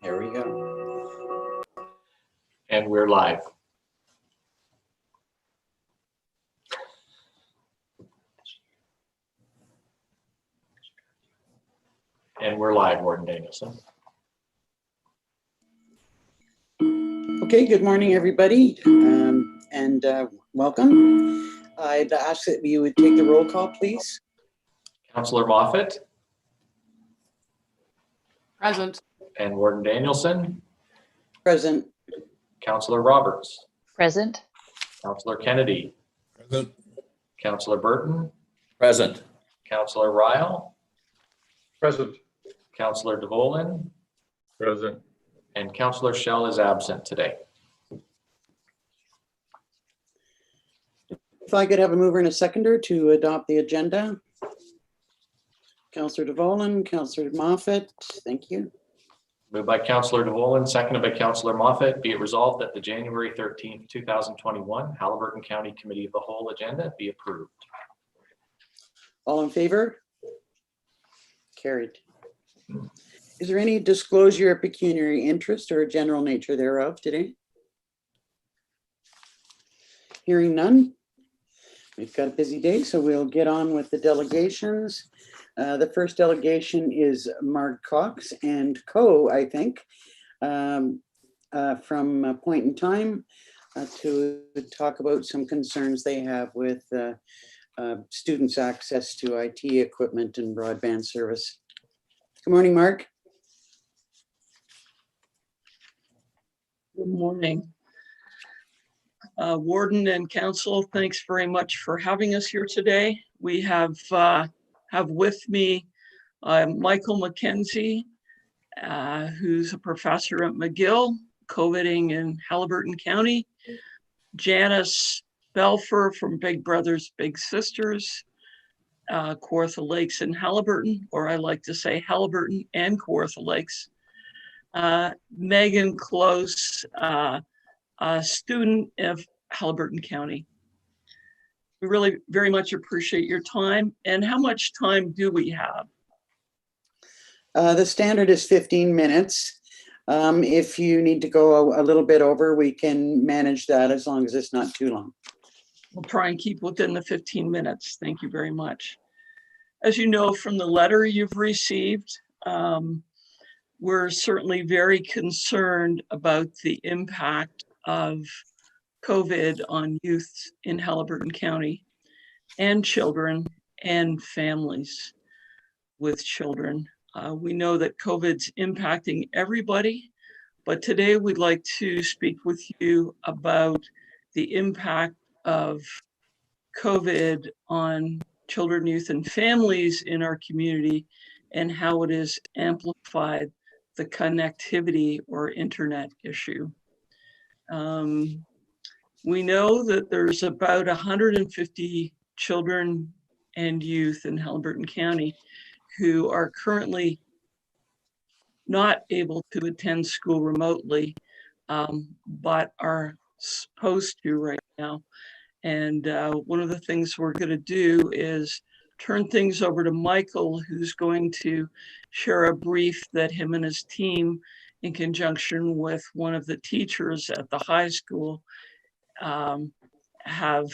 There we go. And we're live. And we're live, Warden Danielson. Okay, good morning, everybody, and welcome. I'd ask that you would take the roll call, please. Councillor Moffat. Present. And Warden Danielson. Present. Councillor Roberts. Present. Councillor Kennedy. Present. Councillor Burton. Present. Councillor Ryle. Present. Councillor DeVolin. Present. And Councillor Shell is absent today. If I could have a mover and a seconder to adopt the agenda. Councillor DeVolin, Councillor Moffat, thank you. Moved by Councillor DeVolin, seconded by Councillor Moffat. Be it resolved that the January 13th, 2021 Haliburton County Committee of the Whole agenda be approved. All in favor? Carried. Is there any disclosure of pecuniary interest or general nature thereof today? Hearing none. We've got a busy day, so we'll get on with the delegations. The first delegation is Mark Cox and Co, I think, from Point in Time to talk about some concerns they have with students' access to IT equipment and broadband service. Good morning, Mark. Good morning. Warden and Council, thanks very much for having us here today. We have with me Michael McKenzie, who's a professor at McGill, COVIDing in Haliburton County, Janice Belfer from Big Brothers Big Sisters, Kawartha Lakes in Haliburton, or I like to say Haliburton and Kawartha Lakes. Megan Close, a student of Haliburton County. We really very much appreciate your time. And how much time do we have? The standard is 15 minutes. If you need to go a little bit over, we can manage that as long as it's not too long. We'll try and keep within the 15 minutes. Thank you very much. As you know from the letter you've received, we're certainly very concerned about the impact of COVID on youth in Haliburton County and children and families with children. We know that COVID's impacting everybody, but today we'd like to speak with you about the impact of COVID on children, youth, and families in our community and how it has amplified the connectivity or internet issue. We know that there's about 150 children and youth in Haliburton County who are currently not able to attend school remotely, but are supposed to right now. And one of the things we're going to do is turn things over to Michael, who's going to share a brief that him and his team, in conjunction with one of the teachers at the high school, have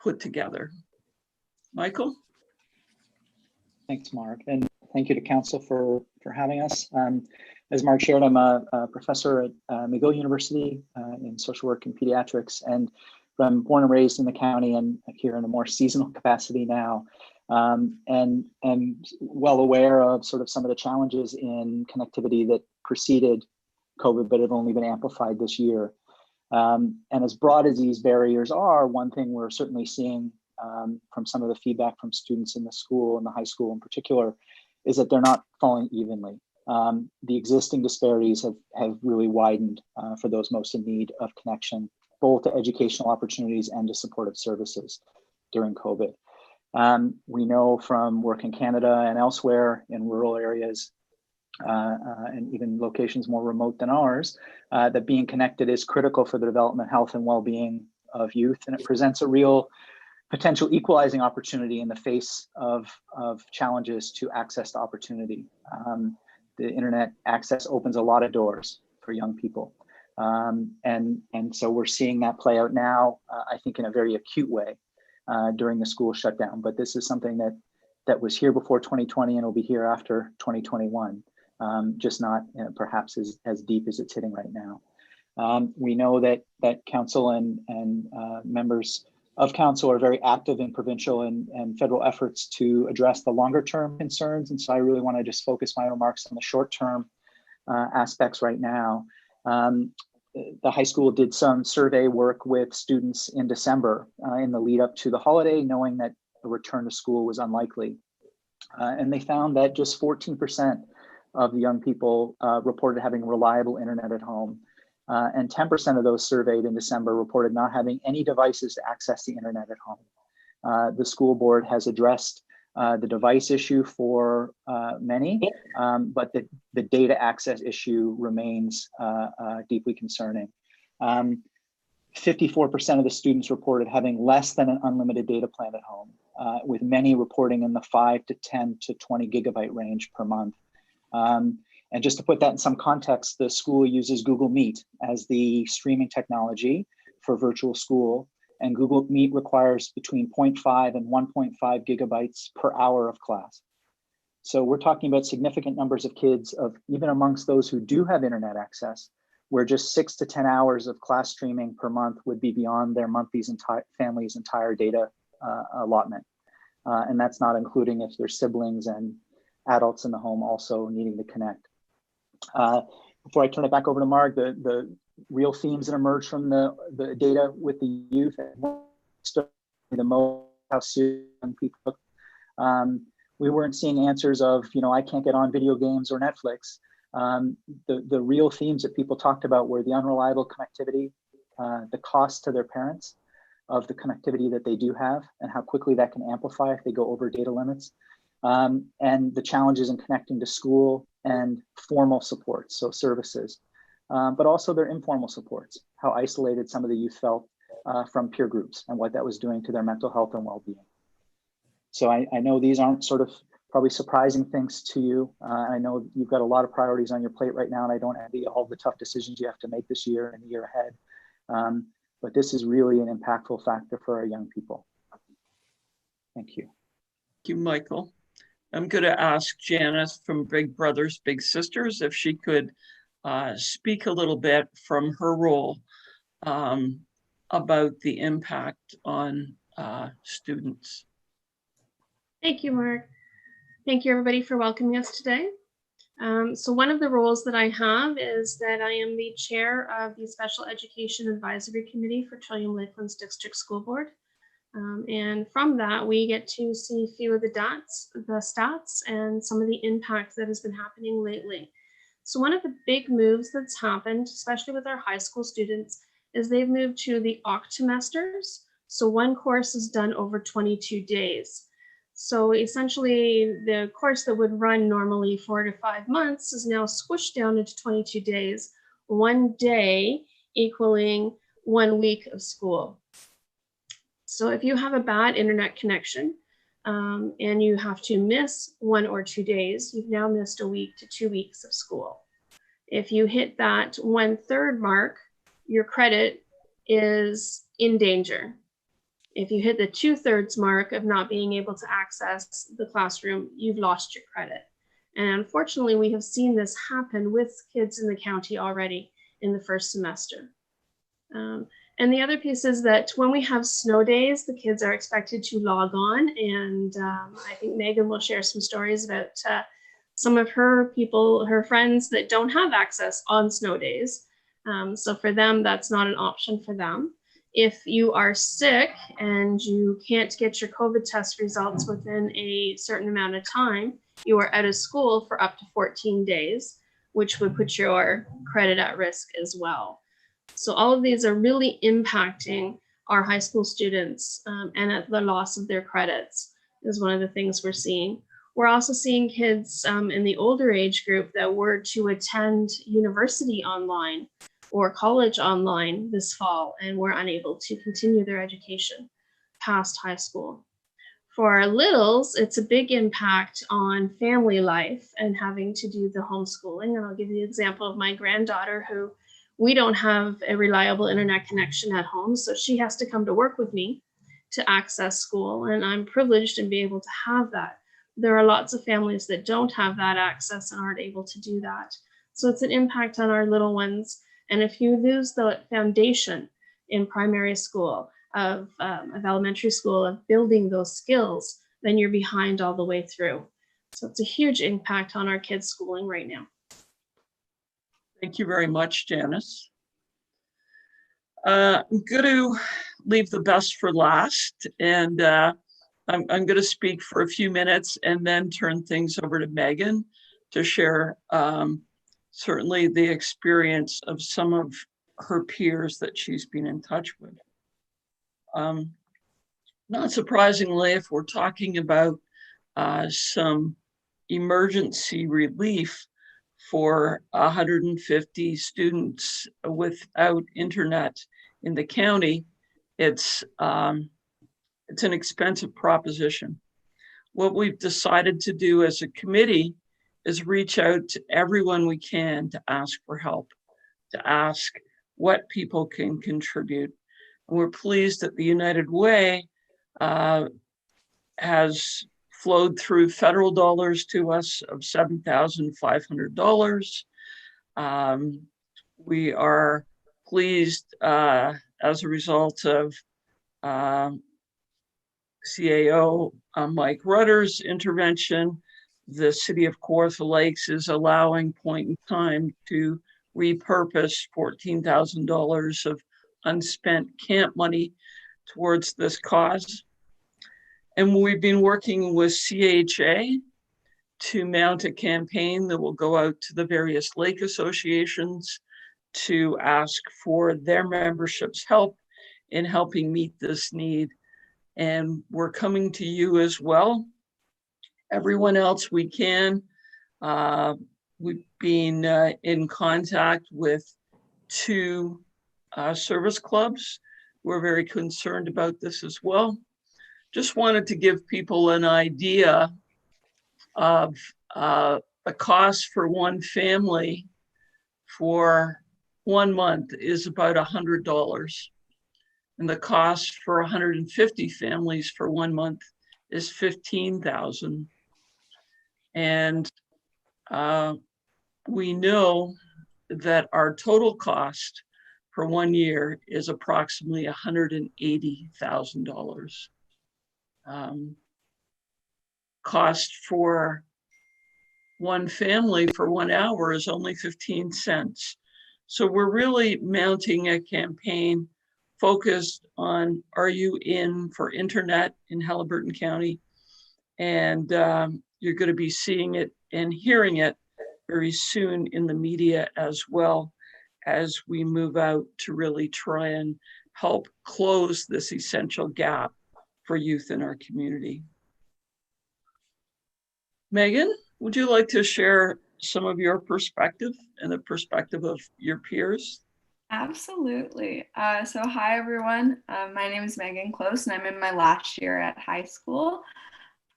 put together. Michael? Thanks, Mark, and thank you to Council for having us. As Mark shared, I'm a professor at McGill University in social work and pediatrics, and I'm born and raised in the county and here in a more seasonal capacity now, and well aware of sort of some of the challenges in connectivity that preceded COVID, but have only been amplified this year. And as broad as these barriers are, one thing we're certainly seeing from some of the feedback from students in the school and the high school in particular is that they're not falling evenly. The existing disparities have really widened for those most in need of connection, both to educational opportunities and to supportive services during COVID. We know from work in Canada and elsewhere in rural areas and even locations more remote than ours, that being connected is critical for the development, health, and well-being of youth, and it presents a real potential equalizing opportunity in the face of challenges to access to opportunity. the internet access opens a lot of doors for young people. And so we're seeing that play out now, I think in a very acute way during the school shutdown. But this is something that was here before 2020 and will be here after 2021, just not perhaps as deep as it's hitting right now. We know that council and members of council are very active in provincial and federal efforts to address the longer term concerns. And so I really want to just focus my remarks on the short term aspects right now. The high school did some survey work with students in December in the lead up to the holiday, knowing that a return to school was unlikely. And they found that just 14% of the young people reported having reliable internet at home. And 10% of those surveyed in December reported not having any devices to access the internet at home. The school board has addressed the device issue for many, but the data access issue remains deeply concerning. 54% of the students reported having less than an unlimited data plan at home, with many reporting in the 5 to 10 to 20 gigabyte range per month. And just to put that in some context, the school uses Google Meet as the streaming technology for virtual school. And Google Meet requires between 0.5 and 1.5 gigabytes per hour of class. So we're talking about significant numbers of kids, even amongst those who do have internet access, where just 6 to 10 hours of class streaming per month would be beyond their family's entire data allotment. And that's not including if there's siblings and adults in the home also needing to connect. Before I turn it back over to Marg, the real themes that emerge from the data with the youth, the most how soon people, we weren't seeing answers of, I can't get on video games or Netflix. The real themes that people talked about were the unreliable connectivity, the cost to their parents of the connectivity that they do have and how quickly that can amplify if they go over data limits, and the challenges in connecting to school and formal supports, so services, but also their informal supports, how isolated some of the youth felt from peer groups and what that was doing to their mental health and well-being. So I know these aren't sort of probably surprising things to you. I know you've got a lot of priorities on your plate right now, and I don't envy all the tough decisions you have to make this year and the year ahead. But this is really an impactful factor for our young people. Thank you. Thank you, Michael. I'm going to ask Janice from Big Brothers Big Sisters if she could speak a little bit from her role about the impact on students. Thank you, Mark. Thank you, everybody, for welcoming us today. So one of the roles that I have is that I am the chair of the Special Education Advisory Committee for Trillium Lakelands District School Board. And from that, we get to see a few of the stats and some of the impact that has been happening lately. So one of the big moves that's happened, especially with our high school students, is they've moved to the octomesters. So one course is done over 22 days. So essentially the course that would run normally 4 to 5 months is now squished down into 22 days, 1 day equaling 1 week of school. So if you have a bad internet connection and you have to miss 1 or 2 days, you've now missed a week to 2 weeks of school. If you hit that 1/3 mark, your credit is in danger. If you hit the 2/3 mark of not being able to access the classroom, you've lost your credit. And unfortunately, we have seen this happen with kids in the county already in the first semester. And the other piece is that when we have snow days, the kids are expected to log on. And I think Megan will share some stories about some of her friends that don't have access on snow days. So for them, that's not an option for them. If you are sick and you can't get your COVID test results within a certain amount of time, you are out of school for up to 14 days, which would put your credit at risk as well. So all of these are really impacting our high school students, and at the loss of their credits is one of the things we're seeing. We're also seeing kids in the older age group that were to attend university online or college online this fall and were unable to continue their education past high school. For our littles, it's a big impact on family life and having to do the homeschooling. And I'll give you the example of my granddaughter, who we don't have a reliable internet connection at home. So she has to come to work with me to access school. And I'm privileged in being able to have that. There are lots of families that don't have that access and aren't able to do that. So it's an impact on our little ones. And if you lose the foundation in primary school, of elementary school, of building those skills, then you're behind all the way through. So it's a huge impact on our kids' schooling right now. Thank you very much, Janice. I'm going to leave the best for last, and I'm going to speak for a few minutes and then turn things over to Megan to share certainly the experience of some of her peers that she's been in touch with. Not surprisingly, if we're talking about some emergency relief for 150 students without internet in the county, it's an expensive proposition. What we've decided to do as a committee is reach out to everyone we can to ask for help, to ask what people can contribute. And we're pleased that the United Way has flowed through federal dollars to us of $7,500. We are pleased as a result of CAO Mike Rutter's intervention. The City of Kawartha Lakes is allowing Point in Time to repurpose $14,000 of unspent camp money towards this cause. And we've been working with CHA to mount a campaign that will go out to the various lake associations to ask for their membership's help in helping meet this need. And we're coming to you as well. Everyone else we can. We've been in contact with 2 service clubs. We're very concerned about this as well. Just wanted to give people an idea of the cost for one family for 1 month is about $100. And the cost for 150 families for 1 month is $15,000. And we know that our total cost for 1 year is approximately $180,000. Cost for one family for 1 hour is only 15 cents. So we're really mounting a campaign focused on, are you in for internet in Haliburton County? And you're going to be seeing it and hearing it very soon in the media as well, as we move out to really try and help close this essential gap for youth in our community. Megan, would you like to share some of your perspective and the perspective of your peers? Absolutely. So hi, everyone. My name is Megan Close, and I'm in my last year at high school.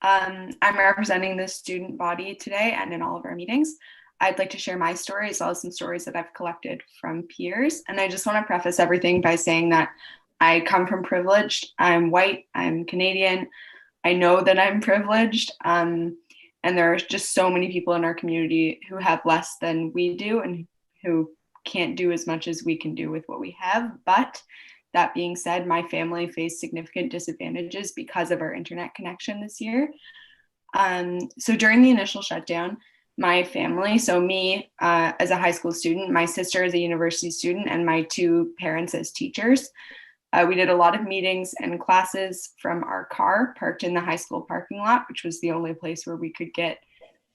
I'm representing the student body today and in all of our meetings. I'd like to share my story as well as some stories that I've collected from peers. And I just want to preface everything by saying that I come from privileged. I'm white, I'm Canadian. I know that I'm privileged. And there are just so many people in our community who have less than we do and who can't do as much as we can do with what we have. But that being said, my family faced significant disadvantages because of our internet connection this year. So during the initial shutdown, my family, so me as a high school student, my sister as a university student, and my 2 parents as teachers, we did a lot of meetings and classes from our car parked in the high school parking lot, which was the only place where we could get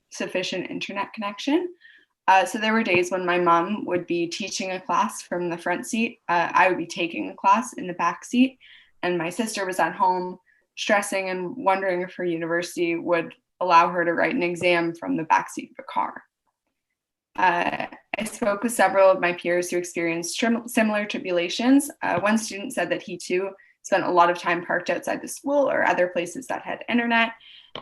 sufficient internet connection. So there were days when my mom would be teaching a class from the front seat. I would be taking a class in the back seat, and my sister was at home stressing and wondering if her university would allow her to write an exam from the backseat of a car. I spoke with several of my peers who experienced similar tribulations. One student said that he too spent a lot of time parked outside the school or other places that had internet,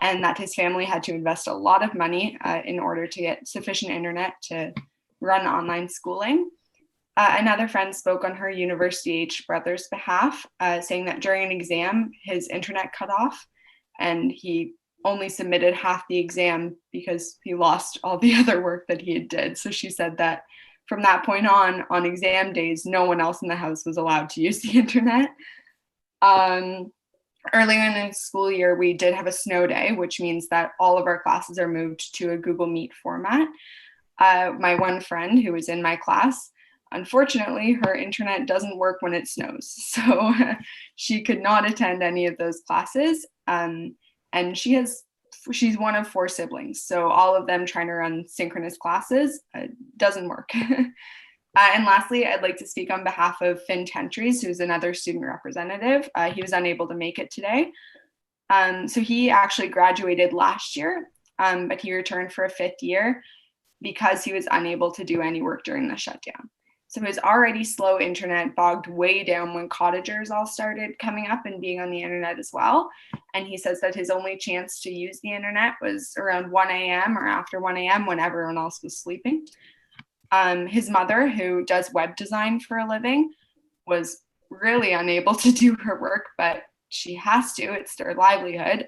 and that his family had to invest a lot of money in order to get sufficient internet to run online schooling. Another friend spoke on her university-aged brother's behalf, saying that during an exam, his internet cut off and he only submitted half the exam because he lost all the other work that he had did. So she said that from that point on exam days, no one else in the house was allowed to use the internet. Earlier in the school year, we did have a snow day, which means that all of our classes are moved to a Google Meet format. My one friend who was in my class, unfortunately, her internet doesn't work when it snows. So she could not attend any of those classes. And she's one of 4 siblings. So all of them trying to run synchronous classes doesn't work. And lastly, I'd like to speak on behalf of Finn Tentries, who's another student representative. He was unable to make it today. So he actually graduated last year, but he returned for a 5th year because he was unable to do any work during the shutdown. So his already slow internet bogged way down when cottagers all started coming up and being on the internet as well. And he says that his only chance to use the internet was around 1 a.m. or after 1 a.m. when everyone else was sleeping. His mother, who does web design for a living, was really unable to do her work, but she has to, it's their livelihood.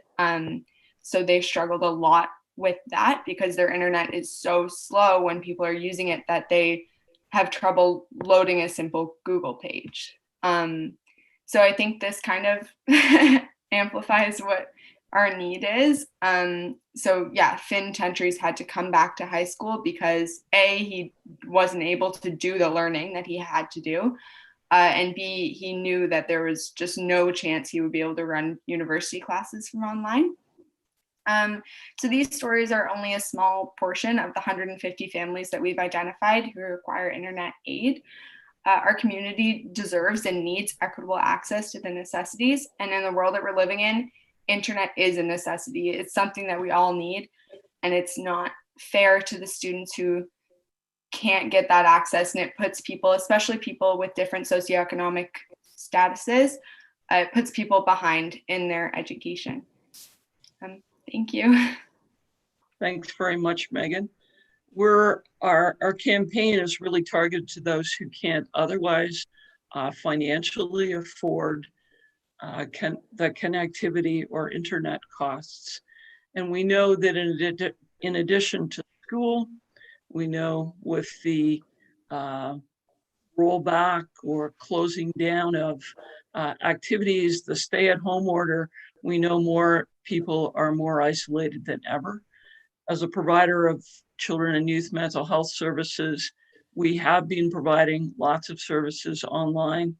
So they've struggled a lot with that because their internet is so slow when people are using it that they have trouble loading a simple Google page. So I think this kind of amplifies what our need is. So yeah, Finn Tentries had to come back to high school because A, he wasn't able to do the learning that he had to do. And B, he knew that there was just no chance he would be able to run university classes from online. So these stories are only a small portion of the 150 families that we've identified who require internet aid. Our community deserves and needs equitable access to the necessities. And in the world that we're living in, internet is a necessity. It's something that we all need. And it's not fair to the students who can't get that access. And it puts people, especially people with different socioeconomic statuses, it puts people behind in their education. Thank you. Thanks very much, Megan. Our campaign is really targeted to those who can't otherwise financially afford the connectivity or internet costs. And we know that in addition to school, we know with the rollback or closing down of activities, the stay-at-home order, we know more people are more isolated than ever. As a provider of children and youth mental health services, we have been providing lots of services online,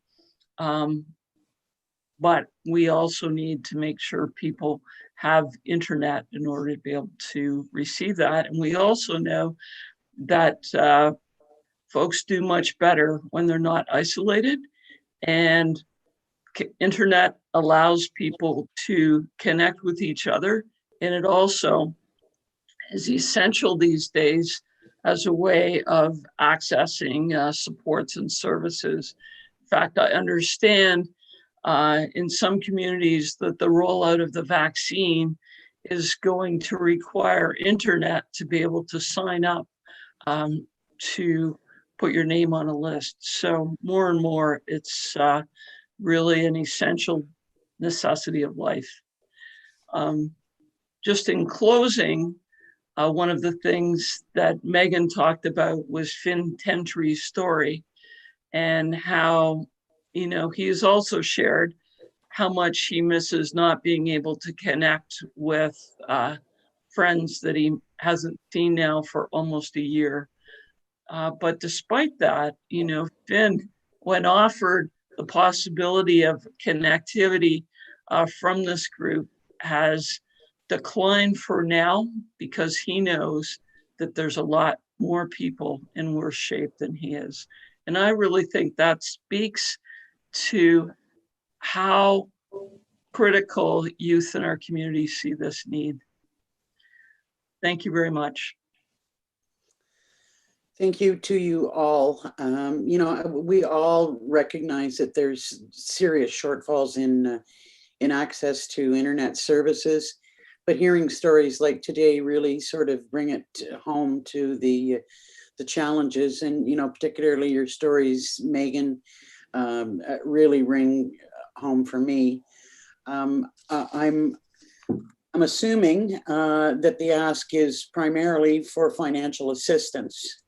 but we also need to make sure people have internet in order to be able to receive that. And we also know that folks do much better when they're not isolated, and internet allows people to connect with each other. And it also is essential these days as a way of accessing supports and services. In fact, I understand in some communities that the rollout of the vaccine is going to require internet to be able to sign up to put your name on a list. So more and more, it's really an essential necessity of life. Just in closing, one of the things that Megan talked about was Finn Tentries' story, and how, he has also shared how much he misses not being able to connect with friends that he hasn't seen now for almost a year. But despite that, Finn, when offered the possibility of connectivity from this group, has declined for now because he knows that there's a lot more people in worse shape than he is. And I really think that speaks to how critical youth in our community see this need. Thank you very much. Thank you to you all. We all recognize that there's serious shortfalls in access to internet services, but hearing stories like today really sort of bring it home to the challenges, and particularly your stories, Megan, really ring home for me. I'm assuming that the ask is primarily for financial assistance.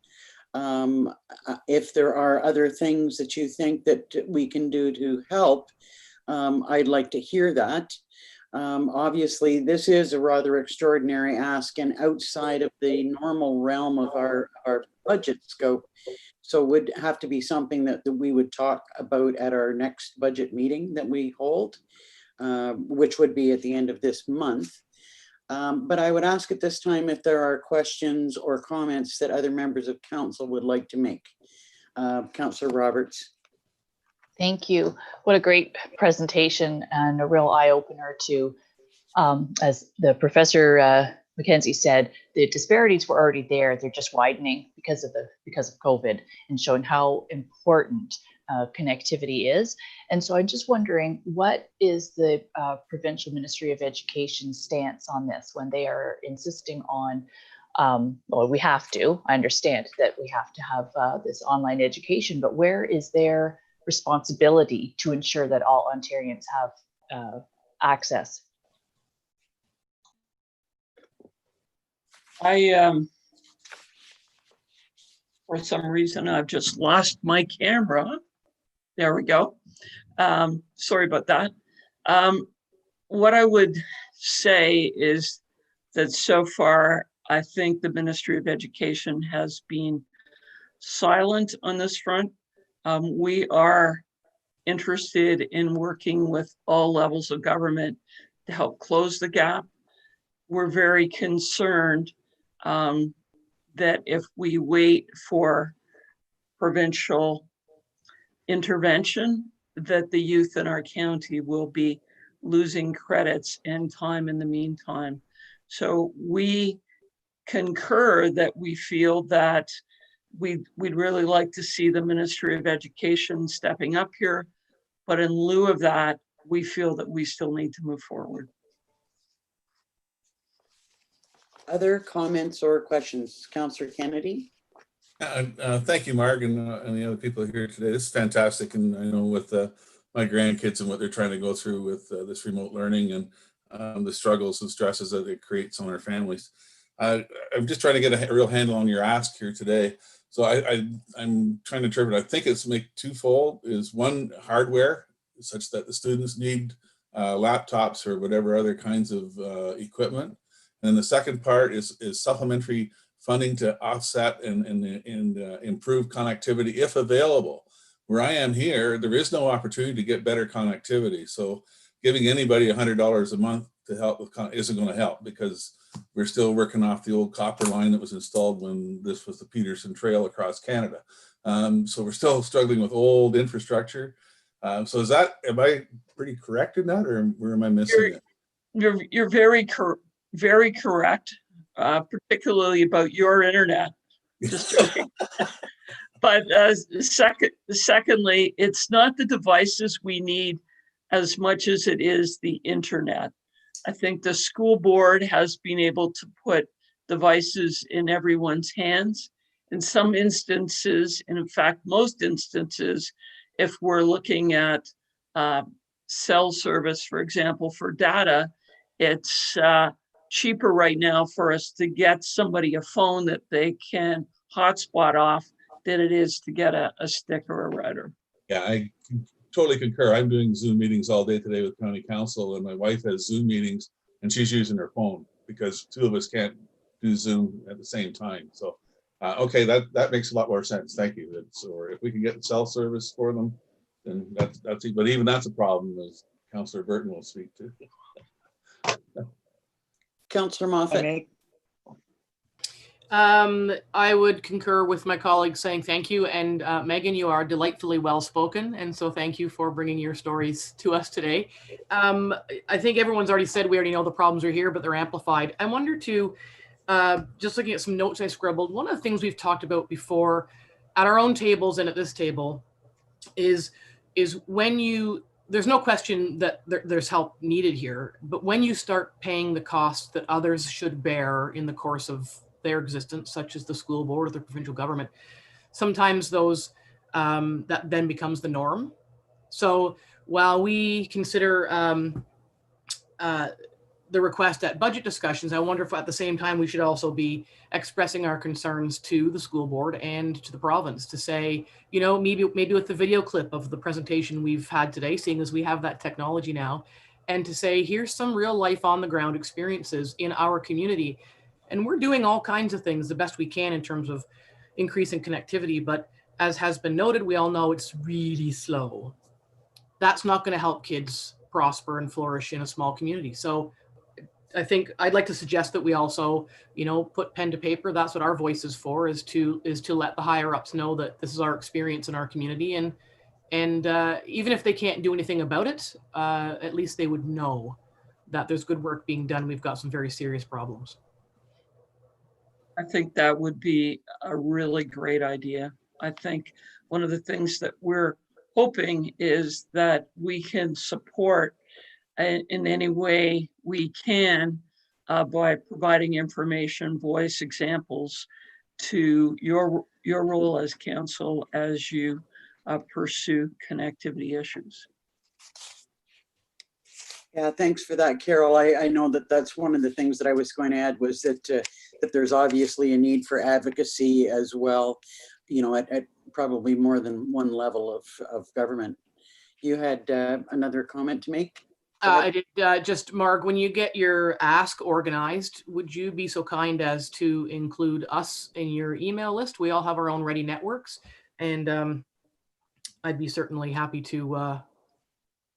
If there are other things that you think that we can do to help, I'd like to hear that. Obviously, this is a rather extraordinary ask and outside of the normal realm of our budget scope. So it would have to be something that we would talk about at our next budget meeting that we hold, which would be at the end of this month. But I would ask at this time if there are questions or comments that other members of council would like to make. Councillor Roberts. Thank you. What a great presentation and a real eye opener to, as the Professor Mackenzie said, the disparities were already there. They're just widening because of COVID, and showing how important connectivity is. And so I'm just wondering, what is the Provincial Ministry of Education stance on this when they are insisting on, well, we have to, I understand that we have to have this online education, but where is their responsibility to ensure that all Ontarians have access? For some reason, I've just lost my camera. There we go. Sorry about that. What I would say is that so far, I think the Ministry of Education has been silent on this front. We are interested in working with all levels of government to help close the gap. We're very concerned that if we wait for provincial intervention, that the youth in our county will be losing credits and time in the meantime. So we concur that we feel that we'd really like to see the Ministry of Education stepping up here, but in lieu of that, we feel that we still need to move forward. Other comments or questions? Councillor Kennedy. Thank you, Mark, and the other people here today. This is fantastic, and I know with my grandkids and what they're trying to go through with this remote learning and the struggles and stresses that it creates on our families. I'm just trying to get a real handle on your ask here today. So I'm trying to interpret. I think it's make twofold. Is one, hardware, such that the students need laptops or whatever other kinds of equipment. And the second part is supplementary funding to offset and improve connectivity if available. Where I am here, there is no opportunity to get better connectivity. So giving anybody $100 a month to help with isn't going to help, because we're still working off the old copper line that was installed when this was the Peterson Trail across Canada. So we're still struggling with old infrastructure. So am I pretty correct in that, or where am I missing it? You're very correct, particularly about your internet. Just joking. But secondly, it's not the devices we need as much as it is the internet. I think the school board has been able to put devices in everyone's hands. In some instances, and in fact, most instances, if we're looking at cell service, for example, for data, it's cheaper right now for us to get somebody a phone that they can hotspot off than it is to get a stick or a router. Yeah, I totally concur. I'm doing Zoom meetings all day today with County Council, and my wife has Zoom meetings and she's using her phone because two of us can't do Zoom at the same time. So, okay, that makes a lot more sense. Thank you. Or if we can get cell service for them, then that's it. But even that's a problem, as Councillor Burton will speak to. Councillor Moffat. I would concur with my colleagues saying thank you. And Megan, you are delightfully well spoken. And so thank you for bringing your stories to us today. I think everyone's already said we already know the problems are here, but they're amplified. I wonder too, just looking at some notes I scribbled, one of the things we've talked about before at our own tables and at this table is when you, there's no question that there's help needed here, but when you start paying the costs that others should bear in the course of their existence, such as the school board or the provincial government, sometimes those, that then becomes the norm. So while we consider the request at budget discussions, I wonder if at the same time we should also be expressing our concerns to the school board and to the province to say, you know, maybe with the video clip of the presentation we've had today, seeing as we have that technology now, and to say, here's some real life on the ground experiences in our community. And we're doing all kinds of things the best we can in terms of increasing connectivity. But as has been noted, we all know it's really slow. That's not going to help kids prosper and flourish in a small community. So I think I'd like to suggest that we also, you know, put pen to paper. That's what our voice is for, is to let the higher ups know that this is our experience in our community. And even if they can't do anything about it, at least they would know that there's good work being done. We've got some very serious problems. I think that would be a really great idea. I think one of the things that we're hoping is that we can support in any way we can by providing information, voice, examples to your role as council as you pursue connectivity issues. Yeah, thanks for that, Carol. I know that that's one of the things that I was going to add was that that there's obviously a need for advocacy as well, you know, at probably more than one level of government. You had another comment to make? I did just, Marg, when you get your ask organized, would you be so kind as to include us in your email list? We all have our own ready networks, and I'd be certainly happy to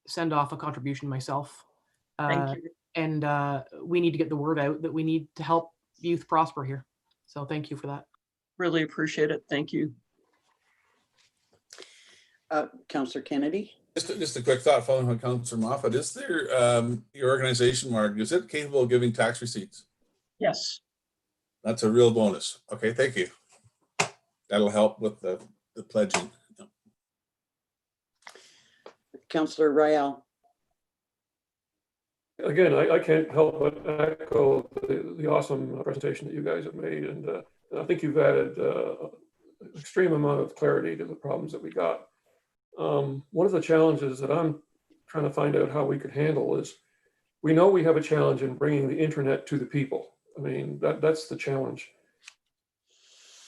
send off a contribution myself. Thank you. And we need to get the word out that we need to help youth prosper here. So thank you for that. Really appreciate it. Thank you. Councillor Kennedy? Just a quick thought following on Councillor Moffat. Is there, your organization, Mark, is it capable of giving tax receipts? Yes. That's a real bonus. Okay, thank you. That'll help with the pledging. Councillor Royale? Again, I can't help but echo the awesome presentation that you guys have made. And I think you've added an extreme amount of clarity to the problems that we got. One of the challenges that I'm trying to find out how we could handle is, we know we have a challenge in bringing the internet to the people. I mean, that's the challenge.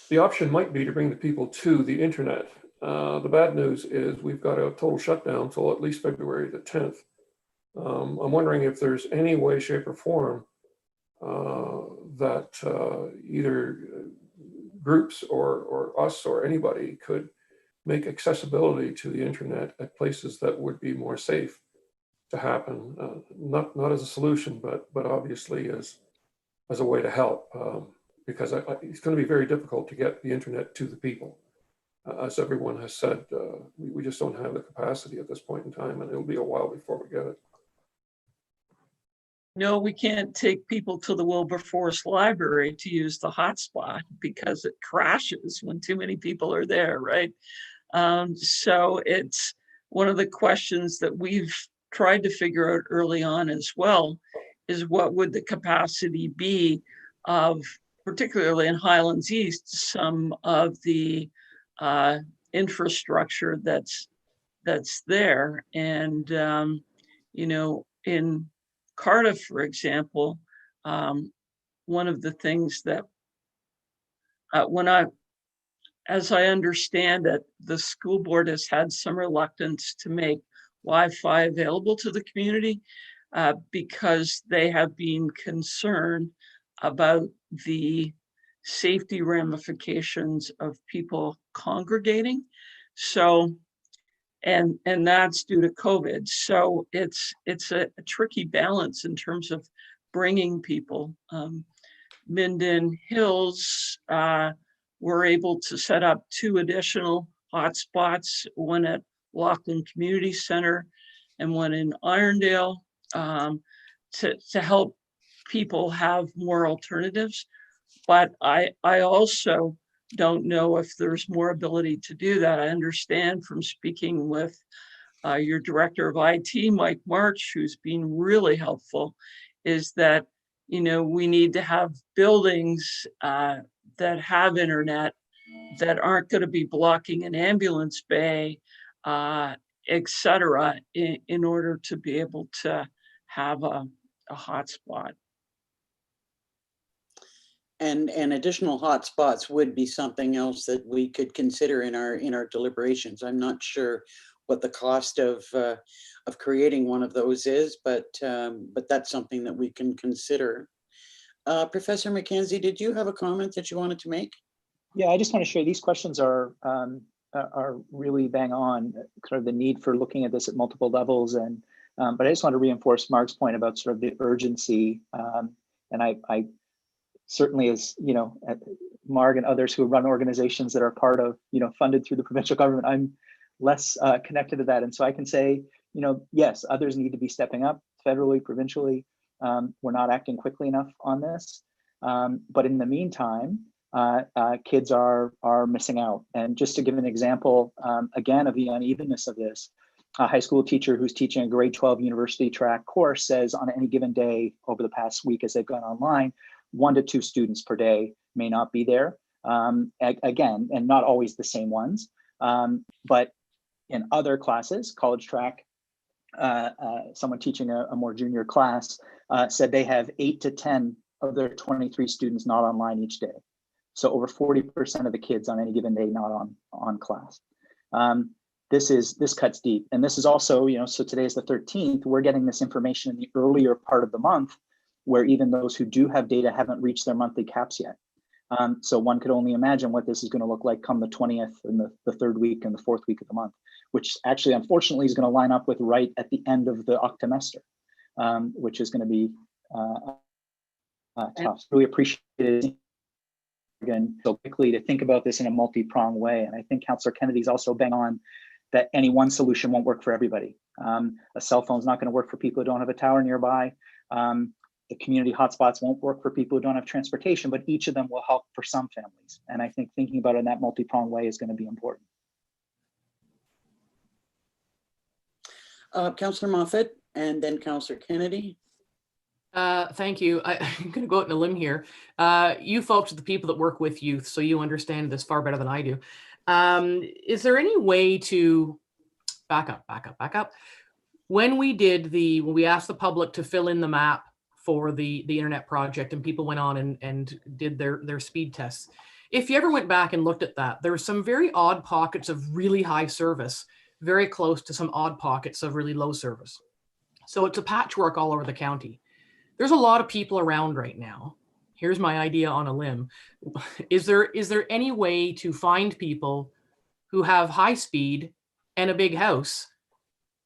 The option might be to bring the people to the internet. The bad news is we've got a total shutdown till at least February the 10th. I'm wondering if there's any way, shape, or form that either groups or us or anybody could make accessibility to the internet at places that would be more safe to happen. Not as a solution, but obviously as a way to help, because it's going to be very difficult to get the internet to the people. As everyone has said, we just don't have the capacity at this point in time, and it'll be a while before we get it. No, we can't take people to the Wilberforce Library to use the hotspot because it crashes when too many people are there, right? So it's one of the questions that we've tried to figure out early on as well, is what would the capacity be of, particularly in Highlands East, some of the infrastructure that's there. And, you know, in Cardiff, for example, one of the things that as I understand it, the school board has had some reluctance to make Wi-Fi available to the community because they have been concerned about the safety ramifications of people congregating. So, and that's due to COVID. So it's a tricky balance in terms of bringing people. Minden Hills were able to set up 2 additional hotspots, one at Lachlan Community Center and one in Irondale, to help people have more alternatives. But I also don't know if there's more ability to do that. I understand from speaking with your director of IT, Mike March, who's been really helpful, is that, you know, we need to have buildings that have internet that aren't going to be blocking an ambulance bay, et cetera, in order to be able to have a hotspot. And additional hotspots would be something else that we could consider in our deliberations. I'm not sure what the cost of creating one of those is, but that's something that we can consider. Professor McKenzie, did you have a comment that you wanted to make? Yeah, I just want to share these questions are really bang on, kind of the need for looking at this at multiple levels. And but I just want to reinforce Mark's point about sort of the urgency. And I certainly, as you know, Mark and others who run organizations that are part of, you know, funded through the provincial government, I'm less connected to that. And so I can say, you know, yes, others need to be stepping up federally, provincially. We're not acting quickly enough on this. But in the meantime, kids are missing out. And just to give an example, again, of the unevenness of this, a high school teacher who's teaching a grade 12 university track course says on any given day over the past week as they've gone online, 1 to 2 students per day may not be there. Again, and not always the same ones, but in other classes, college track, someone teaching a more junior class said they have 8 to 10 of their 23 students not online each day. So over 40% of the kids on any given day not on class. This cuts deep. And this is also, you know, so today is the 13th, we're getting this information in the earlier part of the month where even those who do have data haven't reached their monthly caps yet. So one could only imagine what this is going to look like come the 20th and the 3rd week and the 4th week of the month, which actually, unfortunately, is going to line up with right at the end of the octomester, which is going to be tough. Really appreciate it again so quickly to think about this in a multi-pronged way. And I think Councillor Kennedy's also bang on that any one solution won't work for everybody. A cell phone's not going to work for people who don't have a tower nearby. The community hotspots won't work for people who don't have transportation, but each of them will help for some families. And I think thinking about it in that multi-pronged way is going to be important. Councillor Moffat and then Councillor Kennedy. Thank you. I'm going to go out on a limb here. You folks are the people that work with youth, so you understand this far better than I do. Is there any way to back up? When we asked the public to fill in the map for the internet project and people went on and did their speed tests, if you ever went back and looked at that, there were some very odd pockets of really high service, very close to some odd pockets of really low service. So it's a patchwork all over the county. There's a lot of people around right now. Here's my idea on a limb. Is there any way to find people who have high speed and a big house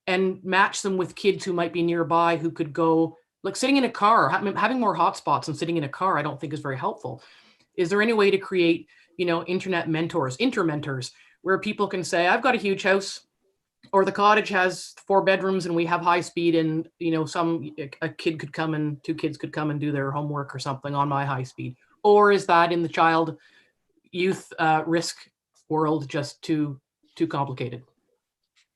and match them with kids who might be nearby who could go, like sitting in a car, having more hotspots than sitting in a car, I don't think is very helpful. Is there any way to create, you know, internet mentors, intermentors, where people can say, I've got a huge house, or the cottage has 4 bedrooms and we have high speed, and, you know, a kid could come and 2 kids could come and do their homework or something on my high speed? Or is that in the youth risk world just too complicated?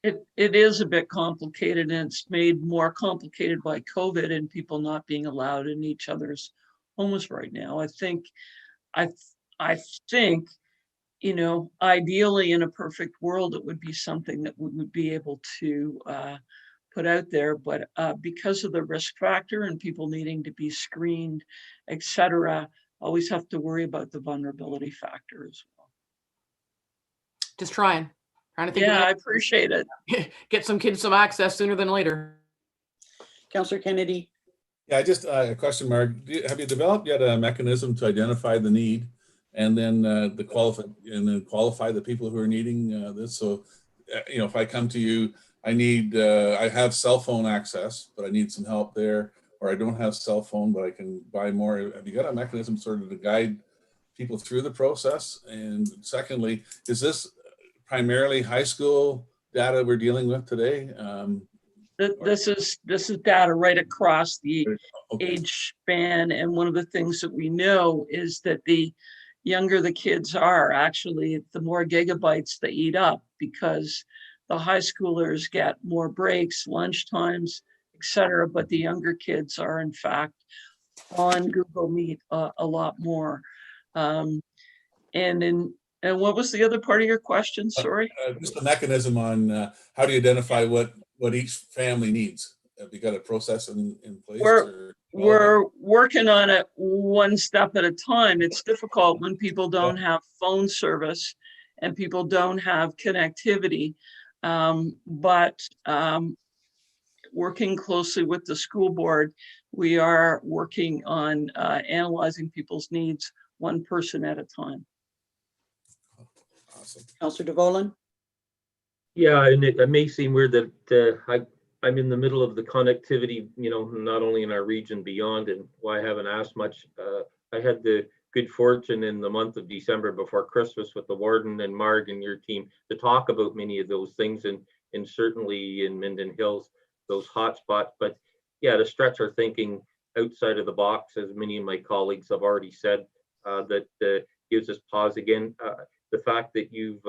It is a bit complicated, and it's made more complicated by COVID and people not being allowed in each other's homes right now. I think, you know, ideally in a perfect world, it would be something that we would be able to put out there, but because of the risk factor and people needing to be screened, et cetera, always have to worry about the vulnerability factor as well. Just trying to think. Yeah, I appreciate it. Get some kids some access sooner than later. Councillor Kennedy. Yeah, just a question, Mark. Have you developed yet a mechanism to identify the need and then qualify the people who are needing this? So, you know, if I come to you, I have cell phone access, but I need some help there, or I don't have cell phone, but I can buy more. Have you got a mechanism sort of to guide people through the process? And secondly, is this primarily high school data we're dealing with today? This is data right across the Okay. age span. And one of the things that we know is that the younger the kids are, actually, the more gigabytes they eat up, because the high schoolers get more breaks, lunch times, etc. But the younger kids are, in fact, on Google Meet a lot more. And what was the other part of your question? Sorry. Just the mechanism on how do you identify what each family needs? Have you got a process in place? We're working on it one step at a time. It's difficult when people don't have phone service and people don't have connectivity. But working closely with the school board, we are working on analyzing people's needs one person at a time. Awesome. Councillor DeVolen? Yeah, and it may seem weird that I'm in the middle of the connectivity, not only in our region, beyond, and why I haven't asked much. I had the good fortune in the month of December before Christmas with the warden and Marg and your team to talk about many of those things, and certainly in Minden Hills, those hotspots. But yeah, to stretch our thinking outside of the box, as many of my colleagues have already said, that gives us pause again. The fact that you've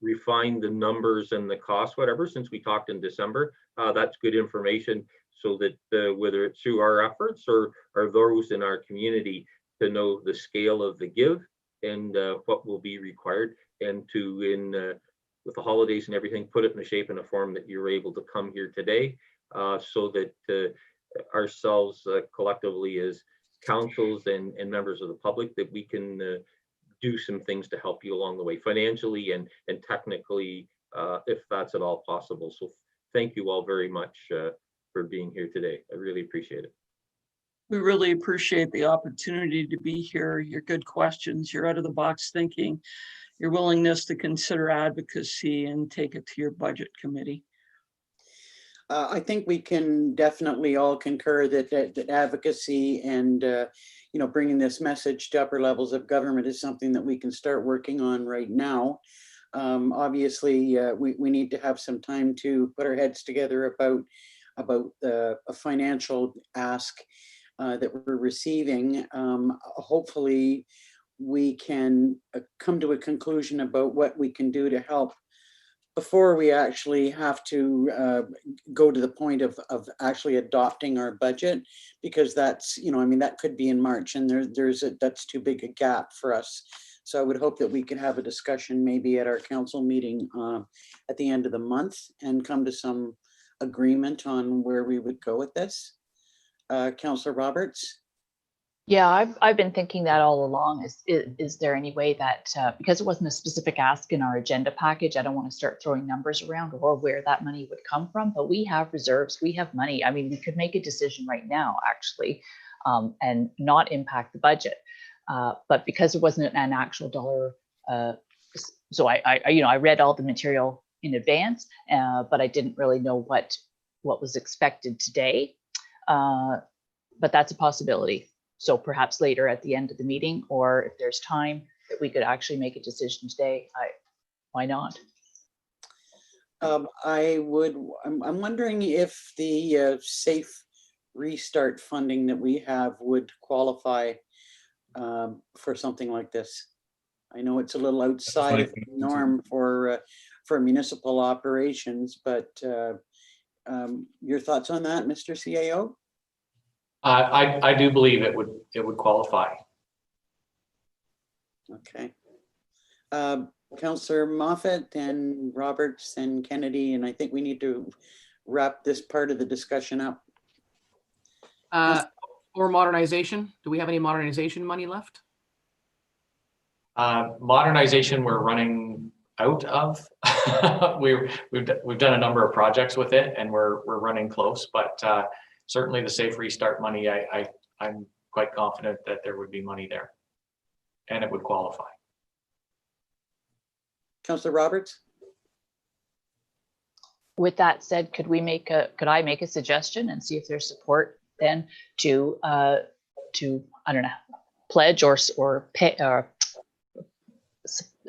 refined the numbers and the cost, whatever, since we talked in December, that's good information, so that whether it's through our efforts or those in our community, to know the scale of the give and what will be required, and to, with the holidays and everything, put it in a shape and a form that you're able to come here today, so that ourselves collectively as councils and members of the public, that we can do some things to help you along the way, financially and technically, if that's at all possible. So thank you all very much for being here today. I really appreciate it. We really appreciate the opportunity to be here, your good questions, your out of the box thinking, your willingness to consider advocacy and take it to your budget committee. I think we can definitely all concur that advocacy and bringing this message to upper levels of government is something that we can start working on right now. Obviously, we need to have some time to put our heads together about a financial ask that we're receiving. Hopefully, we can come to a conclusion about what we can do to help before we actually have to go to the point of actually adopting our budget, because that's, that could be in March, and that's too big a gap for us. So I would hope that we could have a discussion maybe at our council meeting at the end of the month and come to some agreement on where we would go with this. Councillor Roberts? Yeah, I've been thinking that all along. Is there any way that, because it wasn't a specific ask in our agenda package, I don't want to start throwing numbers around or where that money would come from, but we have reserves, we have money. I mean, we could make a decision right now, actually, and not impact the budget. But because it wasn't an actual dollar, so I read all the material in advance, but I didn't really know what was expected today. But that's a possibility. So perhaps later at the end of the meeting, or if there's time that we could actually make a decision today, why not? I'm wondering if the Safe Restart funding that we have would qualify for something like this. I know it's a little outside of the norm for municipal operations, but your thoughts on that, Mr. CAO? I do believe it would qualify. Okay. Councillor Moffat and Roberts and Kennedy, and I think we need to wrap this part of the discussion up. Or modernization. Do we have any modernization money left? Modernization, we're running out of. We've done a number of projects with it, and we're running close, but certainly the Safe Restart money, I'm quite confident that there would be money there and it would qualify. Councillor Roberts? With that said, could I make a suggestion and see if there's support then to I don't know, pledge or pay,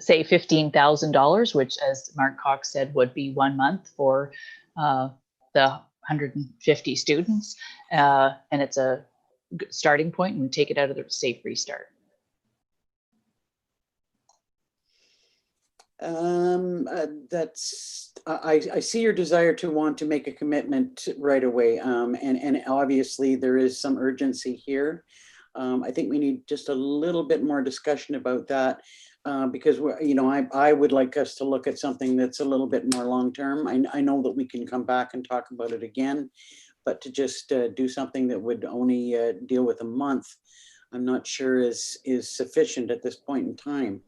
say $15,000, which, as Mark Cox said, would be 1 month for the 150 students, and it's a good starting point, and take it out of the Safe Restart. I see your desire to want to make a commitment right away. And obviously there is some urgency here. I think we need just a little bit more discussion about that. Because I would like us to look at something that's a little bit more long-term. I know that we can come back and talk about it again, but to just do something that would only deal with a month, I'm not sure is sufficient at this point in time.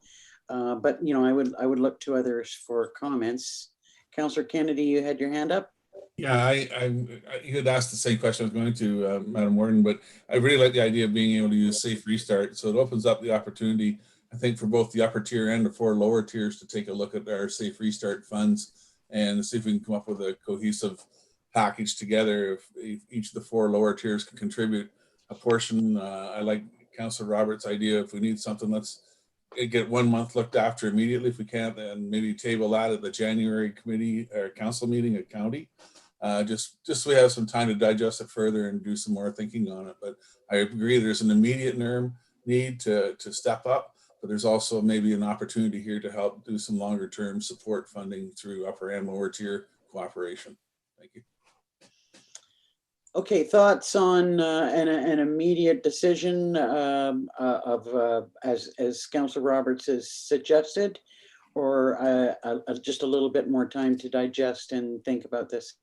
But I would look to others for comments. Councillor Kennedy, you had your hand up. Yeah, you had asked the same question I was going to, Madam Warden, but I really like the idea of being able to use Safe Restart. So it opens up the opportunity, I think, for both the upper tier and the 4 lower tiers to take a look at our Safe Restart funds and see if we can come up with a cohesive package together. If each of the 4 lower tiers can contribute a portion. I like Councillor Roberts' idea. If we need something, let's get 1 month looked after immediately. If we can't, then maybe table that at the January committee or council meeting at county. Just so we have some time to digest it further and do some more thinking on it. But I agree there's an immediate need to step up, but there's also maybe an opportunity here to help do some longer term support funding through upper and lower tier cooperation. Thank you. Okay, thoughts on an immediate decision as Councillor Roberts has suggested, or just a little bit more time to digest and think about this?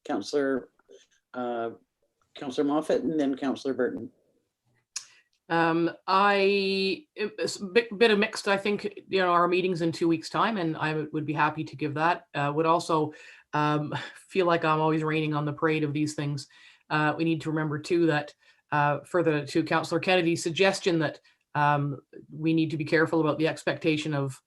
Councillor Moffat and then Councillor Burton. It's a bit of mixed. I think our meeting's in 2 weeks' time, and I would be happy to give that. Would also feel like I'm always raining on the parade of these things. We need to remember too that further to Councillor Kennedy's suggestion that we need to be careful about the expectation of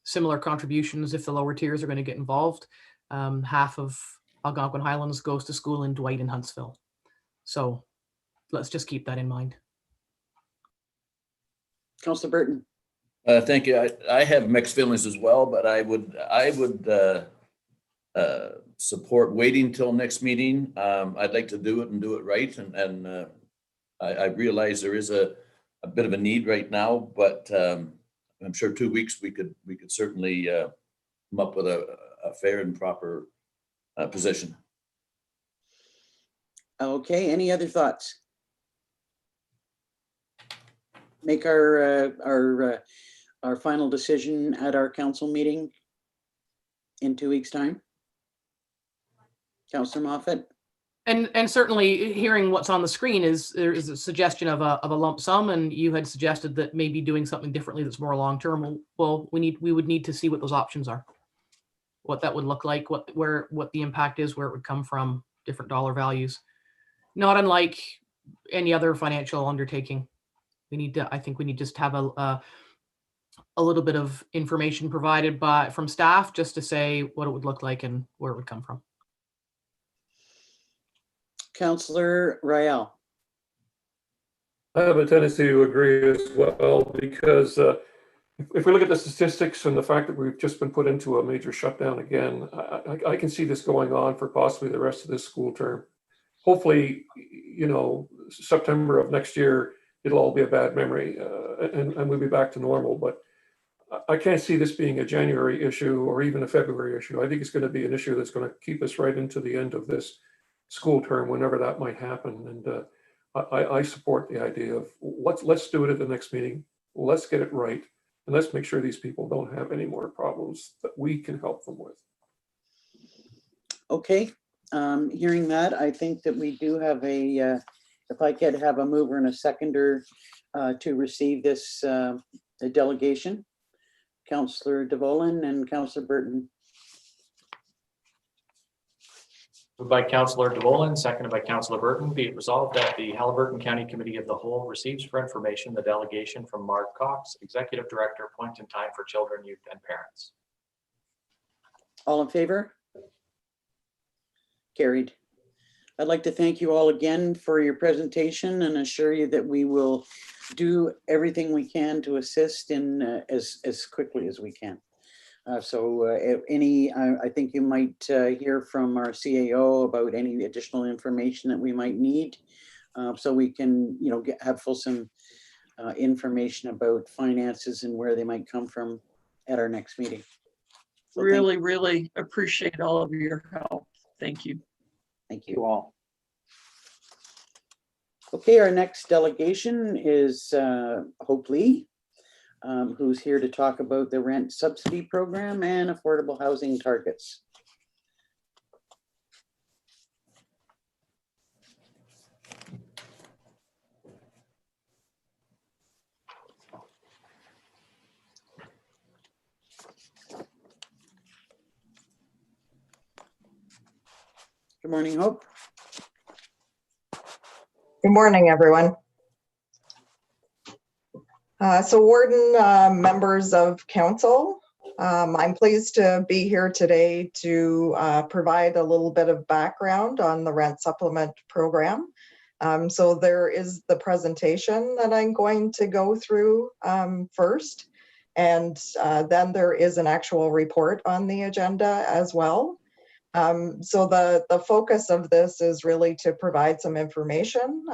similar contributions if the lower tiers are going to get involved. Half of Algonquin Highlands goes to school in Dwight and Huntsville, so let's just keep that in mind. Councillor Burton. Thank you. I have mixed feelings as well, but I would support waiting till next meeting. I'd like to do it and do it right, and I realize there is a bit of a need right now, but I'm sure 2 weeks we could certainly come up with a fair and proper position. Okay, any other thoughts? Make our final decision at our council meeting in 2 weeks' time. Councillor Moffat. And certainly hearing what's on the screen there is a suggestion of a lump sum, and you had suggested that maybe doing something differently that's more long term. Well, we would need to see what those options are, what that would look like, what the impact is, where it would come from, different dollar values. Not unlike any other financial undertaking. I think we need just have a little bit of information provided from staff just to say what it would look like and where it would come from. Councillor Rael. I have a tendency to agree as well, because if we look at the statistics and the fact that we've just been put into a major shutdown again, I can see this going on for possibly the rest of this school term. Hopefully, September of next year, it'll all be a bad memory and we'll be back to normal. But I can't see this being a January issue or even a February issue. I think it's going to be an issue that's going to keep us right into the end of this school term, whenever that might happen. And I support the idea of let's do it at the next meeting. Let's get it right. And let's make sure these people don't have any more problems that we can help them with. Okay, hearing that, I think that we do have if I could have a mover and a seconder to receive this the delegation, Councillor DeVolen and Councillor Burton. Moved by Councillor DeVolen, seconded by Councillor Burton. Be it resolved that the Haliburton County Committee of the Whole receives for information the delegation from Mark Cox, Executive Director, Point in Time for Children, Youth, and Parents. All in favor? Carried. I'd like to thank you all again for your presentation and assure you that we will do everything we can to assist in as quickly as we can. I think you might hear from our CAO about any additional information that we might need, so we can, have fulsome information about finances and where they might come from at our next meeting. So Really, really appreciate all of your help. Thank you. Thank You you. all. Okay, our next delegation is Hope Lee, who's here to talk about the rent subsidy program and affordable housing targets. Good morning, Hope. Good morning, everyone. So Warden, members of council, I'm pleased to be here today to provide a little bit of background on the rent supplement program. So there is the presentation that I'm going to go through first, and then there is an actual report on the agenda as well. So the focus of this is really to provide some information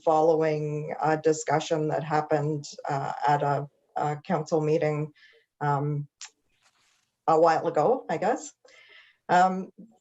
following a discussion that happened at a council meeting a while ago, I guess.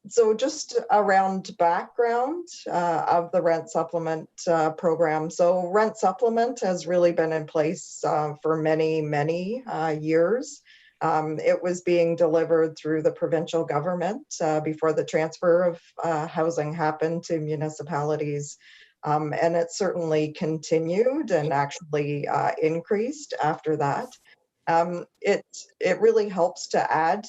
So just around background of the rent supplement program. So rent supplement has really been in place for many, many years. It was being delivered through the provincial government before the transfer of housing happened to municipalities. And it certainly continued and actually increased after that. It really helps to add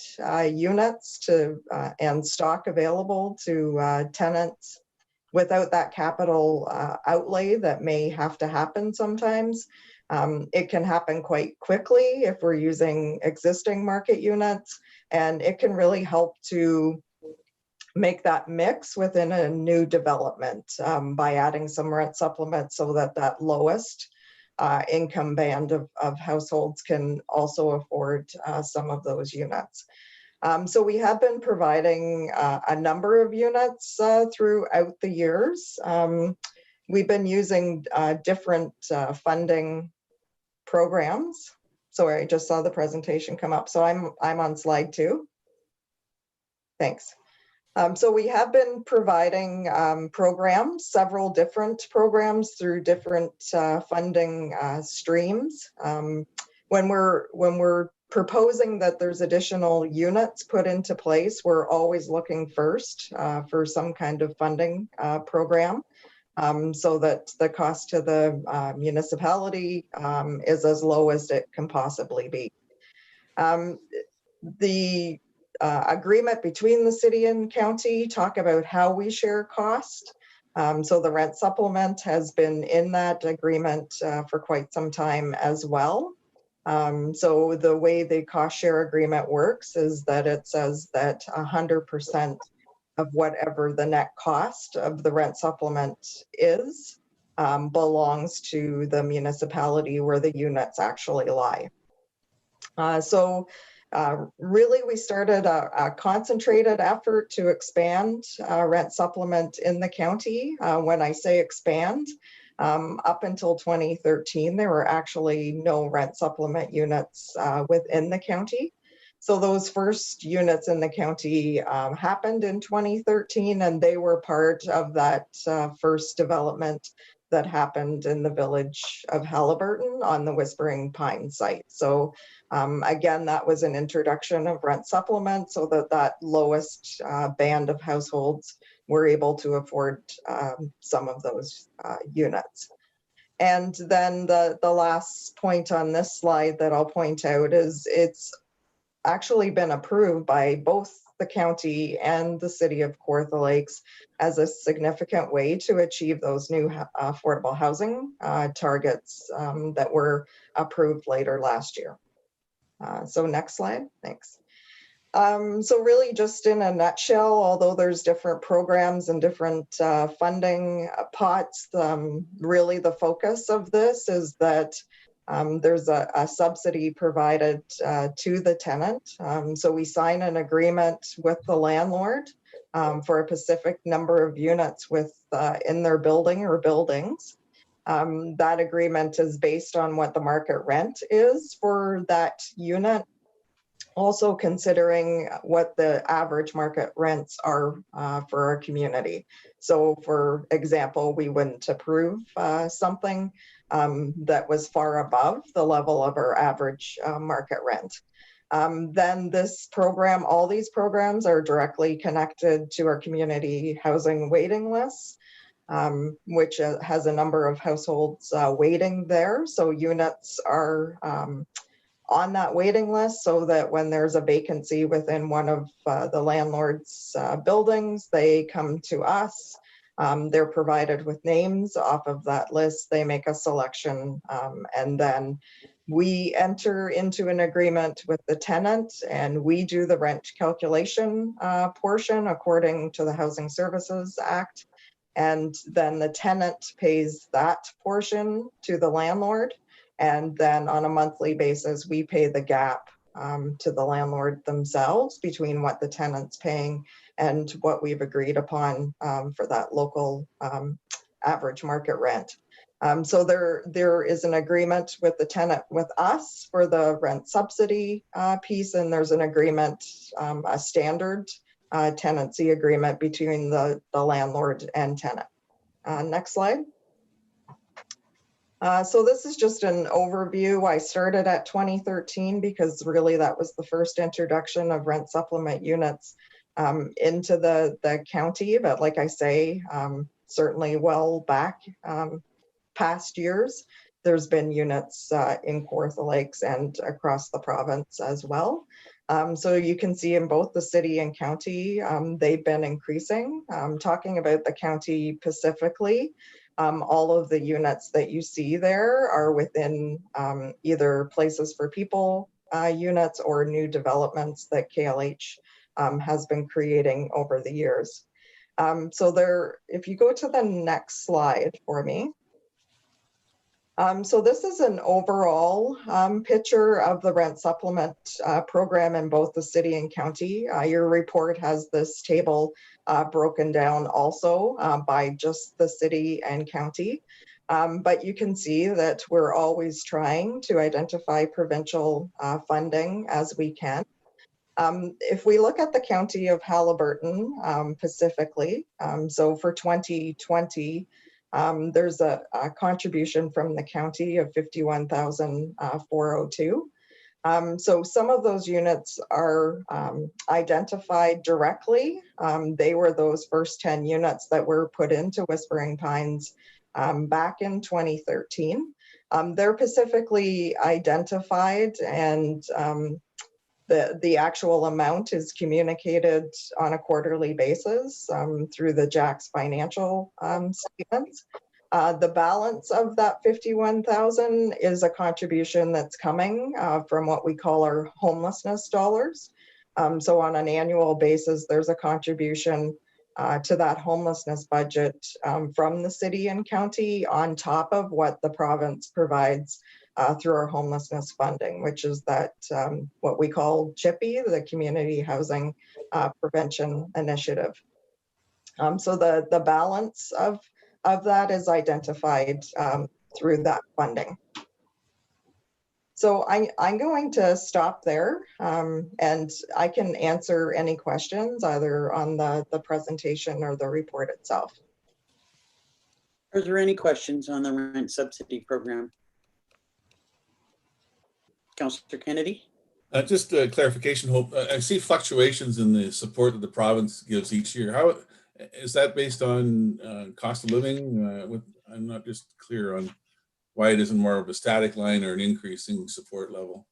units to and stock available to tenants without that capital outlay that may have to happen sometimes. It can happen quite quickly if we're using existing market units, and it can really help to make that mix within a new development by adding some rent supplements so that that lowest income band of households can also afford some of those units. So we have been providing a number of units throughout the years. We've been using different funding programs. Sorry, I just saw the presentation come up. So I'm on slide 2. Thanks. So we have been providing programs, several different programs through different funding streams. When we're proposing that there's additional units put into place, we're always looking first for some kind of funding program. So that the cost to the municipality is as low as it can possibly be. The agreement between the city and county talk about how we share cost. So the rent supplement has been in that agreement for quite some time as well. So the way the cost share agreement works is that it says that 100% of whatever the net cost of the rent supplement is belongs to the municipality where the units actually lie. Really, we started a concentrated effort to expand rent supplement in the county. When I say expand, up until 2013, there were actually no rent supplement units within the county. So those first units in the county happened in 2013, and they were part of that first development that happened in the village of Haliburton on the Whispering Pine site. So again, that was an introduction of rent supplement so that that lowest band of households were able to afford some of those units. And then the last point on this slide that I'll point out is it's actually been approved by both the county and the city of Kawartha Lakes as a significant way to achieve those new affordable housing targets that were approved later last year. So next slide, thanks. So really just in a nutshell, although there's different programs and different funding pots, really the focus of this is that there's a subsidy provided to the tenant. So we sign an agreement with the landlord for a specific number of units in their building or buildings. That agreement is based on what the market rent is for that unit, also considering what the average market rents are for our community. So for example, we wouldn't approve something that was far above the level of our average market rent. Then this program, all these programs are directly connected to our community housing waiting lists, which has a number of households waiting there. So units are on that waiting list so that when there's a vacancy within one of the landlord's buildings, they come to us. They're provided with names off of that list. They make a selection, and then we enter into an agreement with the tenant, and we do the rent calculation portion according to the Housing Services Act. And then the tenant pays that portion to the landlord. And then on a monthly basis, we pay the gap to the landlord themselves between what the tenant's paying and what we've agreed upon for that local average market rent. So there is an agreement with the tenant with us for the rent subsidy piece, and there's an agreement, a standard tenancy agreement between the landlord and tenant. Next slide. So this is just an overview. I started at 2013 because really that was the first introduction of rent supplement units into the county. But like I say, certainly well back past years, there's been units in Kawartha Lakes and across the province as well. So you can see in both the city and county, they've been increasing. Talking about the county specifically, all of the units that you see there are within either places for people units or new developments that KLH has been creating over the years. So there, if you go to the next slide for me. So this is an overall picture of the rent supplement program in both the city and county. Your report has this table broken down also by just the city and county. But you can see that we're always trying to identify provincial funding as we can. If we look at the county of Haliburton specifically, so for 2020, there's a contribution from the county of $51,402. So some of those units are identified directly. They were those first 10 units that were put into Whispering Pines back in 2013. They're specifically identified, and the actual amount is communicated on a quarterly basis through the JACS financial statements. The balance of that 51,000 is a contribution that's coming from what we call our homelessness dollars. So on an annual basis, there's a contribution to that homelessness budget from the city and county on top of what the province provides through our homelessness funding, which is that what we call CHIPI, the Community Housing Prevention Initiative. So the balance of that is identified through that funding. So I'm going to stop there, and I can answer any questions either on the presentation or the report itself. Are there any questions on the rent subsidy program? Councillor Kennedy? Just a clarification, Hope. I see fluctuations in the support that the province gives each year. How is that based on cost of living? I'm not just clear on why it isn't more of a static line or an increasing support level.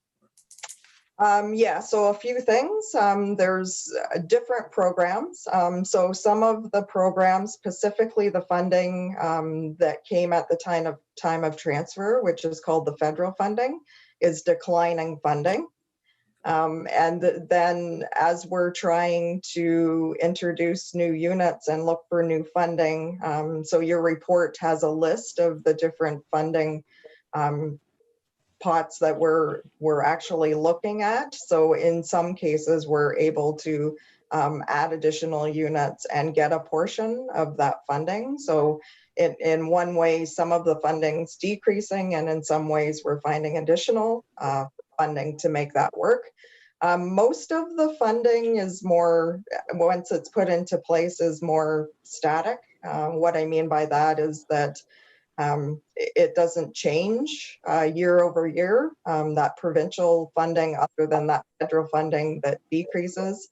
Yeah, so a few things. There's different programs. So some of the programs, specifically the funding that came at the time of transfer, which is called the federal funding, is declining funding. And then as we're trying to introduce new units and look for new funding, so your report has a list of the different funding pots that we're actually looking at. So in some cases, we're able to add additional units and get a portion of that funding. So in one way, some of the funding's decreasing, and in some ways we're finding additional funding to make that work. Most of the funding is more, once it's put into place, is more static. What I mean by that is that it doesn't change year over year. That provincial funding, other than that federal funding that decreases.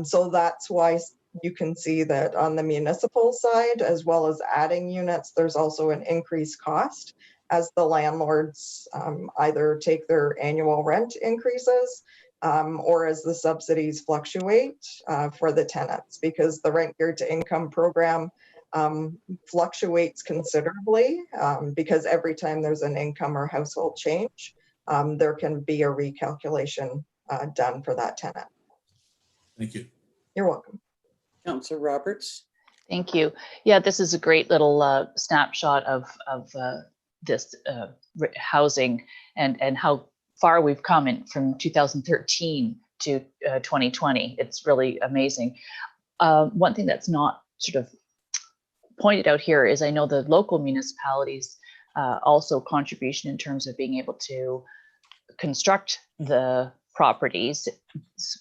So that's why you can see that on the municipal side, as well as adding units, there's also an increased cost as the landlords either take their annual rent increases or as the subsidies fluctuate for the tenants, because the rent geared to income program fluctuates considerably because every time there's an income or household change, there can be a recalculation done for that tenant. Thank you. You're welcome. Councillor Roberts. Thank you. Yeah, this is a great little snapshot of this housing and how far we've come from 2013 to 2020. It's really amazing. One thing that's not sort of pointed out here is I know the local municipalities also contribution in terms of being able to construct the properties,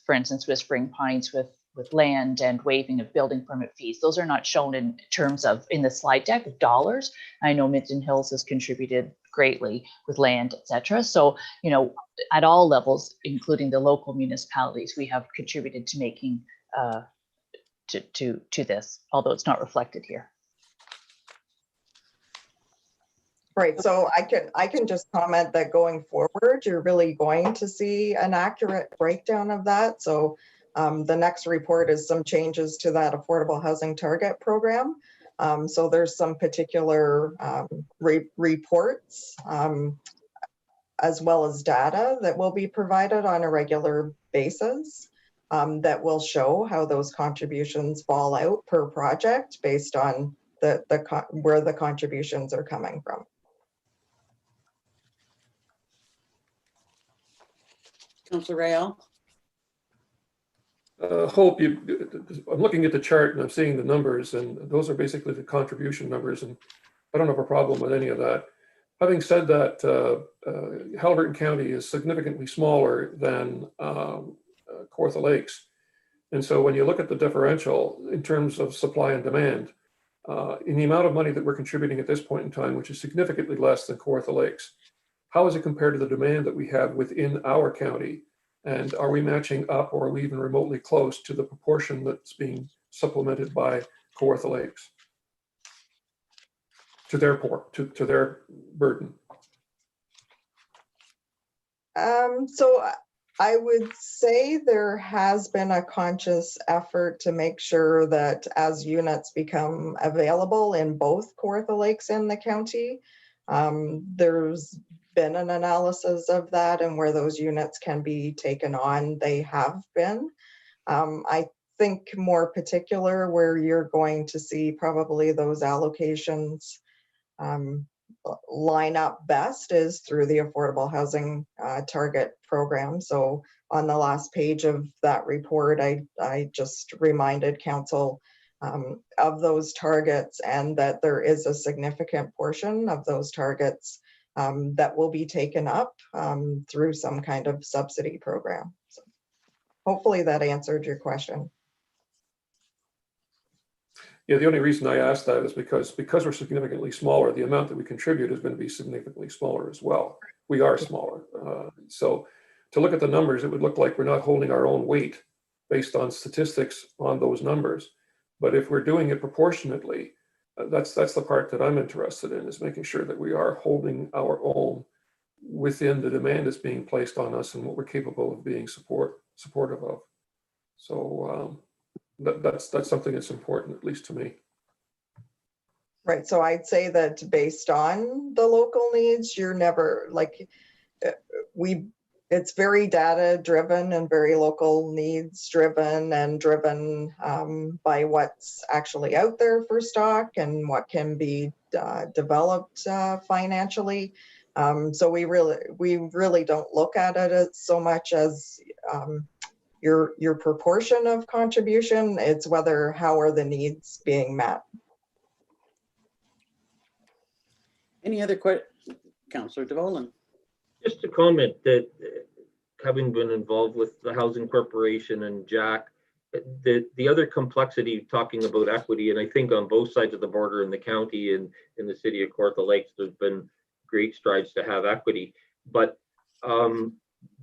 for instance, Whispering Pines with land and waiving of building permit fees. Those are not shown in terms of in the slide deck of dollars. I know Minden Hills has contributed greatly with land, etc. So, you know, at all levels, including the local municipalities, we have contributed to making to this, although it's not reflected here. Right, so I can just comment that going forward, you're really going to see an accurate breakdown of that. So the next report is some changes to that affordable housing target program. So there's some particular reports as well as data that will be provided on a regular basis that will show how those contributions fall out per project based on where the contributions are coming from. Councillor Rayl. Hope, I'm looking at the chart and I'm seeing the numbers, and those are basically the contribution numbers, and I don't have a problem with any of that. Having said that, Haliburton County is significantly smaller than Kawartha Lakes. And so when you look at the differential in terms of supply and demand, in the amount of money that we're contributing at this point in time, which is significantly less than Kawartha Lakes, how is it compared to the demand that we have within our county? And are we matching up or even remotely close to the proportion that's being supplemented by Kawartha Lakes to their burden? So I would say there has been a conscious effort to make sure that as units become available in both Kawartha Lakes and the county, there's been an analysis of that, and where those units can be taken on, they have been. I think more particular where you're going to see probably those allocations line up best is through the affordable housing target program. So on the last page of that report, I just reminded council of those targets, and that there is a significant portion of those targets that will be taken up through some kind of subsidy program. So hopefully that answered your question. Yeah, the only reason I asked that is because we're significantly smaller, the amount that we contribute is going to be significantly smaller as well. We are smaller. So to look at the numbers, it would look like we're not holding our own weight based on statistics on those numbers. But if we're doing it proportionately, that's the part that I'm interested in, is making sure that we are holding our own within the demand that's being placed on us and what we're capable of being supportive of. So that's something that's important, at least to me. Right, so I'd say that based on the local needs, you're never like, it's very data driven and very local needs driven, and driven by what's actually out there for stock and what can be developed financially. So we really don't look at it as so much as your proportion of contribution. It's how are the needs being met. Any other questions? Councillor DeVolen. Just a comment that having been involved with the Housing Corporation and Jack, the other complexity talking about equity, and I think on both sides of the border in the county and in the city of Kawartha Lakes, there's been great strides to have equity, but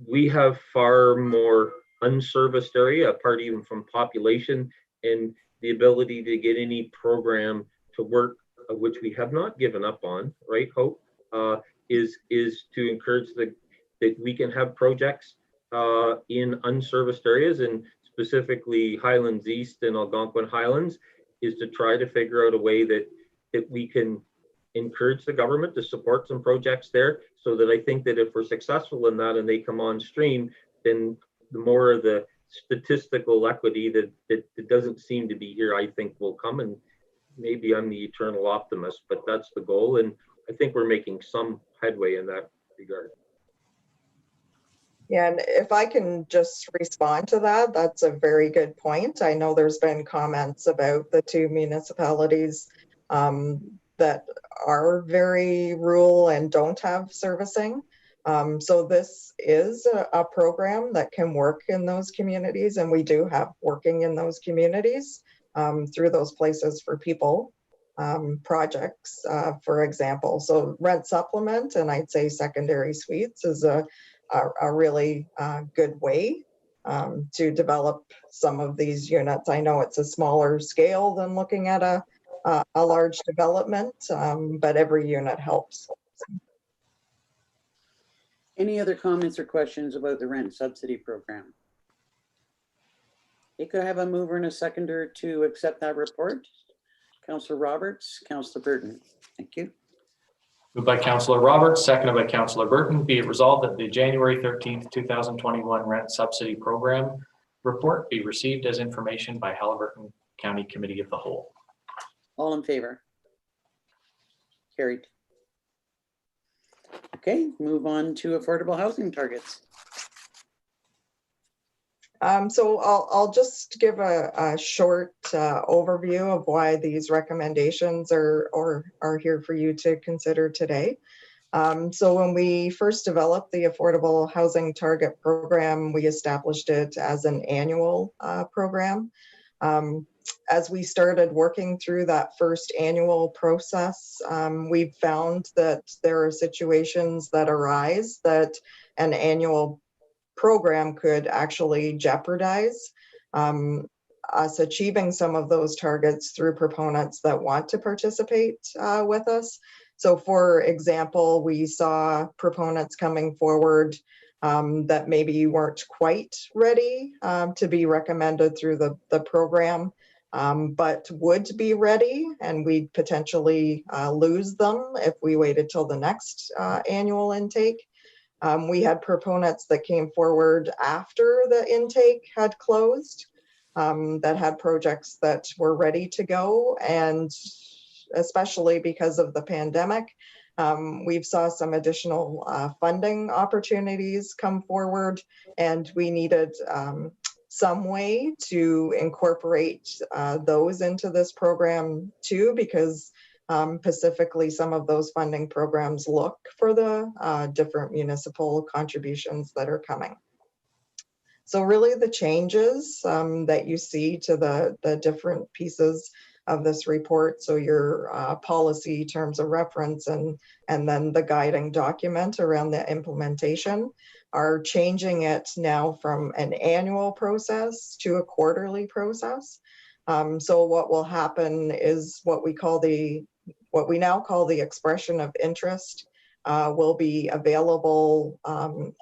we have far more unserviced area, apart even from population, and the ability to get any program to work, which we have not given up on, right, Hope, is to encourage that we can have projects in unserviced areas, and specifically Highlands East and Algonquin Highlands, is to try to figure out a way that we can encourage the government to support some projects there, so that I think that if we're successful in that and they come on stream, then the more of the statistical equity that doesn't seem to be here, I think will come. And maybe I'm the eternal optimist, but that's the goal. And I think we're making some headway in that regard. Yeah, and if I can just respond to that, that's a very good point. I know there's been comments about the two municipalities that are very rural and don't have servicing. So this is a program that can work in those communities, and we do have working in those communities through those places for people projects, for example. So rent supplement, and I'd say secondary suites is a really good way to develop some of these units. I know it's a smaller scale than looking at a large development, but every unit helps. Any other comments or questions about the rent subsidy program? You could have a mover and a seconder to accept that report. Councillor Roberts, Councillor Burton. Thank you. Moved by Councillor Roberts, seconded by Councillor Burton. Be it resolved that the January 13th, 2021 rent subsidy program report be received as information by Haliburton County Committee of the Whole. All in favor? Carried. Okay, move on to affordable housing targets. So I'll just give a short overview of why these recommendations are here for you to consider today. So when we first developed the Affordable Housing Target Program, we established it as an annual program. As we started working through that first annual process, we've found that there are situations that arise that an annual program could actually jeopardize us achieving some of those targets through proponents that want to participate with us. So for example, we saw proponents coming forward that maybe weren't quite ready to be recommended through the program, but would be ready, and we'd potentially lose them if we waited till the next annual intake. We had proponents that came forward after the intake had closed that had projects that were ready to go, and especially because of the pandemic, we've saw some additional funding opportunities come forward, and we needed some way to incorporate those into this program too, because specifically some of those funding programs look for the different municipal contributions that are coming. So really the changes that you see to the different pieces of this report, so your policy terms of reference and then the guiding document around the implementation, are changing it now from an annual process to a quarterly process. So what will happen is what we now call the expression of interest will be available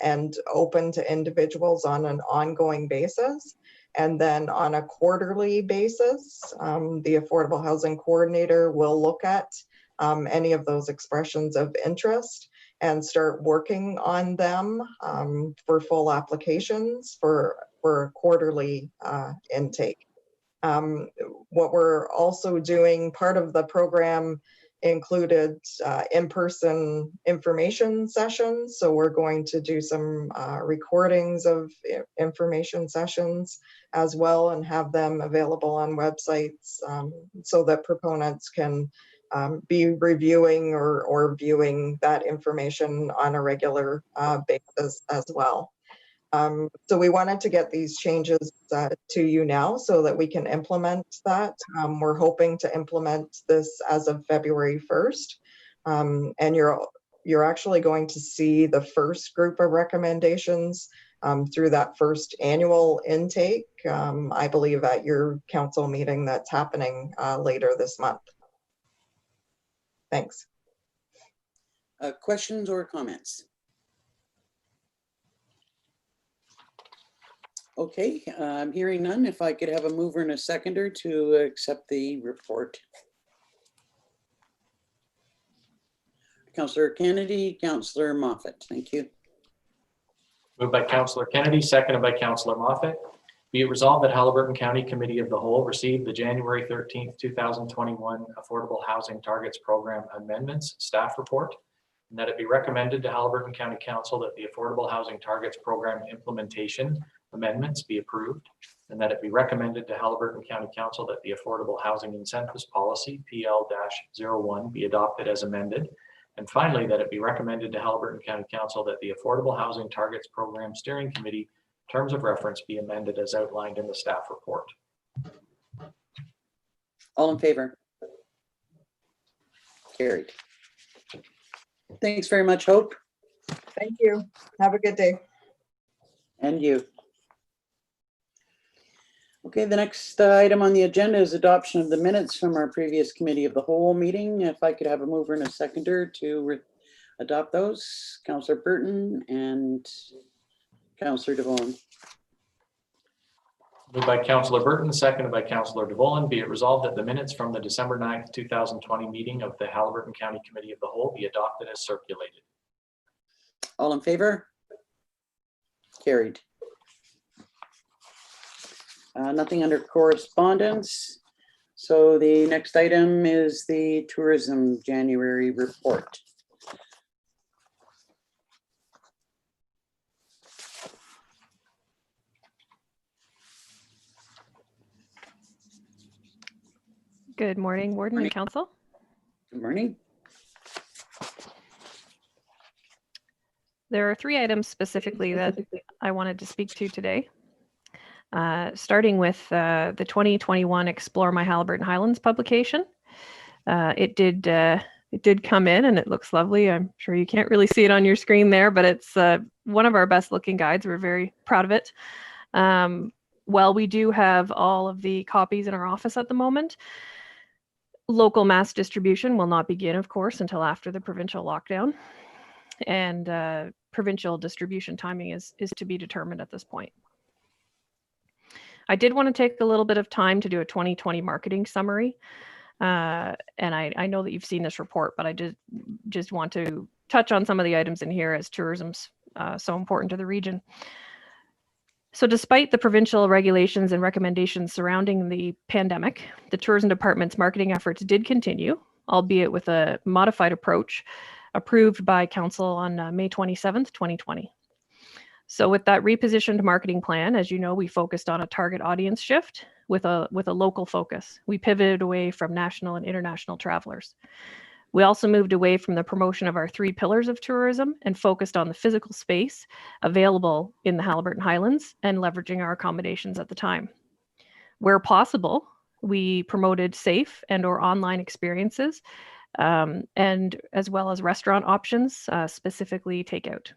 and open to individuals on an ongoing basis. And then on a quarterly basis, the Affordable Housing Coordinator will look at any of those expressions of interest and start working on them for full applications for a quarterly intake. What we're also doing, part of the program included in-person information sessions. So we're going to do some recordings of information sessions as well and have them available on websites so that proponents can be reviewing or viewing that information on a regular basis as well. So we wanted to get these changes to you now so that we can implement that. We're hoping to implement this as of February 1st. And you're actually going to see the first group of recommendations through that first annual intake, I believe at your council meeting that's happening later this month. Thanks. Questions or comments? Okay, I'm hearing none. If I could have a mover and a seconder to accept the report. Councillor Kennedy, Councillor Moffat, thank you. Moved by Councillor Kennedy, seconded by Councillor Moffat. Be it resolved that Haliburton County Committee of the Whole received the January 13th, 2021 Affordable Housing Targets Program Amendments Staff Report, and that it be recommended to Haliburton County Council that the Affordable Housing Targets Program Implementation Amendments be approved, and that it be recommended to Haliburton County Council that the Affordable Housing Incentives Policy PL-01 be adopted as amended. And finally, that it be recommended to Haliburton County Council that the Affordable Housing Targets Program Steering Committee terms of reference be amended as outlined in the staff report. All in favor? Carried. Thanks very much, Hope. Thank you. Have a good day. And you. Okay, the next item on the agenda is adoption of the minutes from our previous Committee of the Whole meeting. If I could have a mover and a seconder to adopt those, Councillor Burton and Councillor DeVolen. Moved by Councillor Burton, seconded by Councillor DeVolen. Be it resolved that the minutes from the December 9th, 2020 meeting of the Haliburton County Committee of the Whole be adopted as circulated. All in favor? Carried. Nothing under correspondence. So the next item is the tourism January report. Good morning, Warden and Council. Good morning. There are 3 items specifically that I wanted to speak to today. Starting with the 2021 Explore My Haliburton Highlands publication. It did come in and it looks lovely. I'm sure you can't really see it on your screen there, but it's one of our best looking guides. We're very proud of it. While we do have all of the copies in our office at the moment, local mass distribution will not begin, of course, until after the provincial lockdown. And provincial distribution timing is to be determined at this point. I did want to take a little bit of time to do a 2020 marketing summary. And I know that you've seen this report, but I just want to touch on some of the items in here as tourism's so important to the region. So despite the provincial regulations and recommendations surrounding the pandemic, the tourism department's marketing efforts did continue, albeit with a modified approach approved by council on May 27th, 2020. So with that repositioned marketing plan, as you know, we focused on a target audience shift with a local focus. We pivoted away from national and international travelers. We also moved away from the promotion of our 3 pillars of tourism and focused on the physical space available in the Haliburton Highlands and leveraging our accommodations at the time. Where possible, we promoted safe and/or online experiences, and as well as restaurant options, specifically takeout.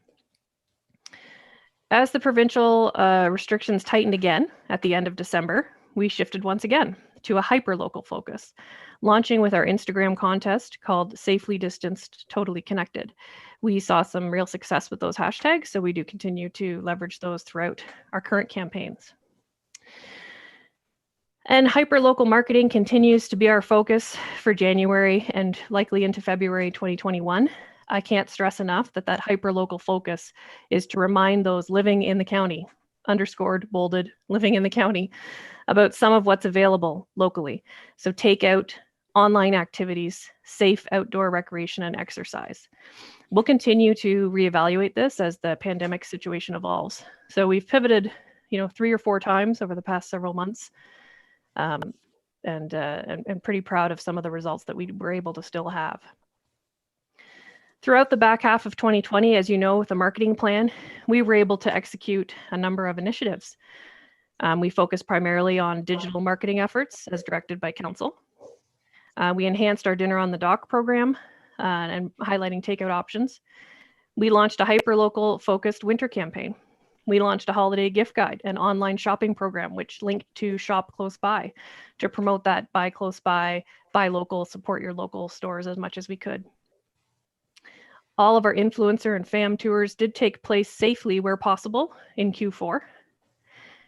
As the provincial restrictions tightened again at the end of December, we shifted once again to a hyper-local focus, launching with our Instagram contest called Safely Distanced, Totally Connected. We saw some real success with those hashtags, so we do continue to leverage those throughout our current campaigns. And hyper-local marketing continues to be our focus for January and likely into February 2021. I can't stress enough that hyper-local focus is to remind those living in the county, underscored, bolded, living in the county, about some of what's available locally. So takeout, online activities, safe outdoor recreation and exercise. We'll continue to reevaluate this as the pandemic situation evolves. So we've pivoted, 3 or 4 times over the past several months, and pretty proud of some of the results that we were able to still have. Throughout the back half of 2020, as you know, with the marketing plan, we were able to execute a number of initiatives. We focused primarily on digital marketing efforts as directed by council. We enhanced our Dinner on the Dock program and highlighting takeout options. We launched a hyperlocal focused winter campaign. We launched a holiday gift guide and online shopping program, which linked to Shop Close By to promote that buy close by, buy local, support your local stores as much as we could. All of our influencer and fam tours did take place safely where possible in Q4.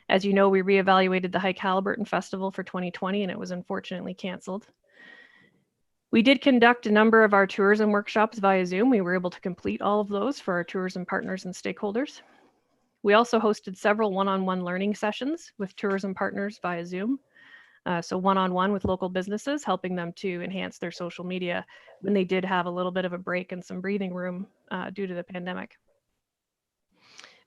As you know, we reevaluated the Hike Haliburton Festival for 2020 and it was unfortunately canceled. We did conduct a number of our tourism workshops via Zoom. We were able to complete all of those for our tourism partners and stakeholders. We also hosted several one-on-one learning sessions with tourism partners via Zoom. So one-on-one with local businesses, helping them to enhance their social media when they did have a little bit of a break and some breathing room due to the pandemic.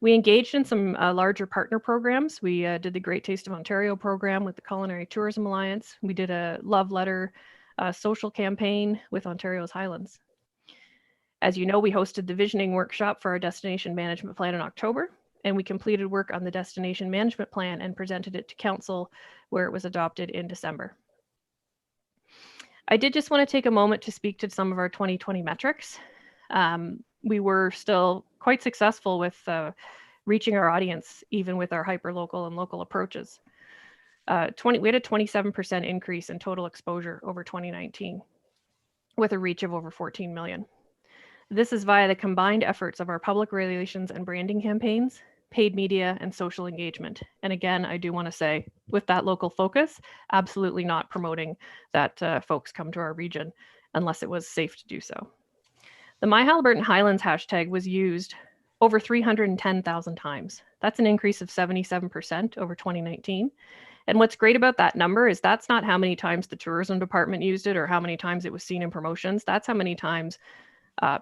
We engaged in some larger partner programs. We did the Great Taste of Ontario program with the Culinary Tourism Alliance. We did a love letter social campaign with Ontario's Highlands. As you know, we hosted the visioning workshop for our destination management plan in October, and we completed work on the destination management plan and presented it to council where it was adopted in December. I did just want to take a moment to speak to some of our 2020 metrics. We were still quite successful with reaching our audience, even with our hyperlocal and local approaches. We had a 27% increase in total exposure over 2019 with a reach of over 14 million. This is via the combined efforts of our public relations and branding campaigns, paid media, and social engagement. And again, I do want to say, with that local focus, absolutely not promoting that folks come to our region unless it was safe to do so. The My Haliburton Highlands hashtag was used over 310,000 times. That's an increase of 77% over 2019. And what's great about that number is that's not how many times the tourism department used it or how many times it was seen in promotions. That's how many times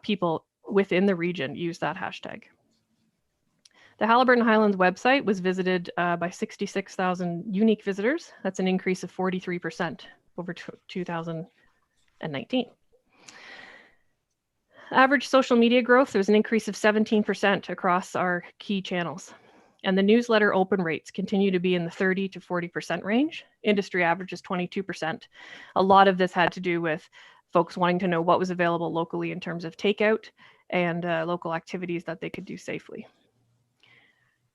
people within the region use that hashtag. The Haliburton Highlands website was visited by 66,000 unique visitors. That's an increase of 43% over 2019. Average social media growth, there was an increase of 17% across our key channels. And the newsletter open rates continue to be in the 30 to 40% range. Industry average is 22%. A lot of this had to do with folks wanting to know what was available locally in terms of takeout and local activities that they could do safely.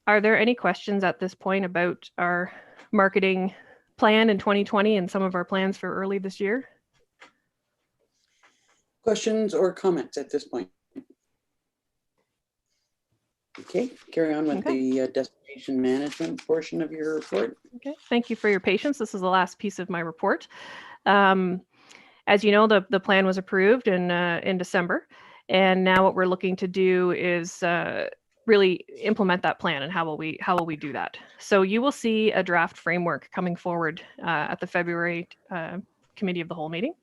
Are there any questions at this point about our marketing plan in 2020 and some of our plans for early this year? Questions or comments at this point? Okay, carry on with the destination management portion of your report. Okay, thank you for your patience. This is the last piece of my report. As you know, the plan was approved in December, and now what we're looking to do is really implement that plan. And how will we do that? So you will see a draft framework coming forward at the February Committee of the Whole meeting.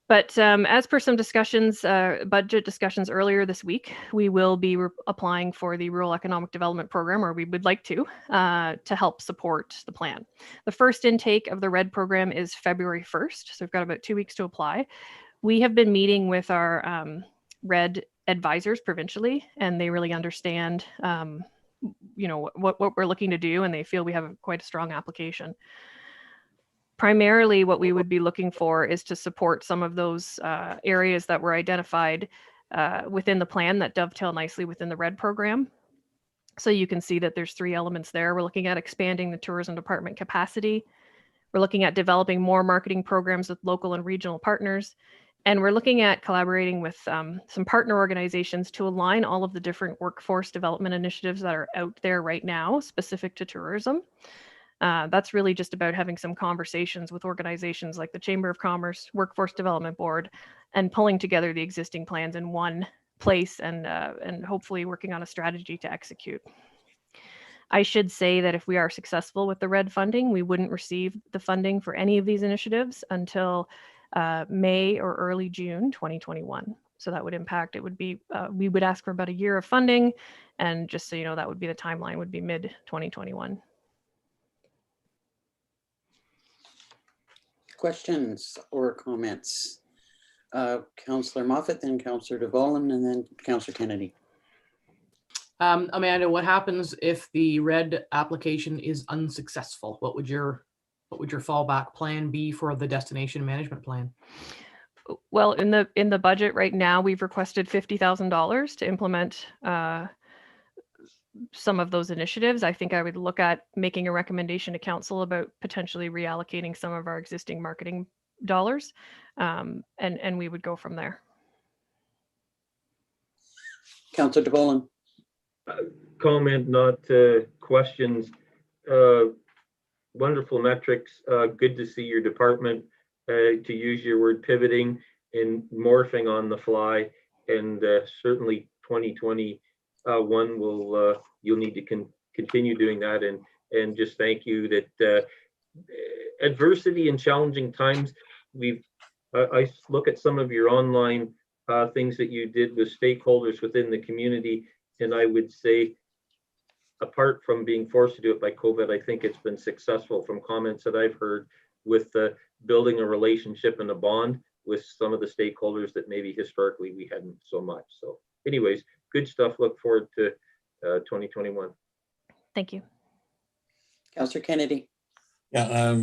But as per some discussions, budget discussions earlier this week, we will be applying for the Rural Economic Development Program, or we would like to help support the plan. The first intake of the RED program is February 1st, so we've got about 2 weeks to apply. We have been meeting with our RED advisors provincially, and they really understand what we're looking to do, and they feel we have quite a strong application. Primarily, what we would be looking for is to support some of those areas that were identified within the plan that dovetail nicely within the RED program. So you can see that there's 3 elements there. We're looking at expanding the tourism department capacity. We're looking at developing more marketing programs with local and regional partners. And we're looking at collaborating with some partner organizations to align all of the different workforce development initiatives that are out there right now, specific to tourism. That's really just about having some conversations with organizations like the Chamber of Commerce, Workforce Development Board, and pulling together the existing plans in one place and hopefully working on a strategy to execute. I should say that if we are successful with the RED funding, we wouldn't receive the funding for any of these initiatives until May or early June 2021. So that would impact, it would be, we would ask for about a year of funding. And just so you know, that would be the timeline, would be mid 2021. Questions or comments? Councillor Moffat, then Councillor DeVolen, and then Councillor Kennedy. Amanda, what happens if the RED application is unsuccessful? What would your fallback plan be for the destination management plan? Well, in the budget right now, we've requested $50,000 to implement some of those initiatives. I think I would look at making a recommendation to council about potentially reallocating some of our existing marketing dollars, and we would go from there. Councillor DeVolen. Comment, not questions. Wonderful metrics. Good to see your department, to use your word, pivoting and morphing on the fly. And certainly 2021 will you'll need to continue doing that. And just thank you that adversity and challenging times. I look at some of your online things that you did with stakeholders within the community. And I would say, apart from being forced to do it by COVID, I think it's been successful from comments that I've heard with building a relationship and a bond with some of the stakeholders that maybe historically we hadn't so much. So anyways, good stuff. Look forward to 2021. Thank you. Councillor Kennedy. Yeah,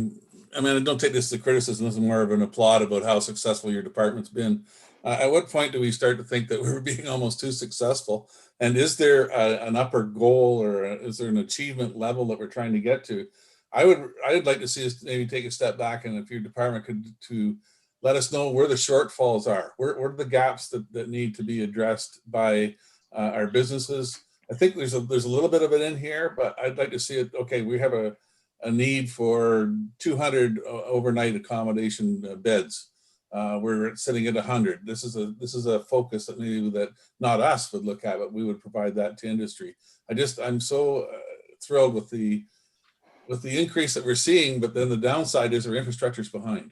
I mean, don't take this as a criticism. This is more of an applaud about how successful your department's been. At what point do we start to think that we're being almost too successful? And is there an upper goal, or is there an achievement level that we're trying to get to? I'd like to see us maybe take a step back, and if your department could to let us know where the shortfalls are, where are the gaps that need to be addressed by our businesses. I think there's a little bit of it in here, but I'd like to see it. Okay, we have a need for 200 overnight accommodation beds. We're sitting at 100. This is a focus that maybe that not us would look at, but we would provide that to industry. I'm so thrilled with the increase that we're seeing, but then the downside is our infrastructure's behind.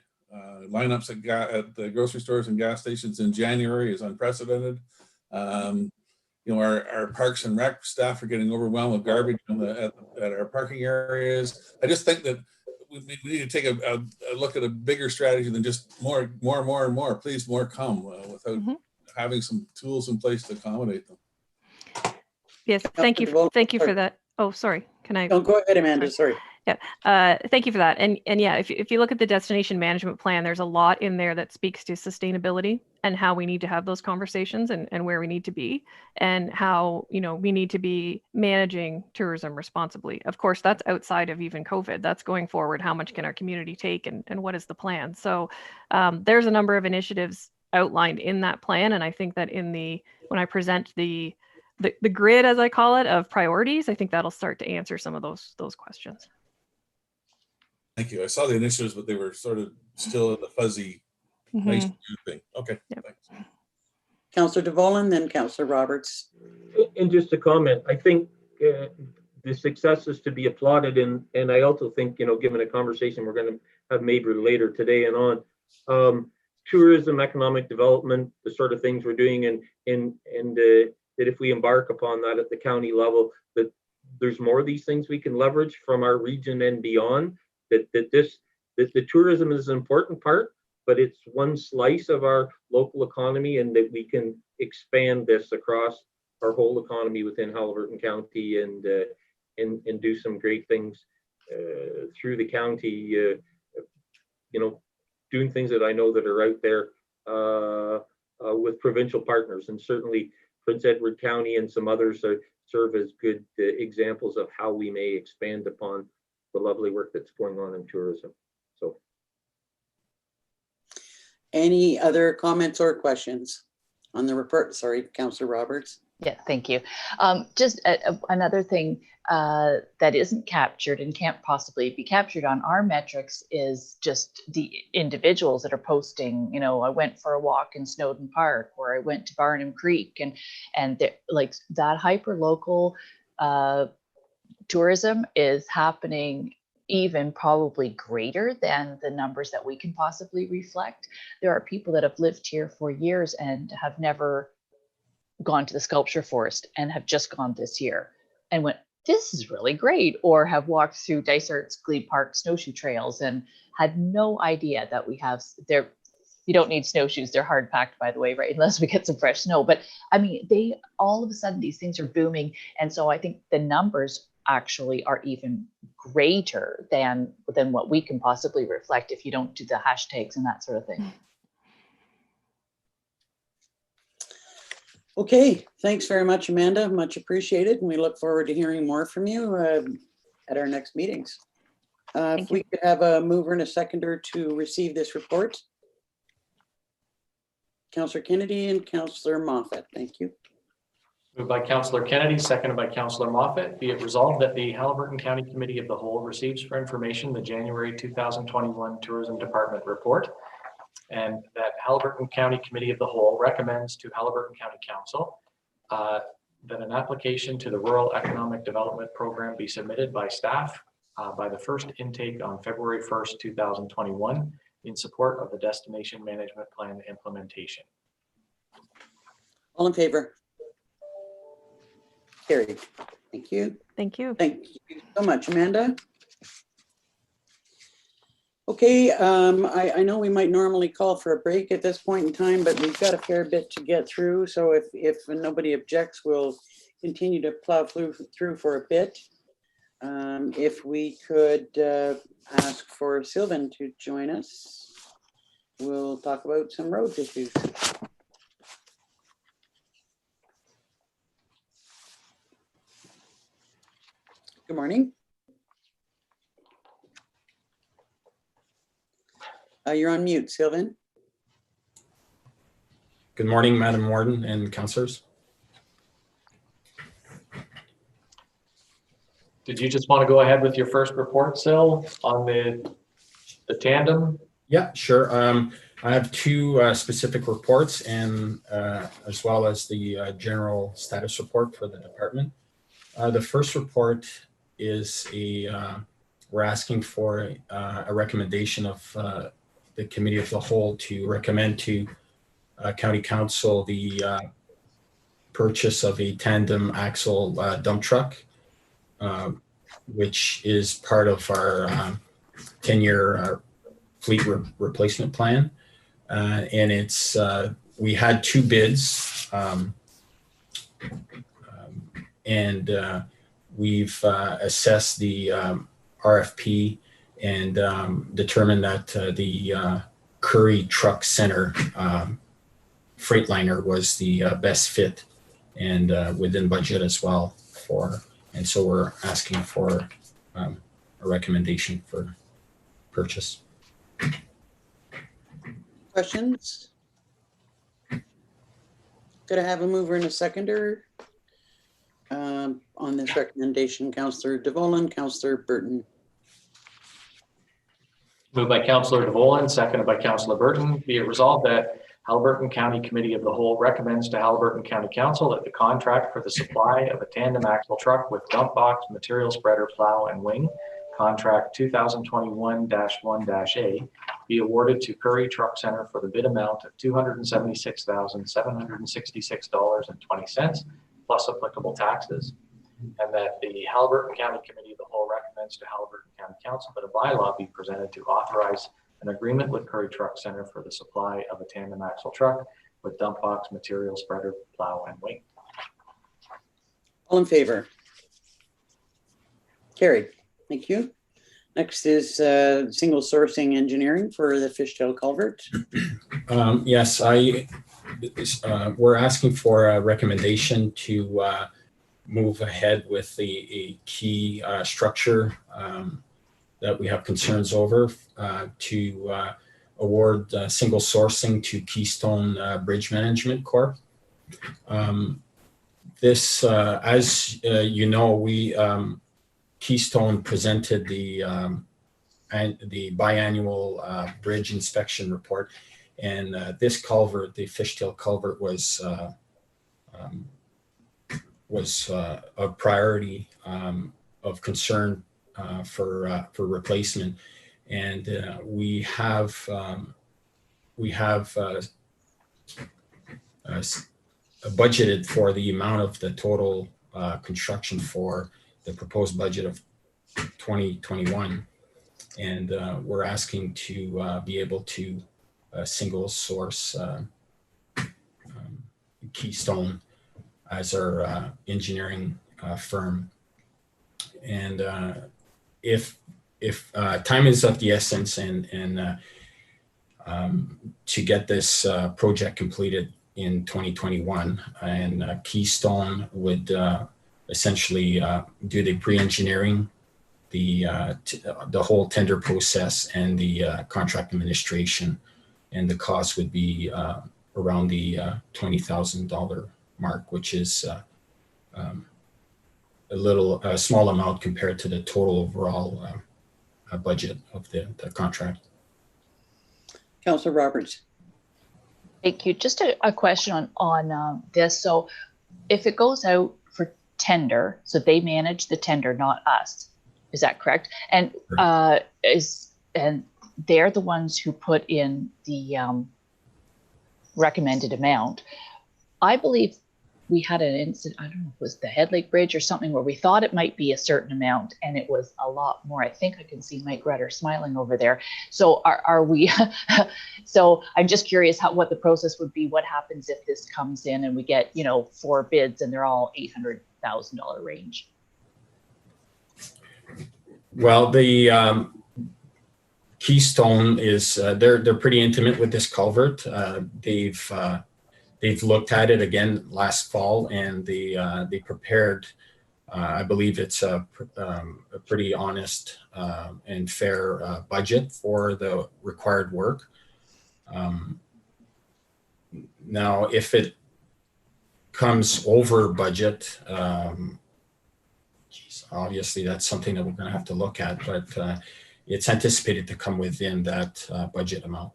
Lineups at the grocery stores and gas stations in January is unprecedented. You know, our parks and rec staff are getting overwhelmed with garbage at our parking areas. I just think that we need to take a look at a bigger strategy than just more. Please, more come without having some tools in place to accommodate them. Yes, thank you. Thank you for that. Oh, sorry. Can I? Oh, go ahead, Amanda. Sorry. Yeah. Thank you for that. And yeah, if you look at the destination management plan, there's a lot in there that speaks to sustainability and how we need to have those conversations and where we need to be and how, you know, we need to be managing tourism responsibly. Of course, that's outside of even COVID. That's going forward. How much can our community take and what is the plan? So there's a number of initiatives outlined in that plan. And I think that when I present the grid, as I call it, of priorities, I think that'll start to answer some of those questions. Thank you. I saw the initiatives, but they were sort of still in the fuzzy, nice to do thing. Okay, thanks. Councillor DeVolen, then Councillor Roberts. And just a comment, I think the success is to be applauded, and I also think, you know, given a conversation we're going to have maybe later today and on, tourism, economic development, the sort of things we're doing, and that if we embark upon that at the county level, that there's more of these things we can leverage from our region and beyond. That the tourism is an important part, but it's one slice of our local economy, and that we can expand this across our whole economy within Haliburton County and do some great things through the county. You know, doing things that I know that are out there with provincial partners, and certainly Prince Edward County and some others serve as good examples of how we may expand upon the lovely work that's going on in tourism. So, any other comments or questions on the report? Sorry, Councillor Roberts. Yeah, thank you. Just another thing that isn't captured and can't possibly be captured on our metrics is just the individuals that are posting, you know, I went for a walk in Snowden Park, or I went to Barnum Creek, and like that hyper local tourism is happening even probably greater than the numbers that we can possibly reflect. There are people that have lived here for years and have never gone to the sculpture forest and have just gone this year and went, this is really great, or have walked through Dysart's Glebe Park snowshoe trails and had no idea that we have there. You don't need snowshoes. They're hard packed, by the way, right? Unless we get some fresh snow. But I mean, they all of a sudden, these things are booming. And so I think the numbers actually are even greater than what we can possibly reflect if you don't do the hashtags and that sort of thing. Okay, thanks very much, Amanda. Much appreciated. And we look forward to hearing more from you at our next meetings. If we could have a mover and a seconder to receive this report. Councillor Kennedy and Councillor Moffat, thank you. Moved by Councillor Kennedy, seconded by Councillor Moffat. Be it resolved that the Haliburton County Committee of the Whole receives for information the January 2021 Tourism Department report, and that Haliburton County Committee of the Whole recommends to Haliburton County Council that an application to the Rural Economic Development Program be submitted by staff by the first intake on February 1st, 2021 in support of the Destination Management Plan implementation. All in favor? Carried. Thank you. Thank you. Thank you so much, Amanda. Okay, I know we might normally call for a break at this point in time, but we've got a fair bit to get through. So if nobody objects, we'll continue to plow through for a bit. If we could ask for Sylvan to join us, we'll talk about some road issues. Good morning. You're on mute, Sylvan. Good morning, Madam Warden and councillors. Did you just want to go ahead with your first report, Sil, on the tandem? Yeah, sure. I have two specific reports, and as well as the general status report for the department. The first report is we're asking for a recommendation of the Committee of the Whole to recommend to County Council the purchase of a tandem axle dump truck, which is part of our 10-year fleet replacement plan. And it's we had two bids, and we've assessed the RFP and determined that the Curry Truck Center Freightliner was the best fit and within budget as well and so we're asking for a recommendation for purchase. Questions? Could I have a mover and a seconder on this recommendation? Councillor DeVolen, Councillor Burton. Moved by Councillor DeVolen, seconded by Councillor Burton. Be it resolved that Haliburton County Committee of the Whole recommends to Haliburton County Council that the contract for the supply of a tandem axle truck with dump box, material spreader, plow, and wing, contract 2021-1-A, be awarded to Curry Truck Center for the bid amount of $276,766.20 plus applicable taxes, and that the Haliburton County Committee of the Whole recommends to Haliburton County Council that a bylaw be presented to authorize an agreement with Curry Truck Center for the supply of a tandem axle truck with dump box, material spreader, plow, and wing. All in favor? Carried. Thank you. Next is single sourcing engineering for the Fishtail Culvert. Yes, we're asking for a recommendation to move ahead with a key structure that we have concerns over to award single sourcing to Keystone Bridge Management Corp. This, as you know, Keystone presented the biannual bridge inspection report, and this culvert, the Fishtail Culvert, was a priority of concern for replacement. And we have budgeted for the amount of the total construction for the proposed budget of 2021. And we're asking to be able to single source Keystone as our engineering firm. And if time is of the essence and to get this project completed in 2021, and Keystone would essentially do the pre-engineering, the whole tender process, and the contract administration, and the cost would be around the $20,000 mark, which is a small amount compared to the total overall budget of the contract. Councillor Roberts. Thank you. Just a question on this. So if it goes out for tender, so they manage the tender, not us, is that correct? And and they're the ones who put in the recommended amount. I believe we had an incident, I don't know if it was the Head Lake Bridge or something, where we thought it might be a certain amount and it was a lot more. I think I can see Mike Rutter smiling over there. So are we, so I'm just curious what the process would be. What happens if this comes in and we get, 4 bids and they're all $800,000 range? Well, the Keystone is, they're pretty intimate with this culvert. They've looked at it again last fall, and they prepared, I believe it's a pretty honest and fair budget for the required work. Now, if it comes over budget, obviously that's something that we're going to have to look at, but it's anticipated to come within that budget amount.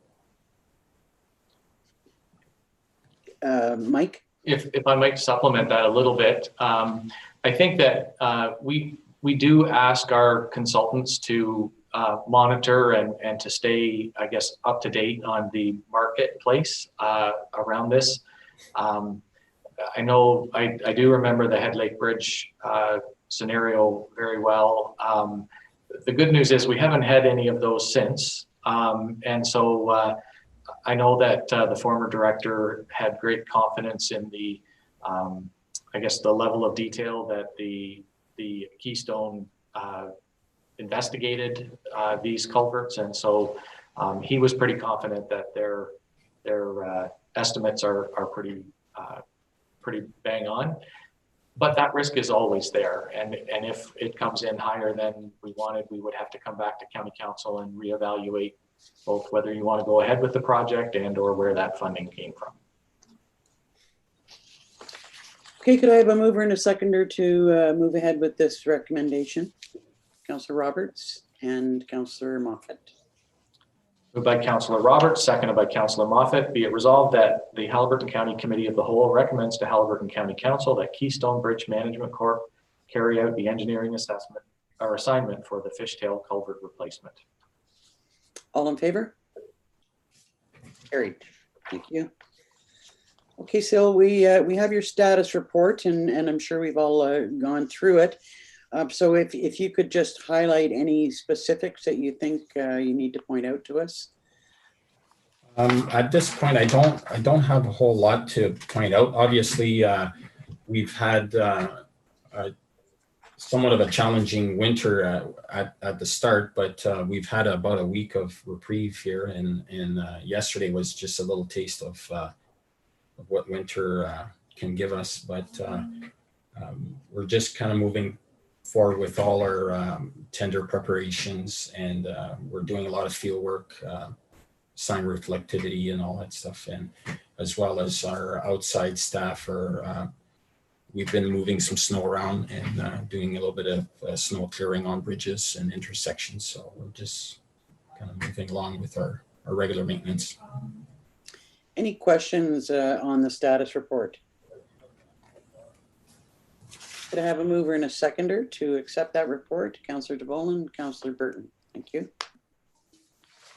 Mike? If I might supplement that a little bit, I think that we do ask our consultants to monitor and to stay, I guess, up to date on the marketplace around this. I know I do remember the Head Lake Bridge scenario very well. The good news is we haven't had any of those since. And so I know that the former director had great confidence in the, I guess, the level of detail that the Keystone investigated these culverts. And so he was pretty confident that their estimates are pretty bang on. But that risk is always there. And if it comes in higher than we wanted, we would have to come back to County Council and reevaluate both whether you want to go ahead with the project and or where that funding came from. Okay, could I have a mover and a seconder to move ahead with this recommendation? Councillor Roberts and Councillor Moffat. Moved by Councillor Roberts, seconded by Councillor Moffat. Be it resolved that the Haliburton County Committee of the Whole recommends to Haliburton County Council that Keystone Bridge Management Corp carry out the engineering assessment or assignment for the Fishtail culvert replacement. All in favor? Carried. Thank you. Okay, so we have your status report, and I'm sure we've all gone through it. So if you could just highlight any specifics that you think you need to point out to us. At this point, I don't have a whole lot to point out. Obviously, we've had somewhat of a challenging winter at the start, but we've had about a week of reprieve here, and yesterday was just a little taste of what winter can give us. But we're just kind of moving forward with all our tender preparations, and we're doing a lot of field work, sign reflectivity and all that stuff, and as well as our outside staff are we've been moving some snow around and doing a little bit of snow clearing on bridges and intersections. So we're just kind of moving along with our regular maintenance. Any questions on the status report? Could I have a mover and a seconder to accept that report? Councillor DeVolen, Councillor Burton. Thank you.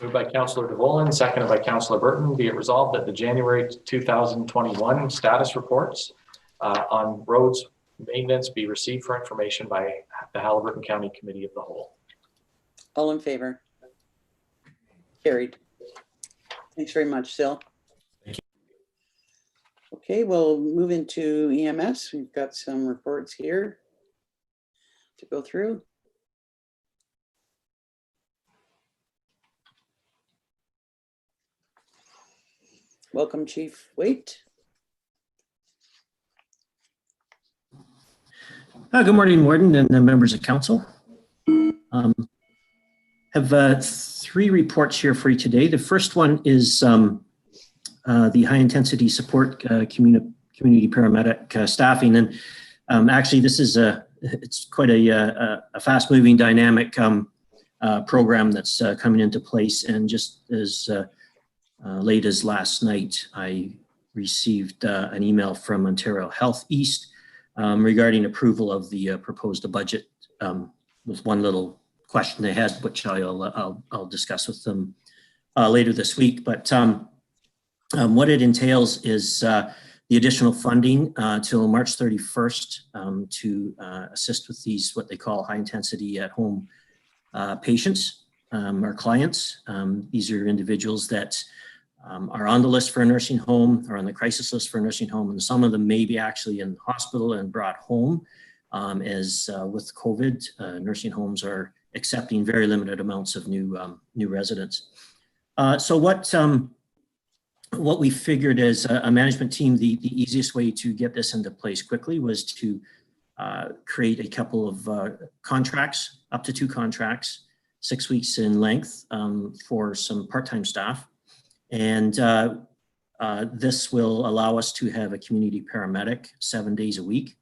Moved by Councillor DeVolen, seconded by Councillor Burton. Be it resolved that the January 2021 status reports on roads maintenance be received for information by the Haliburton County Committee of the Whole. All in favor? Carried. Thanks very much, Sil. Thank you. Okay, we'll move into EMS. We've got some reports here to go through. Welcome, Chief Waite. Good morning, Warden and the members of council. Have three reports here for you today. The first one is the high intensity support community paramedic staffing. And actually this is it's quite a fast moving dynamic program that's coming into place. And just as late as last night, I received an email from Ontario Health East regarding approval of the proposed budget with one little question they had, which I'll discuss with them later this week. But what it entails is the additional funding till March 31st to assist with these, what they call high intensity at home patients, our clients. These are individuals that are on the list for a nursing home or on the crisis list for a nursing home. And some of them may be actually in the hospital and brought home as with COVID, nursing homes are accepting very limited amounts of new residents. So what we figured as a management team, the easiest way to get this into place quickly was to create a couple of contracts, up to 2 contracts, 6 weeks in length for some part-time staff. And this will allow us to have a community paramedic 7 days a week.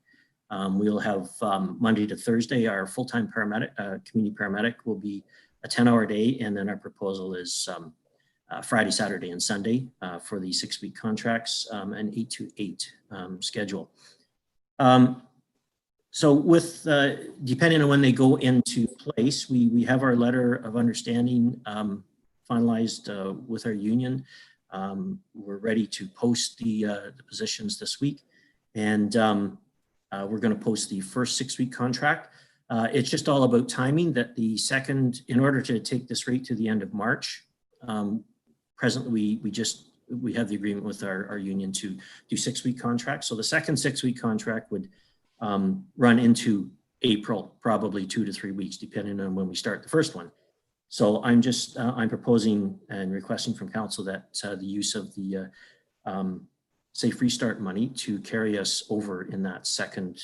We'll have Monday to Thursday, our full-time paramedic, community paramedic will be a 10-hour day. And then our proposal is Friday, Saturday, and Sunday for the 6-week contracts, an 8 to 8 schedule. So with, depending on when they go into place, we have our letter of understanding finalized with our union. We're ready to post the positions this week. And we're going to post the first 6-week contract. It's just all about timing that the second, in order to take this rate to the end of March, presently we have the agreement with our union to do 6-week contracts. So the second 6-week contract would run into April, probably 2 to 3 weeks, depending on when we start the first one. So I'm just, I'm proposing and requesting from council that the use of the Safe Restart money to carry us over in that second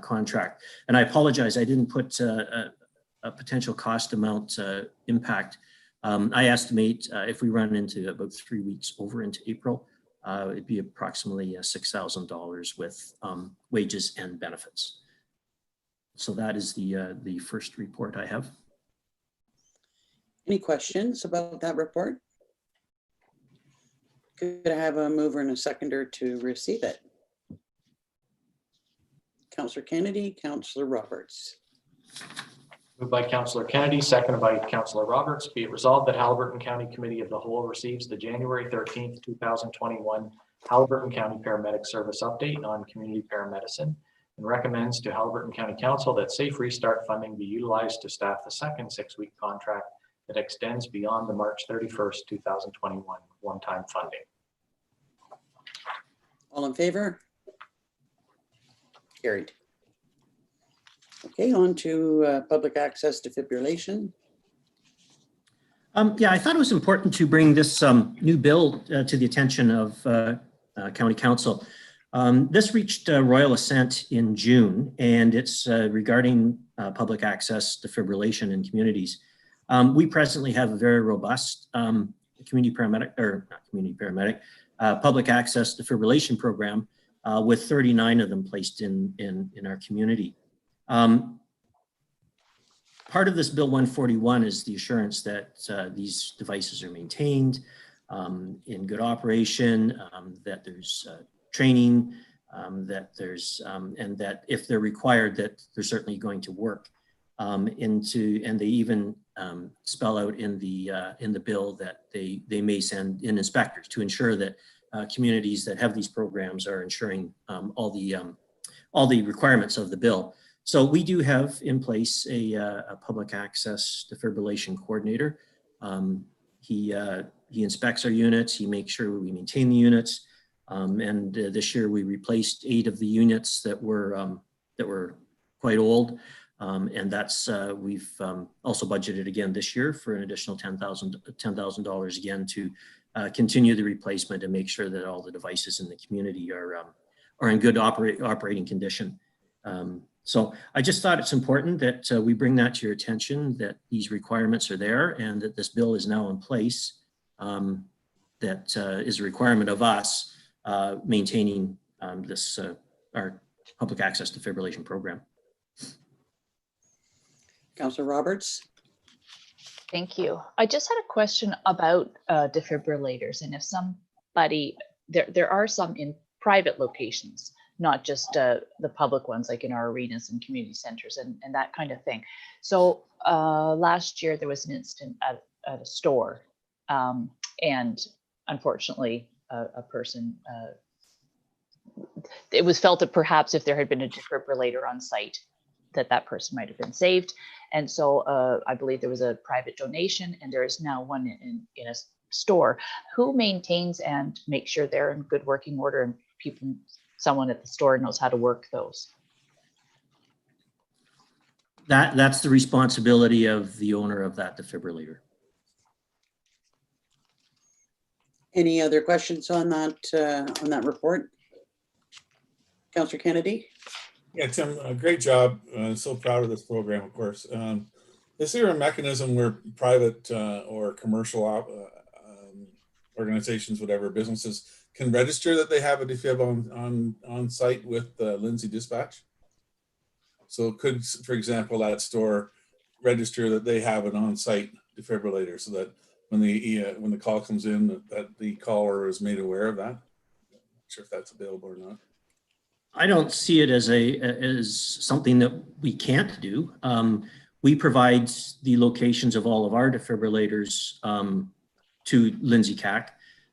contract. And I apologize, I didn't put a potential cost amount impact. I estimate if we run into about 3 weeks over into April, it'd be approximately $6,000 with wages and benefits. So that is the first report I have. Any questions about that report? Could I have a mover and a seconder to receive it? Councillor Kennedy, Councillor Roberts. Moved by Councillor Kennedy, seconded by Councillor Roberts. Be it resolved that Haliburton County Committee of the Whole receives the January 13th, 2021 Haliburton County Paramedic Service Update on Community Paramedicine and recommends to Haliburton County Council that Safe Restart funding be utilized to staff the second 6-week contract that extends beyond the March 31st, 2021 one-time funding. All in favor? Carried. Okay, on to public access defibrillation. Yeah, I thought it was important to bring this new bill to the attention of County Council. This reached royal assent in June, and it's regarding public access defibrillation in communities. We presently have a very robust community paramedic, or not community paramedic, public access defibrillation program with 39 of them placed in our community. Part of this Bill 141 is the assurance that these devices are maintained in good operation, that there's training, that there's, and that if they're required, that they're certainly going to work into, and they even spell out in the bill that they may send in inspectors to ensure that communities that have these programs are ensuring all the requirements of the bill. So we do have in place a public access defibrillation coordinator. He inspects our units, he makes sure we maintain the units. And this year we replaced 8 of the units that were quite old. And that's, we've also budgeted again this year for an additional $10,000 again to continue the replacement and make sure that all the devices in the community are in good operating condition. So I just thought it's important that we bring that to your attention, that these requirements are there and that this bill is now in place. That is a requirement of us maintaining this, our public access defibrillation program. Councillor Roberts. Thank you. I just had a question about defibrillators, and if somebody, there are some in private locations, not just the public ones like in our arenas and community centers and that kind of thing. So last year there was an incident at a store, and unfortunately a person, it was felt that perhaps if there had been a defibrillator on site, that person might have been saved. And so I believe there was a private donation, and there is now one in a store. Who maintains and makes sure they're in good working order and someone at the store knows how to work those? That's the responsibility of the owner of that defibrillator. Any other questions on that report? Councillor Kennedy. Yeah, Tim, great job. So proud of this program, of course. Is there a mechanism where private or commercial organizations, whatever, businesses can register that they have a defib on site with Lindsay Dispatch? So could, for example, that store register that they have an on-site defibrillator so that when the call comes in, that the caller is made aware of that? I'm not sure if that's available or not. I don't see it as something that we can't do. We provide the locations of all of our defibrillators to Lindsay CAC.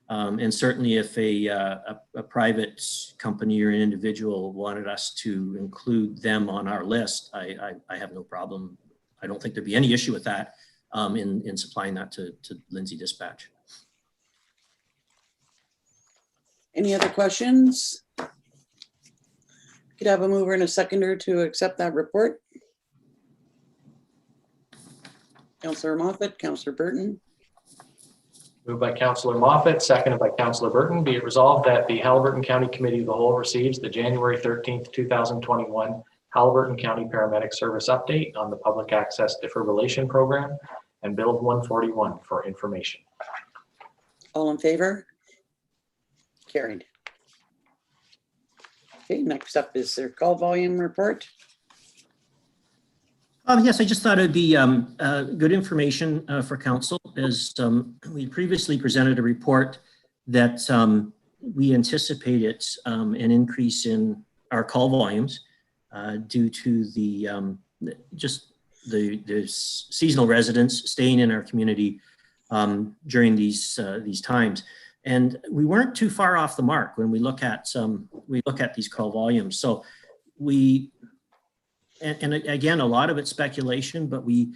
And certainly if a private company or an individual wanted us to include them on our list, I have no problem. I don't think there'd be any issue with that in supplying that to Lindsay Dispatch. Any other questions? Could I have a mover and a seconder to accept that report? Councillor Moffat, Councillor Burton. Moved by Councillor Moffat, seconded by Councillor Burton. Be it resolved that the Haliburton County Committee of the Whole receives the January 13th, 2021 Haliburton County Paramedic Service Update on the Public Access Defibrillation Program and Bill 141 for information. All in favor? Carried. Okay, next up is their call volume report. Yes, I just thought it'd be good information for council, as we previously presented a report that we anticipated an increase in our call volumes due to the seasonal residents staying in our community during these times. And we weren't too far off the mark when we look at these call volumes. So and again, a lot of it's speculation, but we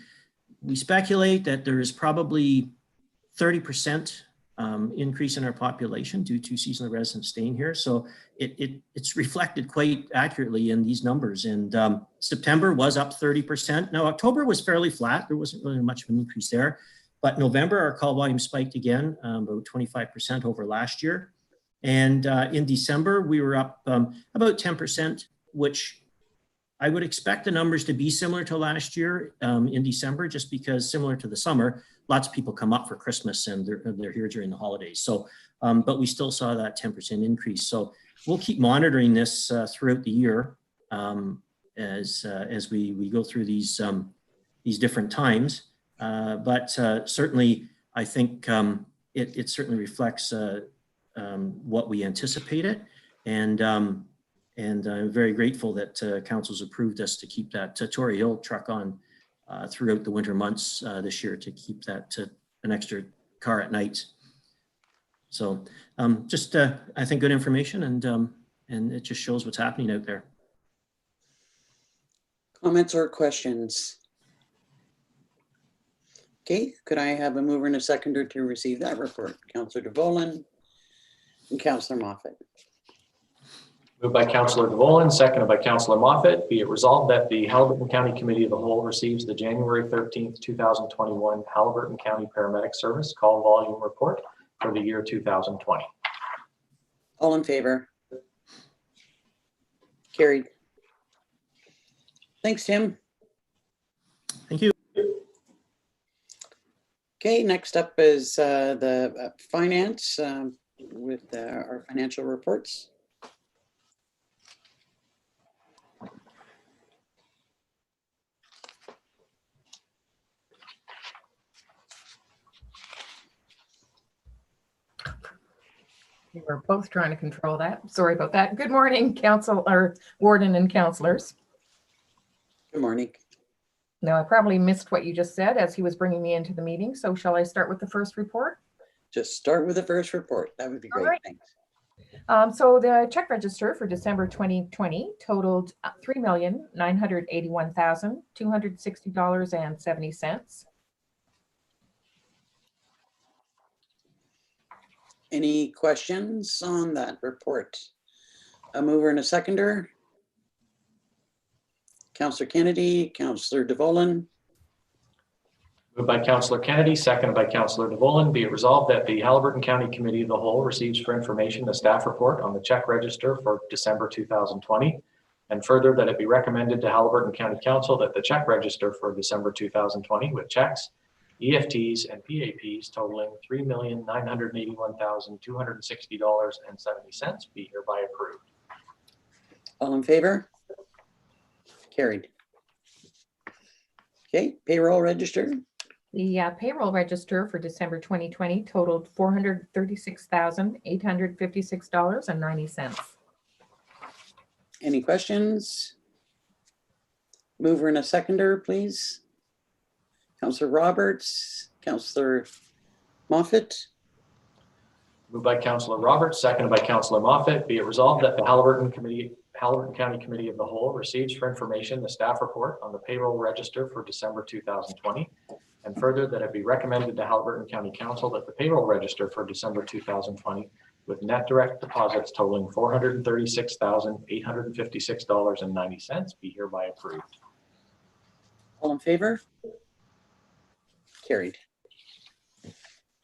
speculate that there is probably 30% increase in our population due to seasonal residents staying here. So it's reflected quite accurately in these numbers. And September was up 30%. Now, October was fairly flat. There wasn't really much of an increase there. But November, our call volume spiked again, about 25% over last year. And in December, we were up about 10%, which I would expect the numbers to be similar to last year in December, just because similar to the summer, lots of people come up for Christmas and they're here during the holidays. So, but we still saw that 10% increase. So we'll keep monitoring this throughout the year as we go through these different times. But certainly, I think it certainly reflects what we anticipated. And And I'm very grateful that council's approved us to keep that Tory Hill truck on throughout the winter months this year, to keep that an extra car at night. So just, I think, good information, and it just shows what's happening out there. Comments or questions? Okay, could I have a mover and a seconder to receive that report? Councillor DeVolen and Councillor Moffat. Moved by Councillor DeVolen, seconded by Councillor Moffat. Be it resolved that the Haliburton County Committee of the Whole receives the January 13th, 2021 Haliburton County Paramedic Service Call Volume Report for the year 2020. All in favor? Carried. Thanks, Tim. Thank you. Okay, next up is the finance with our financial reports. We were both trying to control that. Sorry about that. Good morning, council or warden and councillors. Good morning. Now, I probably missed what you just said as he was bringing me into the meeting. So shall I start with the first report? Just start with the first report. That would be great. All right. Thanks. So the check register for December 2020 totaled $3,981,260.70. Any questions on that report? A mover and a seconder? Councillor Kennedy, Councillor DeVolen. Moved by Councillor Kennedy, seconded by Councillor DeVolen. Be it resolved that the Haliburton County Committee of the Whole receives for information the staff report on the check register for December 2020, and further that it be recommended to Haliburton County Council that the check register for December 2020 with checks, EFTs, and PAPs totaling $3,981,260.70 be hereby approved. All in favor? Carried. Okay, payroll register. The payroll register for December 2020 totaled $436,856.90. Any questions? Mover and a seconder, please. Councillor Roberts, Councillor Moffat. Moved by Councillor Roberts, seconded by Councillor Moffat. Be it resolved that the Haliburton County Committee of the Whole receives for information the staff report on the payroll register for December 2020, and further that it be recommended to Haliburton County Council that the payroll register for December 2020 with net direct deposits totaling $436,856.90 be hereby approved. All in favor? Carried.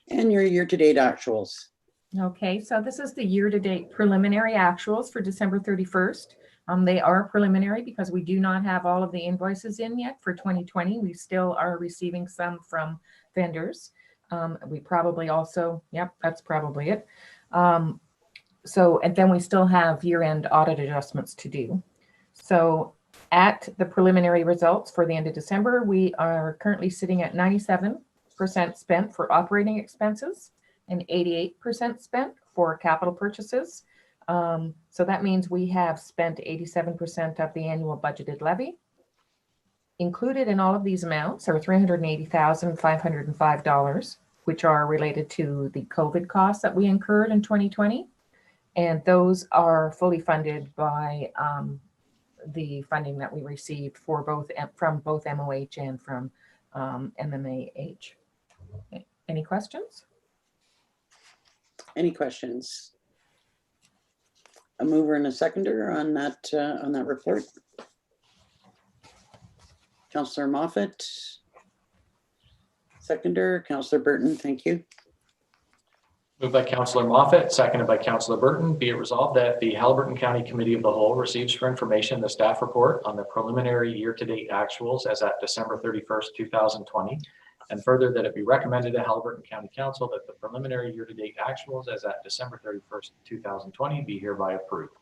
And your year-to-date actuals. Okay, so this is the year-to-date preliminary actuals for December 31st. They are preliminary because we do not have all of the invoices in yet for 2020. We still are receiving some from vendors. We probably also, yep, that's probably it. And then we still have year-end audit adjustments to do. So at the preliminary results for the end of December, we are currently sitting at 97% spent for operating expenses and 88% spent for capital purchases. So that means we have spent 87% of the annual budgeted levy. Included in all of these amounts are $380,505, which are related to the COVID costs that we incurred in 2020. And those are fully funded by the funding that we received for from both MOH and from MMAH. Any questions? Any questions? A mover and a seconder on that report. Councillor Moffat. Seconder, Councillor Burton, thank you. Moved by Councillor Moffat, seconded by Councillor Burton. Be it resolved that the Haliburton County Committee of the Whole receives for information the staff report on the preliminary year-to-date actuals as at December 31st, 2020, and further that it be recommended to Haliburton County Council that the preliminary year-to-date actuals as at December 31st, 2020 be hereby approved.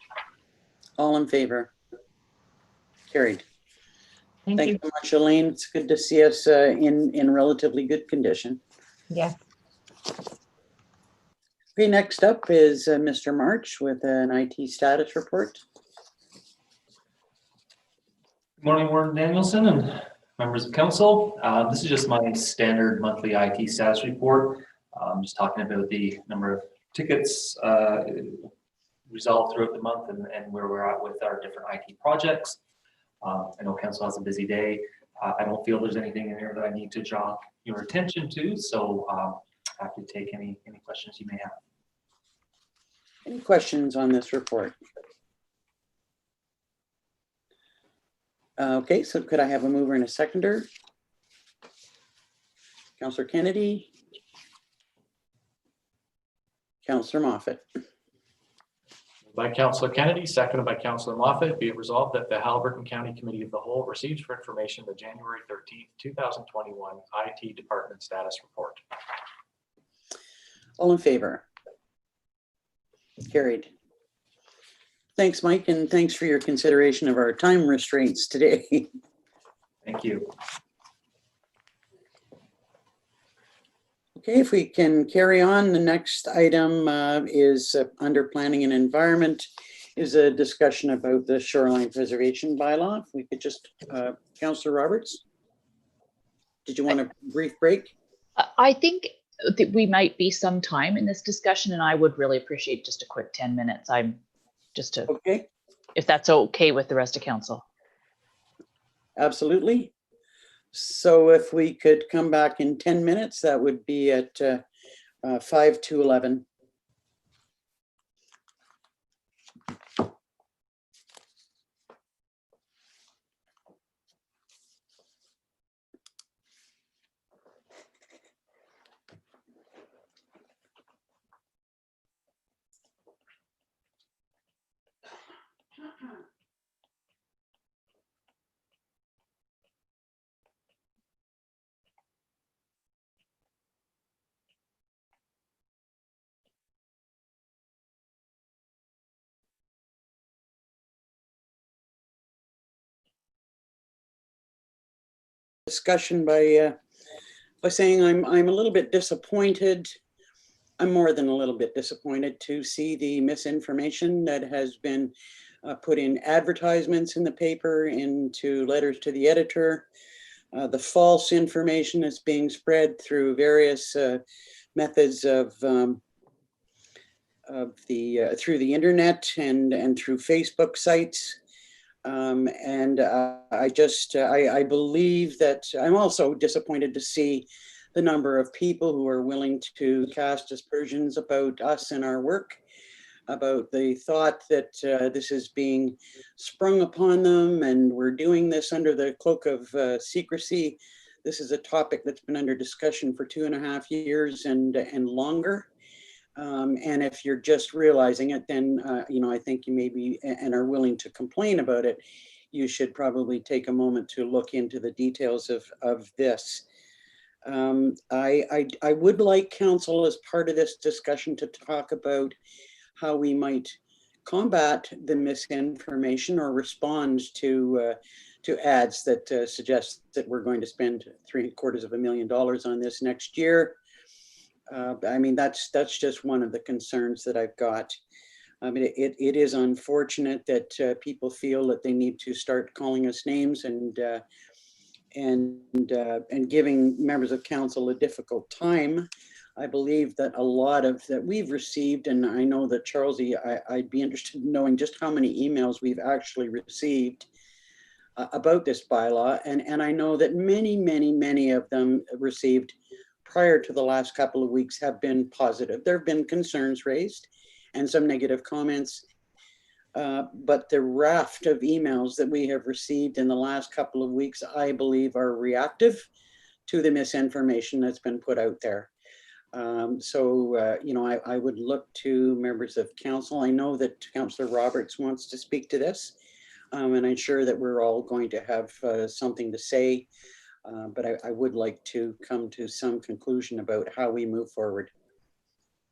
All in favor? Carried. Thank Thank you you so much, Elaine. It's good to see us in relatively good condition. Yeah. Okay, next up is Mr. March with an IT status report. Morning, Warden Danielson and members of council. This is just my standard monthly IT status report. Just talking about the number of tickets resolved throughout the month and where we're at with our different IT projects. I know council has a busy day. I don't feel there's anything in here that I need to draw your attention to, so happy to take any questions you may have. Any questions on this report? Okay, so could I have a mover and a seconder? Councillor Kennedy. Councillor Moffat. By Councillor Kennedy, seconded by Councillor Moffat, be it resolved that the Haliburton County Committee of the Whole receives for information the January 13th, 2021 IT Department Status Report. All in favor? Carried. Thanks, Mike, and thanks for your consideration of our time restraints today. Thank you. Okay, if we can carry on, the next item is under planning and environment is a discussion about the shoreline preservation bylaw. If we could just, Councillor Roberts, did you want a brief break? I think that we might be some time in this discussion, and I would really appreciate just a quick 10 minutes. I'm just to, okay, if that's okay with the rest of council. Absolutely. So if we could come back in 10 minutes, that would be at 5 to 11. Discussion by saying I'm a little bit disappointed. I'm more than a little bit disappointed to see the misinformation that has been put in advertisements in the paper, into letters to the editor, the false information that's being spread through various methods of through the internet and through Facebook sites. I believe that I'm also disappointed to see the number of people who are willing to cast aspersions about us and our work, about the thought that this is being sprung upon them and we're doing this under the cloak of secrecy. This is a topic that's been under discussion for 2.5 years and longer. And if you're just realizing it, then, I think you may be and are willing to complain about it. You should probably take a moment to look into the details of this. I would like council as part of this discussion to talk about how we might combat the misinformation or respond to ads that suggest that we're going to spend $750,000 on this next year. I mean, that's just one of the concerns that I've got. I mean, it is unfortunate that people feel that they need to start calling us names and giving members of council a difficult time. I believe that a lot of that we've received, and I know that Charlesy, I'd be interested in knowing just how many emails we've actually received about this bylaw, and I know that many of them received prior to the last couple of weeks have been positive. There have been concerns raised and some negative comments, but the raft of emails that we have received in the last couple of weeks, I believe, are reactive to the misinformation that's been put out there. I would look to members of council. I know that Councillor Roberts wants to speak to this, and I'm sure that we're all going to have something to say. But I would like to come to some conclusion about how we move forward.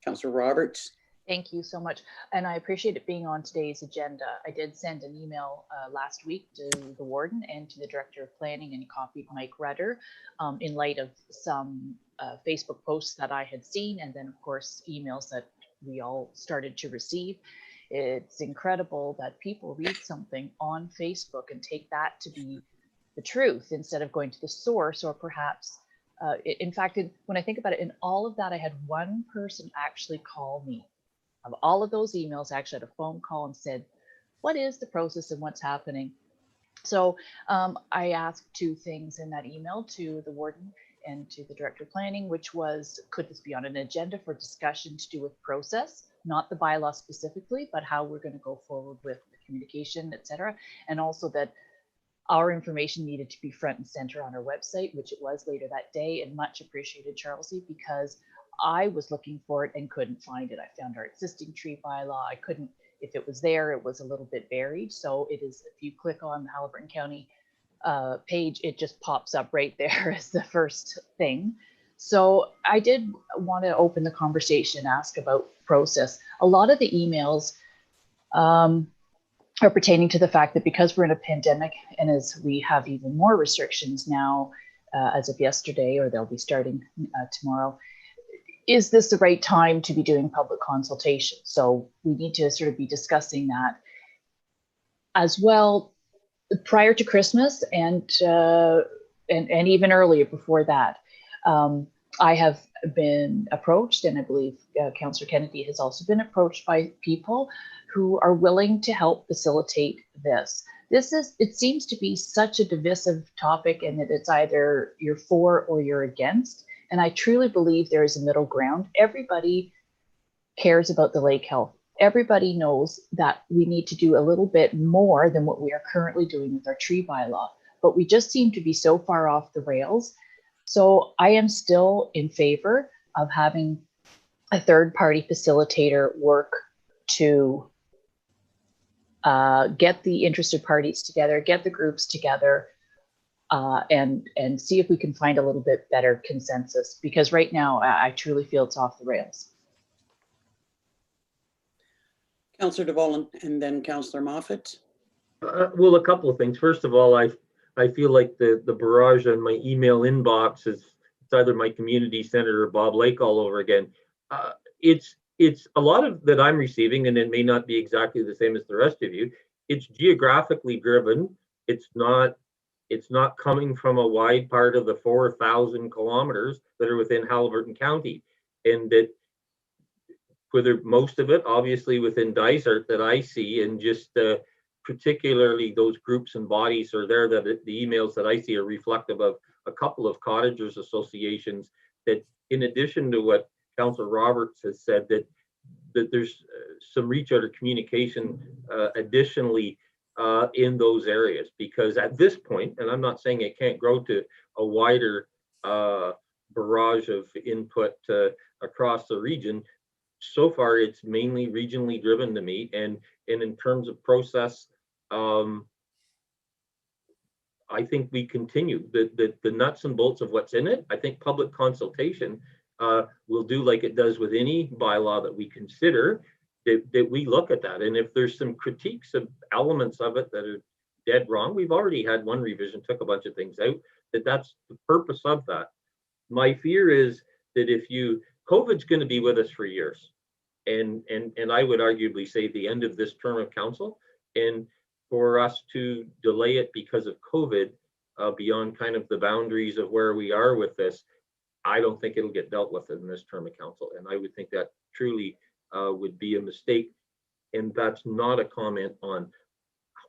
Councillor Roberts. Thank you so much. And I appreciate it being on today's agenda. I did send an email last week to the warden and to the director of planning and copied Mike Rudder in light of some Facebook posts that I had seen, and then of course emails that we all started to receive. it's incredible that people read something on Facebook and take that to be the truth instead of going to the source, or perhaps, in fact, when I think about it, in all of that, I had one person actually call me. Of all of those emails, I actually had a phone call and said, what is the process and what's happening? So I asked two things in that email to the warden and to the director of planning, which was, could this be on an agenda for discussion to do with process, not the bylaw specifically, but how we're going to go forward with the communication, et cetera. And also that our information needed to be front and center on our website, which it was later that day, and much appreciated, Charlesie, because I was looking for it and couldn't find it. I found our existing tree bylaw. I couldn't, if it was there, it was a little bit buried. So it is, if you click on the Haliburton County page, it just pops up right there as the first thing. So I did want to open the conversation, ask about process. A lot of the emails are pertaining to the fact that because we're in a pandemic, and as we have even more restrictions now, as of yesterday, or they'll be starting tomorrow, is this the right time to be doing public consultation? So we need to sort of be discussing that as well prior to Christmas and even earlier before that. I have been approached, and I believe Councillor Kennedy has also been approached by people who are willing to help facilitate this. It seems to be such a divisive topic, and that it's either you're for or you're against. And I truly believe there is a middle ground. Everybody cares about the lake health. Everybody knows that we need to do a little bit more than what we are currently doing with our tree bylaw, but we just seem to be so far off the rails. So I am still in favor of having a third-party facilitator work to get the interested parties together, get the groups together, and see if we can find a little bit better consensus, because right now I truly feel it's off the rails. Councillor DeVolen and then Councillor Moffat. Well, a couple of things. First of all, I feel like the barrage on my email inbox is, it's either my community center or Bob Lake all over again. It's a lot of that I'm receiving, and it may not be exactly the same as the rest of you. It's geographically driven. It's not coming from a wide part of the 4,000 kilometers that are within Haliburton County, and that whether most of it obviously within Dysart that I see, and just particularly those groups and bodies are there, that the emails that I see are reflective of a couple of cottagers associations that, in addition to what Councillor Roberts has said, that there's some reach out or communication additionally in those areas, because at this point, and I'm not saying it can't grow to a wider barrage of input across the region, so far it's mainly regionally driven to me. And in terms of process, I think we continue the nuts and bolts of what's in it. I think public consultation will do like it does with any bylaw that we consider, that we look at that. And if there's some critiques of elements of it that are dead wrong, we've already had one revision, took a bunch of things out, that's the purpose of that. My fear is that COVID's going to be with us for years. And I would arguably say the end of this term of council, and for us to delay it because of COVID beyond kind of the boundaries of where we are with this, I don't think it'll get dealt with in this term of council. And I would think that truly would be a mistake. And that's not a comment on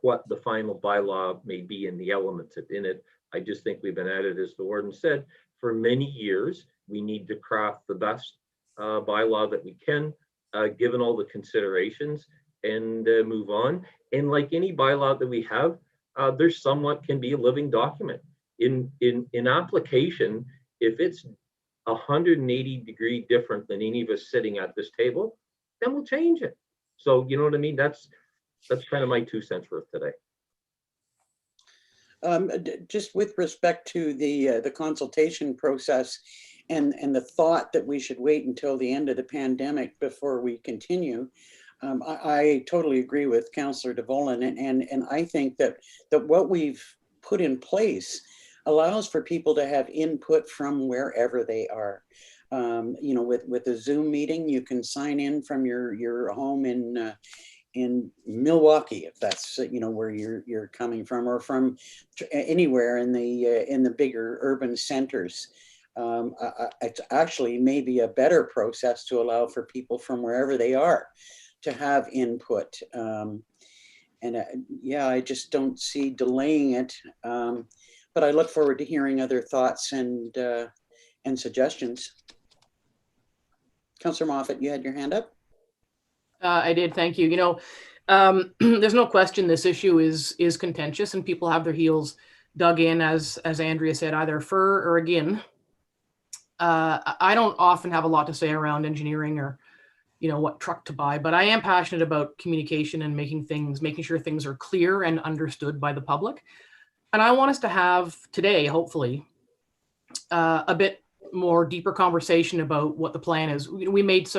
what the final bylaw may be and the elements in it. I just think we've been at it, as the warden said, for many years. We need to craft the best bylaw that we can, given all the considerations, and move on. And like any bylaw that we have, there's somewhat can be a living document. In application, if it's 180-degree different than any of us sitting at this table, then we'll change it. So you know what I mean? That's kind of my 2 cents worth today. Just with respect to the consultation process and the thought that we should wait until the end of the pandemic before we continue, I totally agree with Councillor DeVolen, and I think that what we've put in place allows for people to have input from wherever they are. You know, with a Zoom meeting, you can sign in from your home in in Milwaukee, if that's where you're coming from, or from anywhere in the bigger urban centers. It's actually maybe a better process to allow for people from wherever they are to have input. Yeah, I just don't see delaying it. But I look forward to hearing other thoughts and suggestions. Councillor Moffat, you had your hand up? I did, thank you. There's no question this issue is contentious, and people have their heels dug in, as Andrea said, either for or again. I don't often have a lot to say around engineering or what truck to buy, but I am passionate about communication and making sure things are clear and understood by the public. And I want us to have today, hopefully, a bit more deeper conversation about what the plan is. We made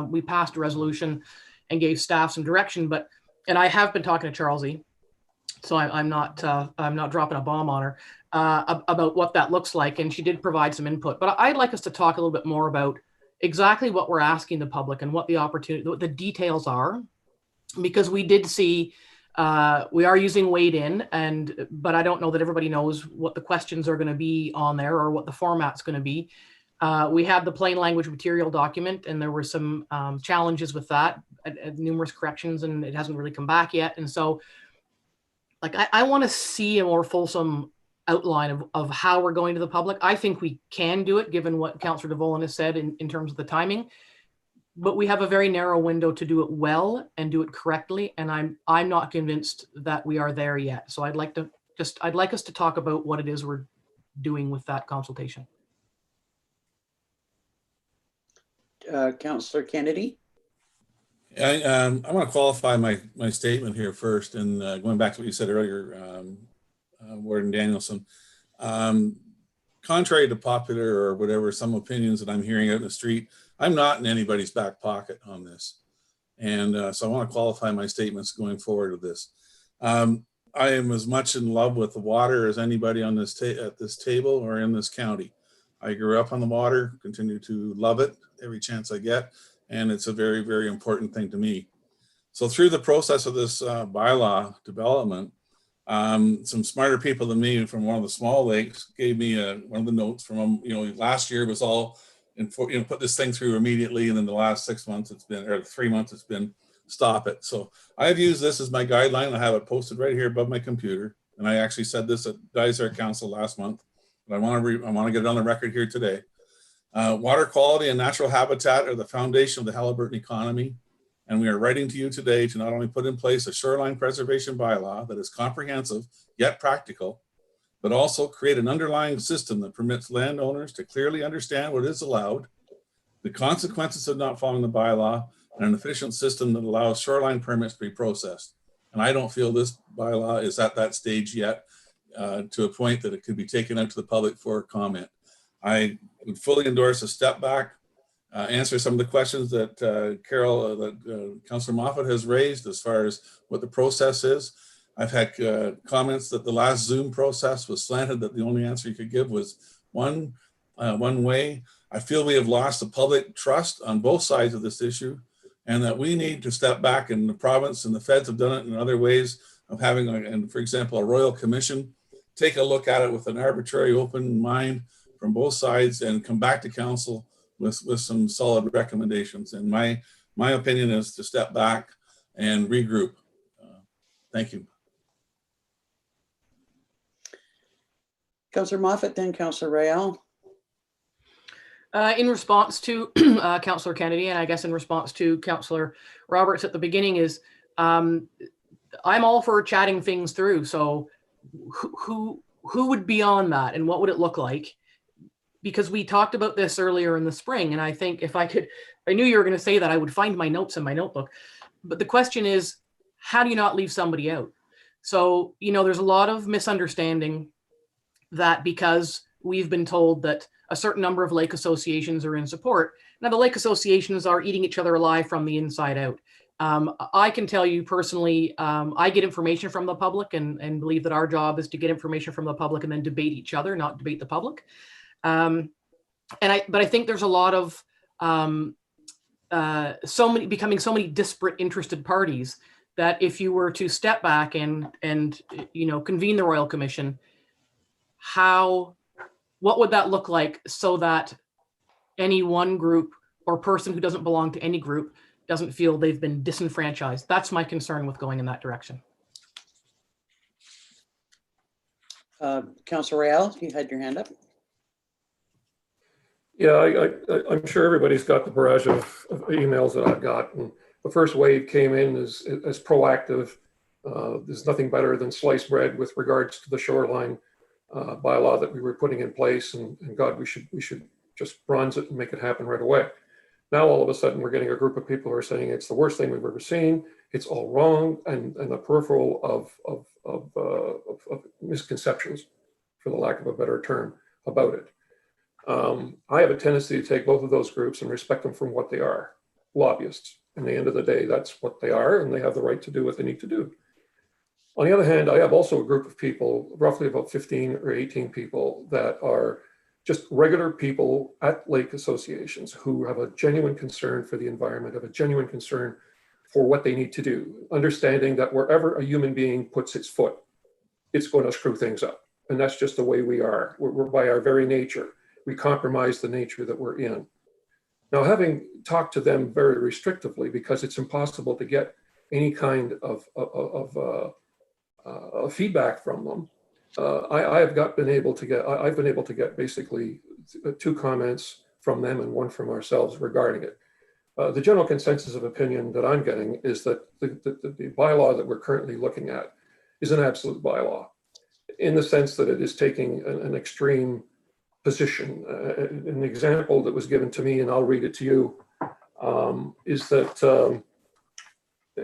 we passed a resolution and gave staff some direction, and I have been talking to Charlesie, so I'm not dropping a bomb on her about what that looks like, and she did provide some input. But I'd like us to talk a little bit more about exactly what we're asking the public and what the details are, because we did see we are using Wade In, but I don't know that everybody knows what the questions are going to be on there or what the format's going to be. We had the plain language material document, and there were some challenges with that, numerous corrections, and it hasn't really come back yet. And so, I want to see a more fulsome outline of how we're going to the public. I think we can do it, given what Councillor DeVolen has said in terms of the timing. But we have a very narrow window to do it well and do it correctly, and I'm not convinced that we are there yet. So I'd like us to talk about what it is we're doing with that consultation. Councillor Kennedy. I want to qualify my statement here first, and going back to what you said earlier, Warden Danielson. Contrary to popular or whatever, some opinions that I'm hearing out in the street, I'm not in anybody's back pocket on this. And so I want to qualify my statements going forward with this. I am as much in love with the water as anybody on this at this table or in this county. I grew up on the water, continue to love it every chance I get, and it's a very, very important thing to me. So through the process of this bylaw development, some smarter people than me from one of the small lakes gave me one of the notes from last year was all put this thing through immediately, and then the last 6 months it's been, or 3 months it's been, stop it. So I've used this as my guideline. I have it posted right here above my computer, and I actually said this at Dysart Council last month, but I want to get it on the record here today. Water quality and natural habitat are the foundation of the Haliburton economy, and we are writing to you today to not only put in place a shoreline preservation bylaw that is comprehensive yet practical, but also create an underlying system that permits landowners to clearly understand what is allowed, the consequences of not following the bylaw, and an efficient system that allows shoreline permits to be processed. And I don't feel this bylaw is at that stage yet to a point that it could be taken out to the public for comment. I would fully endorse a step back, answer some of the questions that Councillor Moffat has raised as far as what the process is. I've had comments that the last Zoom process was slanted, that the only answer you could give was one way. I feel we have lost the public trust on both sides of this issue, and that we need to step back, and the province and the feds have done it in other ways of having, for example, a royal commission, take a look at it with an arbitrary open mind from both sides and come back to council with some solid recommendations. And my opinion is to step back and regroup. Thank you. Councillor Moffat, then Councillor Royale. In response to Councillor Kennedy, and I guess in response to Councillor Roberts at the beginning, is I'm all for chatting things through. So who would be on that, and what would it look like? Because we talked about this earlier in the spring, and I think if I knew you were going to say that, I would find my notes in my notebook. But the question is, how do you not leave somebody out? So, there's a lot of misunderstanding that because we've been told that a certain number of lake associations are in support. Now, the lake associations are eating each other alive from the inside out. I can tell you personally, I get information from the public and believe that our job is to get information from the public and then debate each other, not debate the public. But I think there's a lot of becoming so many disparate interested parties that if you were to step back and convene the Royal Commission, what would that look like so that any one group or person who doesn't belong to any group doesn't feel they've been disenfranchised? That's my concern with going in that direction. Councillor Real, you had your hand up. Yeah, I'm sure everybody's got the barrage of emails that I've got. And the first wave came in as proactive. There's nothing better than sliced bread with regards to the shoreline bylaw that we were putting in place. And God, we should just bronze it and make it happen right away. Now, all of a sudden, we're getting a group of people who are saying it's the worst thing we've ever seen. It's all wrong, and the peripheral of misconceptions, for the lack of a better term, about it. I have a tendency to take both of those groups and respect them for what they are, lobbyists. In the end of the day, that's what they are, and they have the right to do what they need to do. On the other hand, I have also a group of people, roughly about 15 or 18 people, that are just regular people at lake associations who have a genuine concern for the environment, have a genuine concern for what they need to do, understanding that wherever a human being puts its foot, it's going to screw things up. And that's just the way we are. We're by our very nature. We compromise the nature that we're in. Now, having talked to them very restrictively, because it's impossible to get any kind of feedback from them, I've been able to get basically 2 comments from them and 1 from ourselves regarding it. The general consensus of opinion that I'm getting is that the bylaw that we're currently looking at is an absolute bylaw, in the sense that it is taking an extreme position. An example that was given to me, and I'll read it to you, is that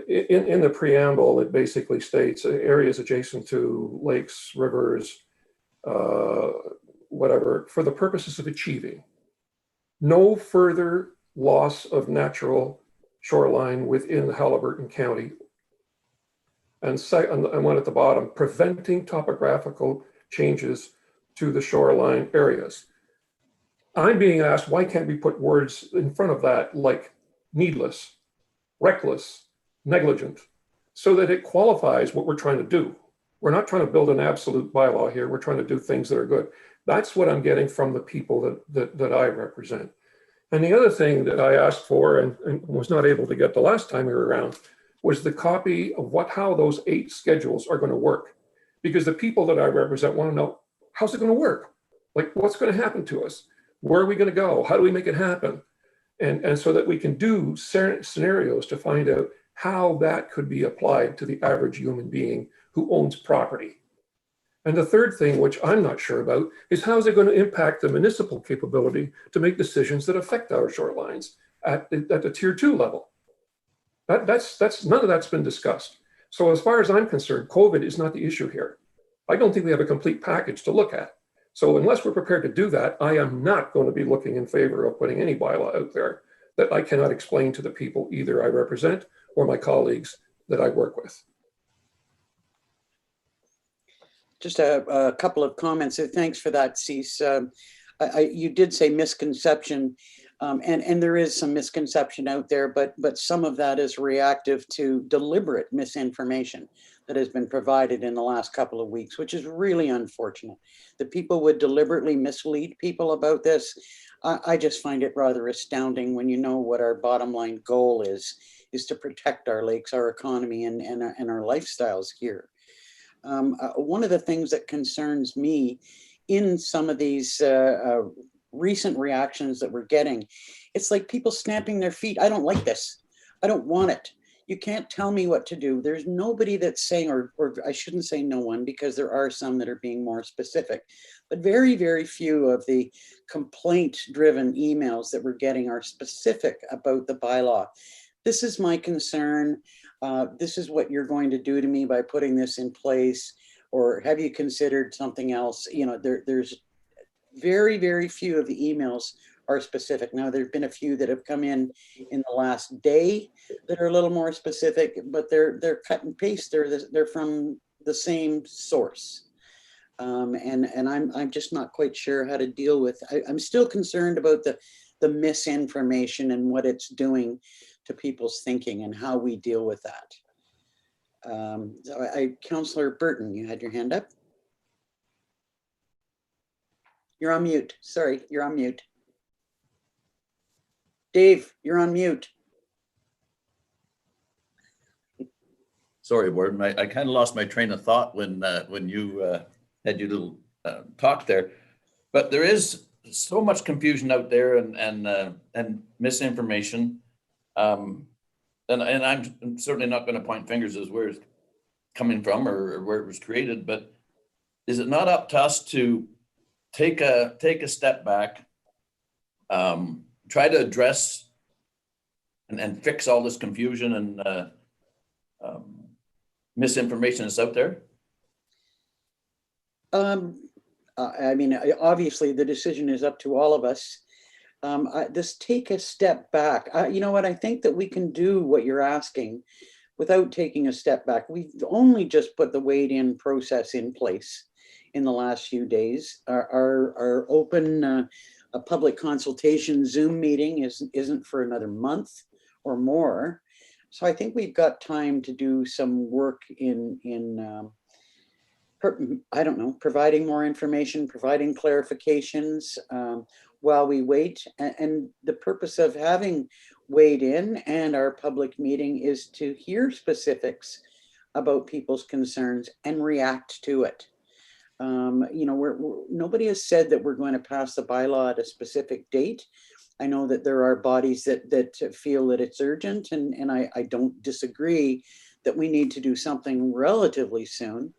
in the preamble, it basically states areas adjacent to lakes, rivers, whatever, for the purposes of achieving no further loss of natural shoreline within Haliburton County. And one at the bottom, preventing topographical changes to the shoreline areas. I'm being asked, why can't we put words in front of that like needless, reckless, negligent, so that it qualifies what we're trying to do? We're not trying to build an absolute bylaw here. We're trying to do things that are good. That's what I'm getting from the people that I represent. And the other thing that I asked for and was not able to get the last time we were around was the copy of how those 8 schedules are going to work. Because the people that I represent want to know, how's it going to work? Like, what's going to happen to us? Where are we going to go? How do we make it happen? And so that we can do scenarios to find out how that could be applied to the average human being who owns property. And the third thing, which I'm not sure about, is how is it going to impact the municipal capability to make decisions that affect our shorelines at the tier 2 level? That's none of that's been discussed. So as far as I'm concerned, COVID is not the issue here. I don't think we have a complete package to look at. So unless we're prepared to do that, I am not going to be looking in favor of putting any bylaw out there that I cannot explain to the people either I represent or my colleagues that I work with. Just a couple of comments. Thanks for that, Cease. You did say misconception, and there is some misconception out there, but some of that is reactive to deliberate misinformation that has been provided in the last couple of weeks, which is really unfortunate. That people would deliberately mislead people about this. I just find it rather astounding when you know what our bottom line goal is to protect our lakes, our economy, and our lifestyles here. One of the things that concerns me in some of these recent reactions that we're getting, it's like people snapping their feet. I don't like this. I don't want it. You can't tell me what to do. There's nobody that's saying, or I shouldn't say no one, because there are some that are being more specific, but very, very few of the complaint-driven emails that we're getting are specific about the bylaw. This is my concern. This is what you're going to do to me by putting this in place, or have you considered something else? You know, there's very, very few of the emails are specific. Now, there've been a few that have come in the last day that are a little more specific, but they're cut and paste. They're from the same source. And I'm just not quite sure how to deal with. I'm still concerned about the misinformation and what it's doing to people's thinking and how we deal with that. Councillor Burton, you had your hand up. You're on mute. Sorry, you're on mute. Dave, you're on mute. Sorry, Warden. I kind of lost my train of thought when you had your little talk there. But there is so much confusion out there and misinformation. And I'm certainly not going to point fingers as where it's coming from or where it was created. But is it not up to us to take a step back, try to address and fix all this confusion and misinformation that's out there? I mean, obviously the decision is up to all of us. Just take a step back. You know what? I think that we can do what you're asking without taking a step back. We've only just put the weighed-in process in place in the last few days. Our open a public consultation Zoom meeting isn't for another month or more. So I think we've got time to do some work in I don't know, providing more information, providing clarifications while we wait. And the purpose of having weighed in and our public meeting is to hear specifics about people's concerns and react to it. You know, nobody has said that we're going to pass the bylaw at a specific date. I know that there are bodies that feel that it's urgent, and I don't disagree that we need to do something relatively soon.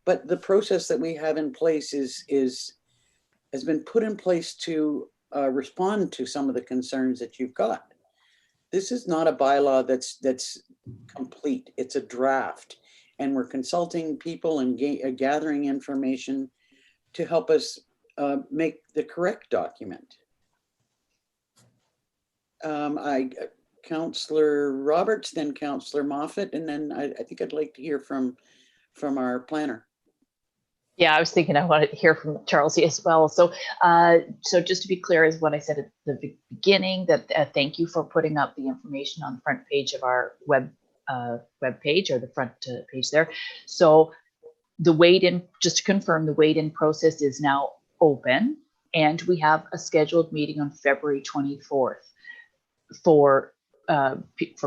But the process that we have in place has been put in place to respond to some of the concerns that you've got. This is not a bylaw that's complete. It's a draft, and we're consulting people and gathering information to help us make the correct document. Councillor Roberts, then Councillor Moffat, and then I think I'd like to hear from our planner. Yeah, I was thinking I wanted to hear from Charles as well. So, so just to be clear, is what I said at the beginning, that thank you for putting up the information on the front page of our web page, or the front page there. So the weighed-in, just to confirm, the weighed-in process is now open, and we have a scheduled meeting on February 24th for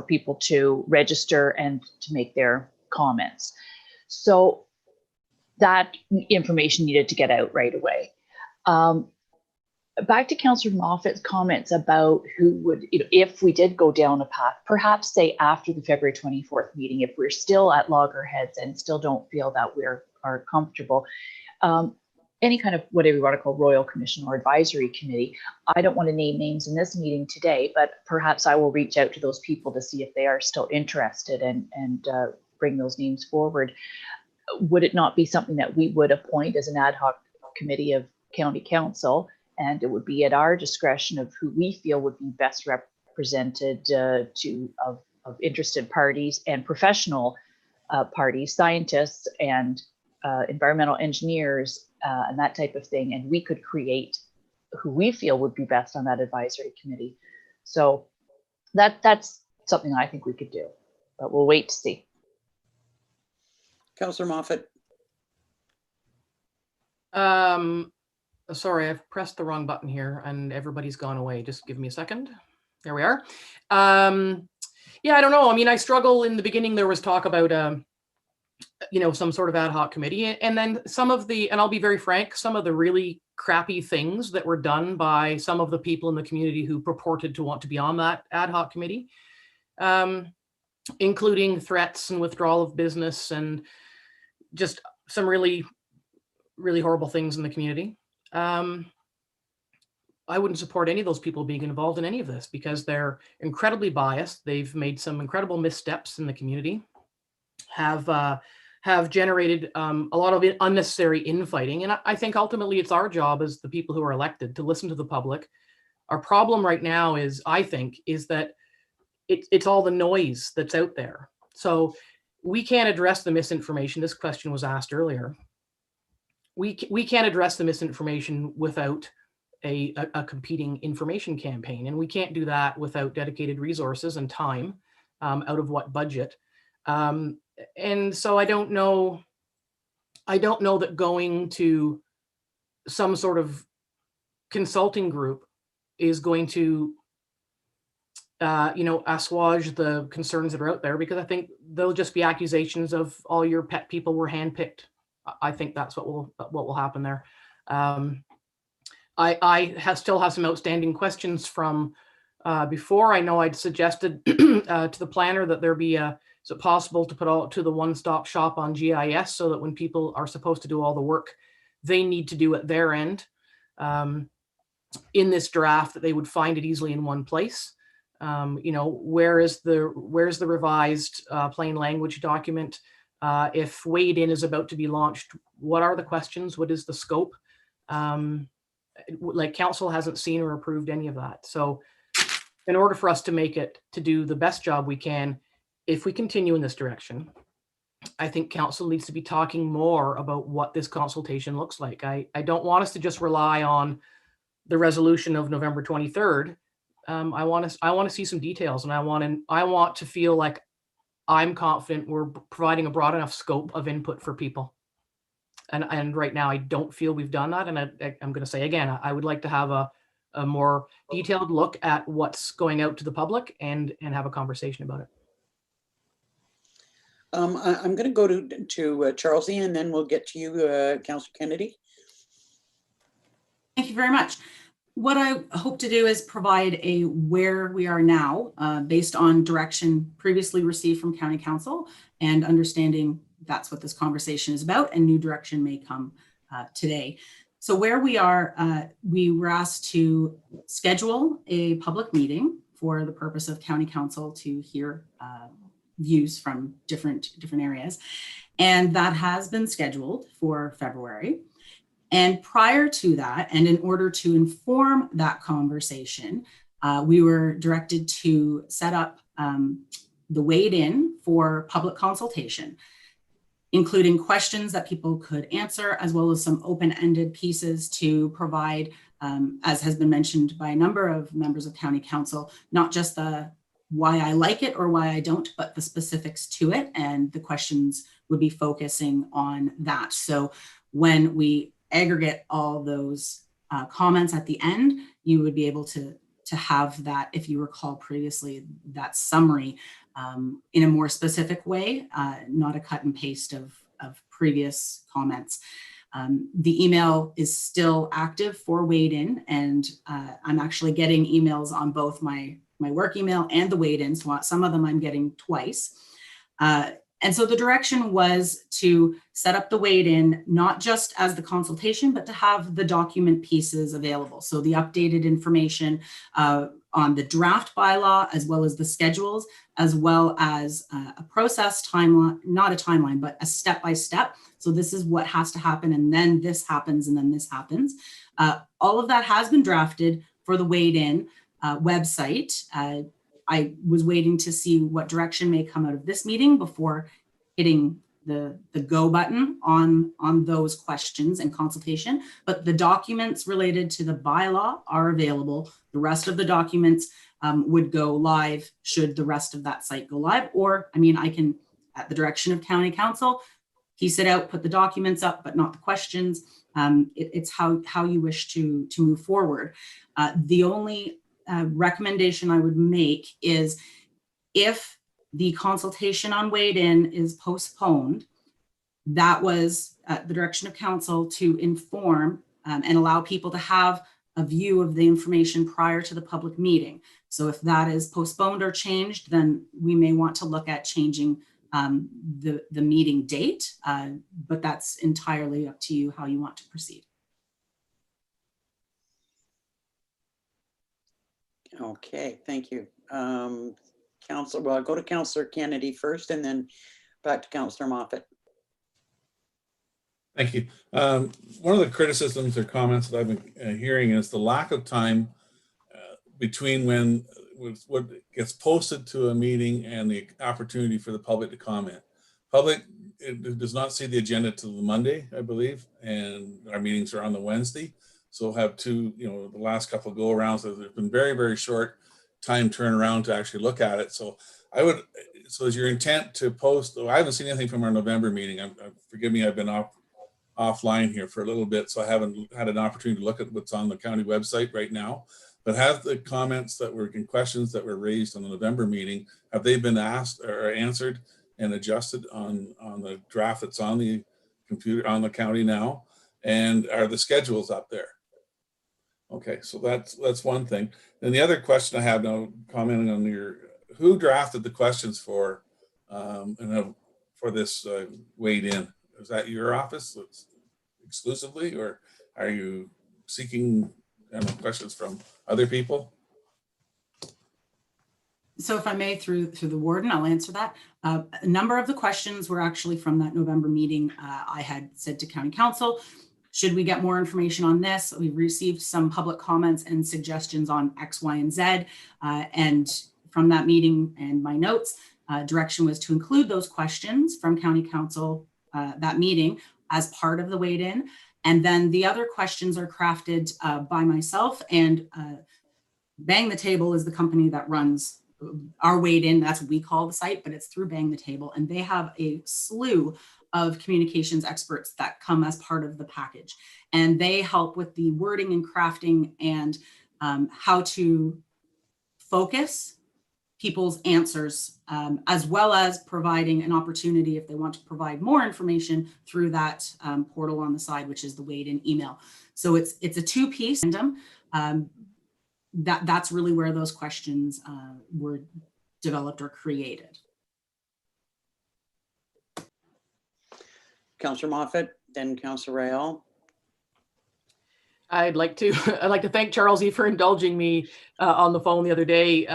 people to register and to make their comments. So that information needed to get out right away. Back to Councillor Moffat's comments about who would, you know, if we did go down a path, perhaps say after the February 24th meeting, if we're still at loggerheads and still don't feel that are comfortable, any kind of whatever you want to call Royal Commission or Advisory Committee. I don't want to name names in this meeting today, but perhaps I will reach out to those people to see if they are still interested and bring those names forward. Would it not be something that we would appoint as an ad hoc committee of County Council, and it would be at our discretion of who we feel would be best represented of interested parties and professional parties, scientists and environmental engineers and that type of thing, and we could create who we feel would be best on that advisory committee. So that's something I think we could do, but we'll wait to see. Councillor Moffat. Sorry, I've pressed the wrong button here and everybody's gone away. Just give me a second. There we are. Yeah, I don't know. I mean, I struggle. In the beginning, there was talk about, you know, some sort of ad hoc committee, and then some of the, and I'll be very frank, some of the really crappy things that were done by some of the people in the community who purported to want to be on that ad hoc committee, including threats and withdrawal of business and just some really, really horrible things in the community. I wouldn't support any of those people being involved in any of this because they're incredibly biased. They've made some incredible missteps in the community, have generated a lot of unnecessary infighting. And I think ultimately it's our job as the people who are elected to listen to the public. Our problem right now is, I think, is that it's all the noise that's out there. So we can't address the misinformation. This question was asked earlier. We can't address the misinformation without a competing information campaign. And we can't do that without dedicated resources and time out of what budget. And so I don't know that going to some sort of consulting group is going to, assuage the concerns that are out there, because I think there'll just be accusations of all your pet people were handpicked. I think that's what will happen there. I still have some outstanding questions from before. I know I'd suggested to the planner that there be is it possible to put all to the one-stop shop on GIS, so that when people are supposed to do all the work they need to do at their end in this draft, that they would find it easily in one place. Where's the revised plain language document? If Wade In is about to be launched, what are the questions? What is the scope? Like, council hasn't seen or approved any of that. So in order for us to do the best job we can, if we continue in this direction, I think council needs to be talking more about what this consultation looks like. I don't want us to just rely on the resolution of November 23rd. I want to see some details, and I want to feel like I'm confident we're providing a broad enough scope of input for people. And right now I don't feel we've done that. And I'm going to say again, I would like to have a more detailed look at what's going out to the public and have a conversation about it. I'm going to go to Charles E, and then we'll get to you, Councillor Kennedy. Thank you very much. What I hope to do is provide a where we are now based on direction previously received from County Council, and understanding that's what this conversation is about, and new direction may come today. So where we are, we were asked to schedule a public meeting for the purpose of County Council to hear views from different areas. And that has been scheduled for February. And prior to that, and in order to inform that conversation, we were directed to set up the Wade In for public consultation, including questions that people could answer, as well as some open-ended pieces to provide, as has been mentioned by a number of members of County Council, not just the why I like it or why I don't, but the specifics to it. And the questions would be focusing on that. So when we aggregate all those comments at the end, you would be able to have that, if you recall previously, that summary in a more specific way, not a cut and paste of previous comments. The email is still active for Wade In, and I'm actually getting emails on both my work email and the Wade In, so some of them I'm getting twice. And so the direction was to set up the Wade In, not just as the consultation, but to have the document pieces available. So the updated information on the draft bylaw, as well as the schedules, as well as a process timeline, not a timeline, but a step-by-step. So this is what has to happen, and then this happens, and then this happens. All of that has been drafted for the Wade In website. I was waiting to see what direction may come out of this meeting before hitting the go button on those questions and consultation. But the documents related to the bylaw are available. The rest of the documents would go live should the rest of that site go live. Or, I mean, I can, at the direction of County Council, piece it out, put the documents up, but not the questions. It's how you wish to move forward. The only recommendation I would make is, if the consultation on Wade In is postponed, that was at the direction of council to inform and allow people to have a view of the information prior to the public meeting. So if that is postponed or changed, then we may want to look at changing the meeting date, but that's entirely up to you how you want to proceed. Okay, thank you. Well, I'll go to Councillor Kennedy first, and then back to Councillor Moffat. Thank you. One of the criticisms or comments that I've been hearing is the lack of time between when what gets posted to a meeting and the opportunity for the public to comment. Public does not see the agenda till the Monday, I believe, and our meetings are on the Wednesday. So we'll have two, the last couple of go arounds. There's been very, very short time turnaround to actually look at it. So so is your intent to post, I haven't seen anything from our November meeting. Forgive me, I've been offline here for a little bit, so I haven't had an opportunity to look at what's on the county website right now. But have the comments and questions that were raised on the November meeting, have they been asked or answered and adjusted on the draft that's on the computer on the county now? And are the schedules up there? Okay, so that's one thing. And the other question I have now, commenting on who drafted the questions for this weighed in? Is that your office exclusively, or are you seeking questions from other people? So if I may, through the warden, I'll answer that. A number of the questions were actually from that November meeting. I had said to County Council, should we get more information on this? We've received some public comments and suggestions on X, Y, and Z. And from that meeting and my notes, direction was to include those questions from County Council, that meeting, as part of the weighed-in. And then the other questions are crafted by myself, and Bang the Table is the company that runs our weighed-in. That's what we call the site, but it's through Bang the Table. And they have a slew of communications experts that come as part of the package. And they help with the wording and crafting and how to focus people's answers, as well as providing an opportunity if they want to provide more information through that portal on the side, which is the weighed-in email. So it's a two-piece random. That's really where those questions were developed or created. Councillor Moffat, then Councillor Rael. I'd like to thank Charles E. for indulging me on the phone the other day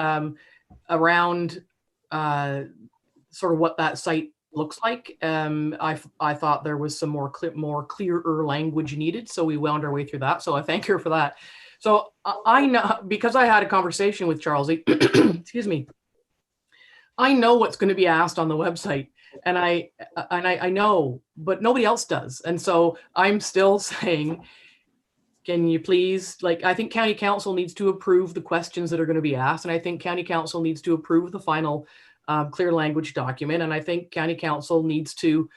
around sort of what that site looks like. I thought there was some more clearer language needed, so we wound our way through that. So I thank her for that. So I know, because I had a conversation with Charles E. excuse me, I know what's going to be asked on the website, and I know, but nobody else does. And so I'm still saying, can you please, I think County Council needs to approve the questions that are going to be asked. And I think County Council needs to approve the final clear language document. And I think County Council needs to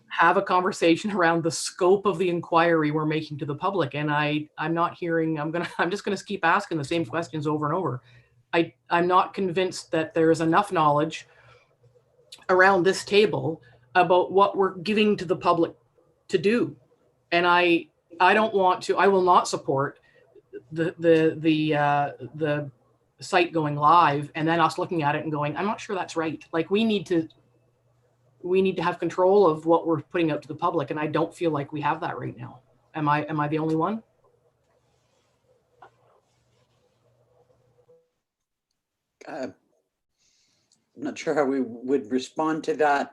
have a conversation around the scope of the inquiry we're making to the public. And I'm not hearing, I'm just going to keep asking the same questions over and over. I'm not convinced that there is enough knowledge around this table about what we're giving to the public to do. And I will not support the site going live and then us looking at it and going, I'm not sure that's right. We need to have control of what we're putting out to the public. And I don't feel like we have that right now. Am I the only one? I'm not sure how we would respond to that.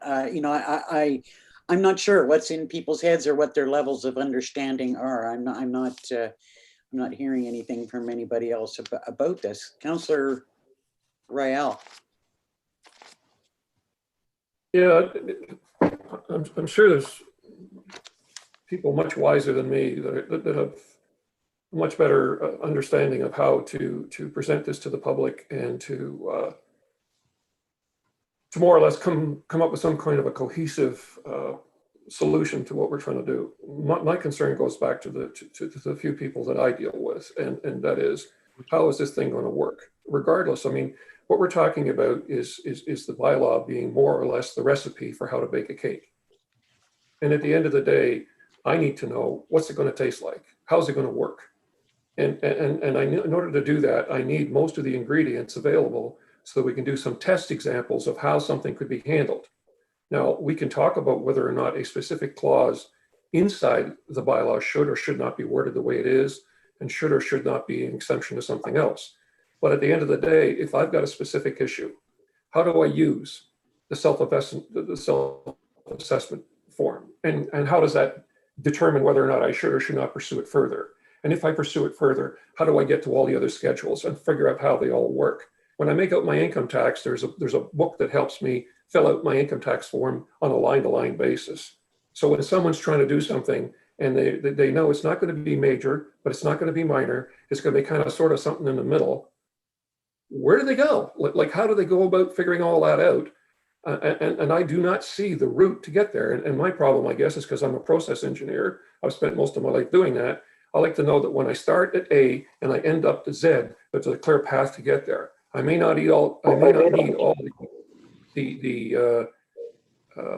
I'm not sure what's in people's heads or what their levels of understanding are. I'm not hearing anything from anybody else about this. Councillor Rael. Yeah, I'm sure there's people much wiser than me that have a much better understanding of how to present this to the public and to more or less come up with some kind of a cohesive solution to what we're trying to do. My concern goes back to the few people that I deal with, and that is, how is this thing going to work? Regardless, I mean, what we're talking about is the bylaw being more or less the recipe for how to bake a cake. And at the end of the day, I need to know, what's it going to taste like? How's it going to work? And in order to do that, I need most of the ingredients available so that we can do some test examples of how something could be handled. Now, we can talk about whether or not a specific clause inside the bylaw should or should not be worded the way it is, and should or should not be an exception to something else. But at the end of the day, if I've got a specific issue, how do I use the self-assessment form? And how does that determine whether or not I should or should not pursue it further? And if I pursue it further, how do I get to all the other schedules and figure out how they all work? When I make out my income tax, there's a book that helps me fill out my income tax form on a line-to-line basis. So when someone's trying to do something and they know it's not going to be major, but it's not going to be minor. It's going to be kind of sort of something in the middle. Where do they go? Like, how do they go about figuring all that out? And I do not see the route to get there. And my problem, I guess, is because I'm a process engineer. I've spent most of my life doing that. I like to know that when I start at A and I end up to Z, there's a clear path to get there. I may not need all the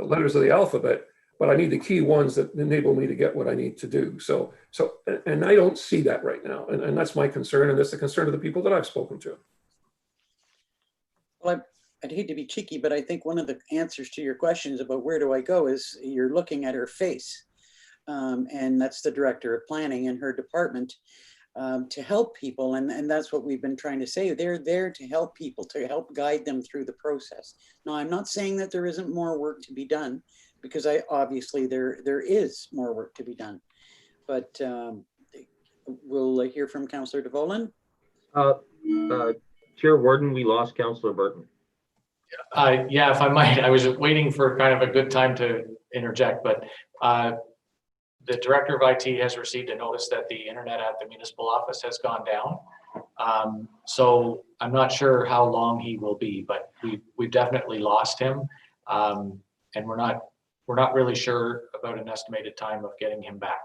letters of the alphabet, but I need the key ones that enable me to get what I need to do. And I don't see that right now. And that's my concern. And that's the concern of the people that I've spoken to. Well, I'd hate to be cheeky, but I think one of the answers to your questions about where do I go is you're looking at her face. And that's the director of planning in her department to help people. And that's what we've been trying to say. They're there to help people, to help guide them through the process. Now, I'm not saying that there isn't more work to be done, because obviously there is more work to be done. But we'll hear from Councillor DeVolen. Chair Warden, we lost Councillor Burton. Yeah, if I might, I was waiting for kind of a good time to interject, but the director of IT has received a notice that the internet at the municipal office has gone down. So I'm not sure how long he will be, but we've definitely lost him. And we're not really sure about an estimated time of getting him back.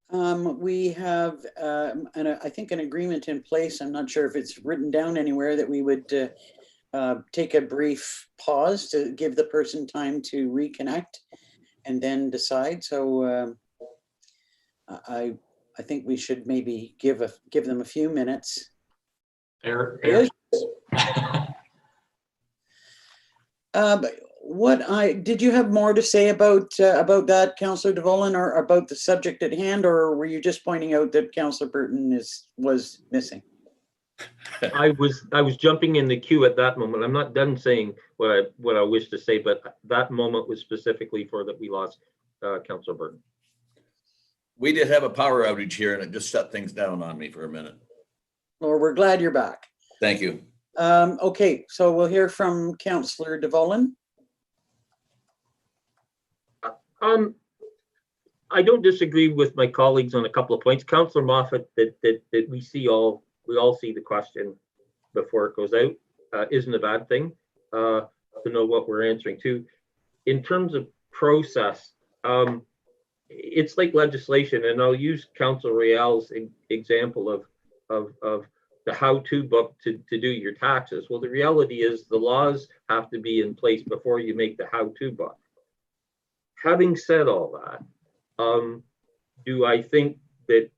We have, I think, an agreement in place. I'm not sure if it's written down anywhere that we would take a brief pause to give the person time to reconnect and then decide. So I think we should maybe give them a few minutes. There did you have more to say about that, Councillor DeVolen, or about the subject at hand, or were you just pointing out that Councillor Burton was missing? I was jumping in the queue at that moment. I'm not done saying what I wish to say, but that moment was specifically for that we lost Councillor Burton. We did have a power outage here, and it just shut things down on me for a minute. Well, we're glad you're back. Thank you. Okay, so we'll hear from Councillor DeVolen. I don't disagree with my colleagues on a couple of points. Councillor Moffat, that we all see the question before it goes out isn't a bad thing to know what we're answering to. In terms of process, it's like legislation, and I'll use Councillor Real's example of the how-to book to do your taxes. Well, the reality is the laws have to be in place before you make the how-to book. Having said all that, do I think that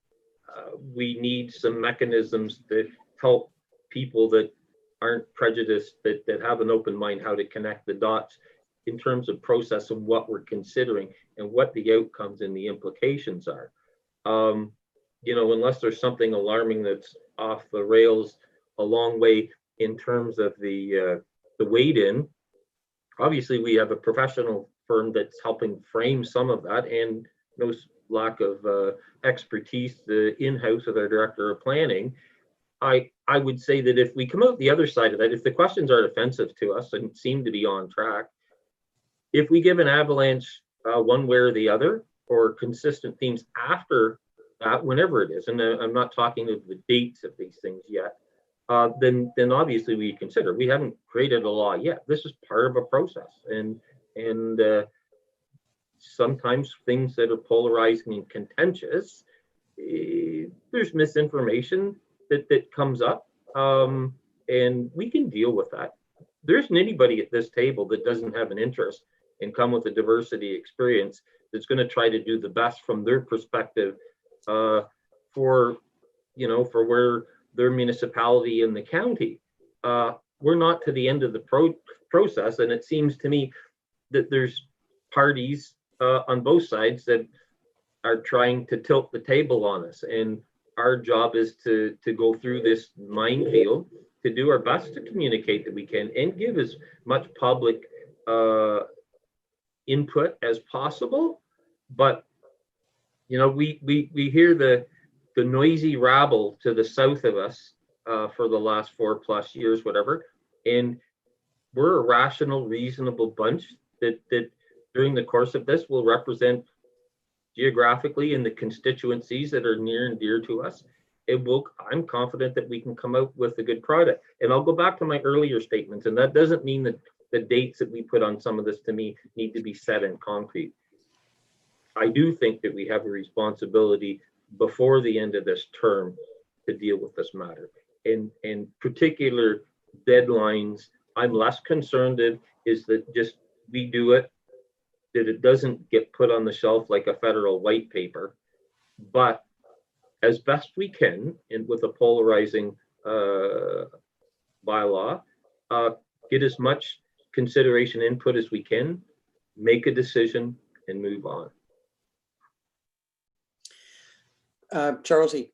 we need some mechanisms that help people that aren't prejudiced, that have an open mind, how to connect the dots in terms of process of what we're considering and what the outcomes and the implications are? Unless there's something alarming that's off the rails a long way in terms of the weight in, obviously we have a professional firm that's helping frame some of that, and no lack of expertise in-house with our director of planning. I would say that if we come out the other side of that, if the questions are offensive to us and seem to be on track, if we give an avalanche one way or the other, or consistent themes after that, whenever it is, and I'm not talking of the dates of these things yet, then obviously we consider. We haven't created a law yet. This is part of a process, and sometimes things that are polarizing and contentious, there's misinformation that comes up, and we can deal with that. There isn't anybody at this table that doesn't have an interest and come with a diversity experience that's going to try to do the best from their perspective for where their municipality and the county. We're not to the end of the process, and it seems to me that there's parties on both sides that are trying to tilt the table on us, and our job is to go through this minefield, to do our best to communicate that we can and give as much public input as possible. But we hear the noisy rabble to the south of us for the last 4+ years, whatever, and we're a rational, reasonable bunch that during the course of this will represent geographically in the constituencies that are near and dear to us. I'm confident that we can come out with a good product. And I'll go back to my earlier statements, and that doesn't mean that the dates that we put on some of this, to me, need to be set in concrete. I do think that we have a responsibility before the end of this term to deal with this matter. In particular deadlines, I'm less concerned is that just we do it, that it doesn't get put on the shelf like a federal white paper, but as best we can, and with a polarizing bylaw, get as much consideration input as we can, make a decision, and move on. Charles E.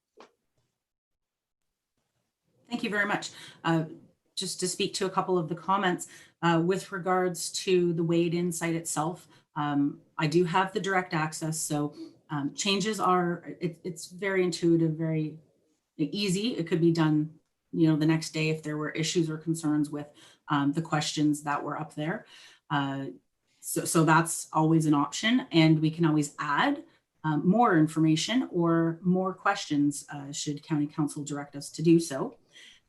Thank you very much. Just to speak to a couple of the comments with regards to the weighed-in site itself, I do have the direct access, so changes are, it's very intuitive, very easy. It could be done, the next day if there were issues or concerns with the questions that were up there. So that's always an option, and we can always add more information or more questions should County Council direct us to do so.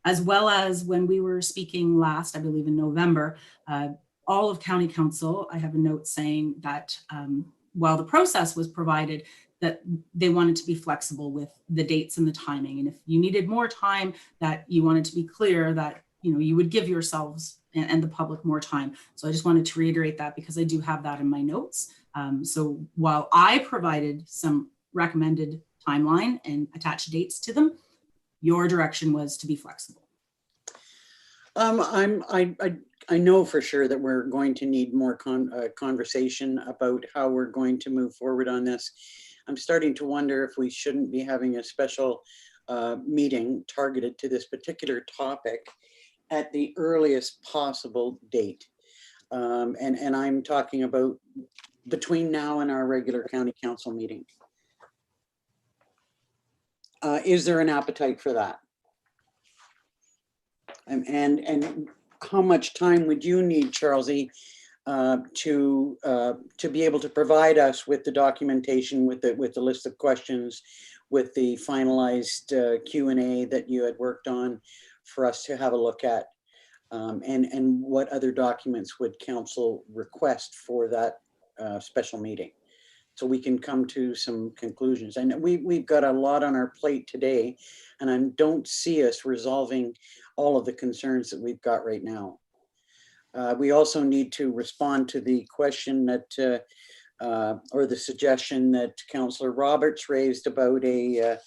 As well as when we were speaking last, I believe in November, all of County Council, I have a note saying that while the process was provided, that they wanted to be flexible with the dates and the timing. And if you needed more time, that you wanted to be clear that you would give yourselves and the public more time. So I just wanted to reiterate that because I do have that in my notes. So while I provided some recommended timeline and attached dates to them, your direction was to be flexible. I know for sure that we're going to need more conversation about how we're going to move forward on this. I'm starting to wonder if we shouldn't be having a special meeting targeted to this particular topic at the earliest possible date. And I'm talking about between now and our regular County Council meeting. Is there an appetite for that? And how much time would you need, Charles E., to be able to provide us with the documentation, with the list of questions, with the finalized Q&A that you had worked on for us to have a look at? And what other documents would council request for that special meeting? So we can come to some conclusions. And we've got a lot on our plate today, and I don't see us resolving all of the concerns that we've got right now. We also need to respond to the question that, or the suggestion that Councillor Roberts raised about a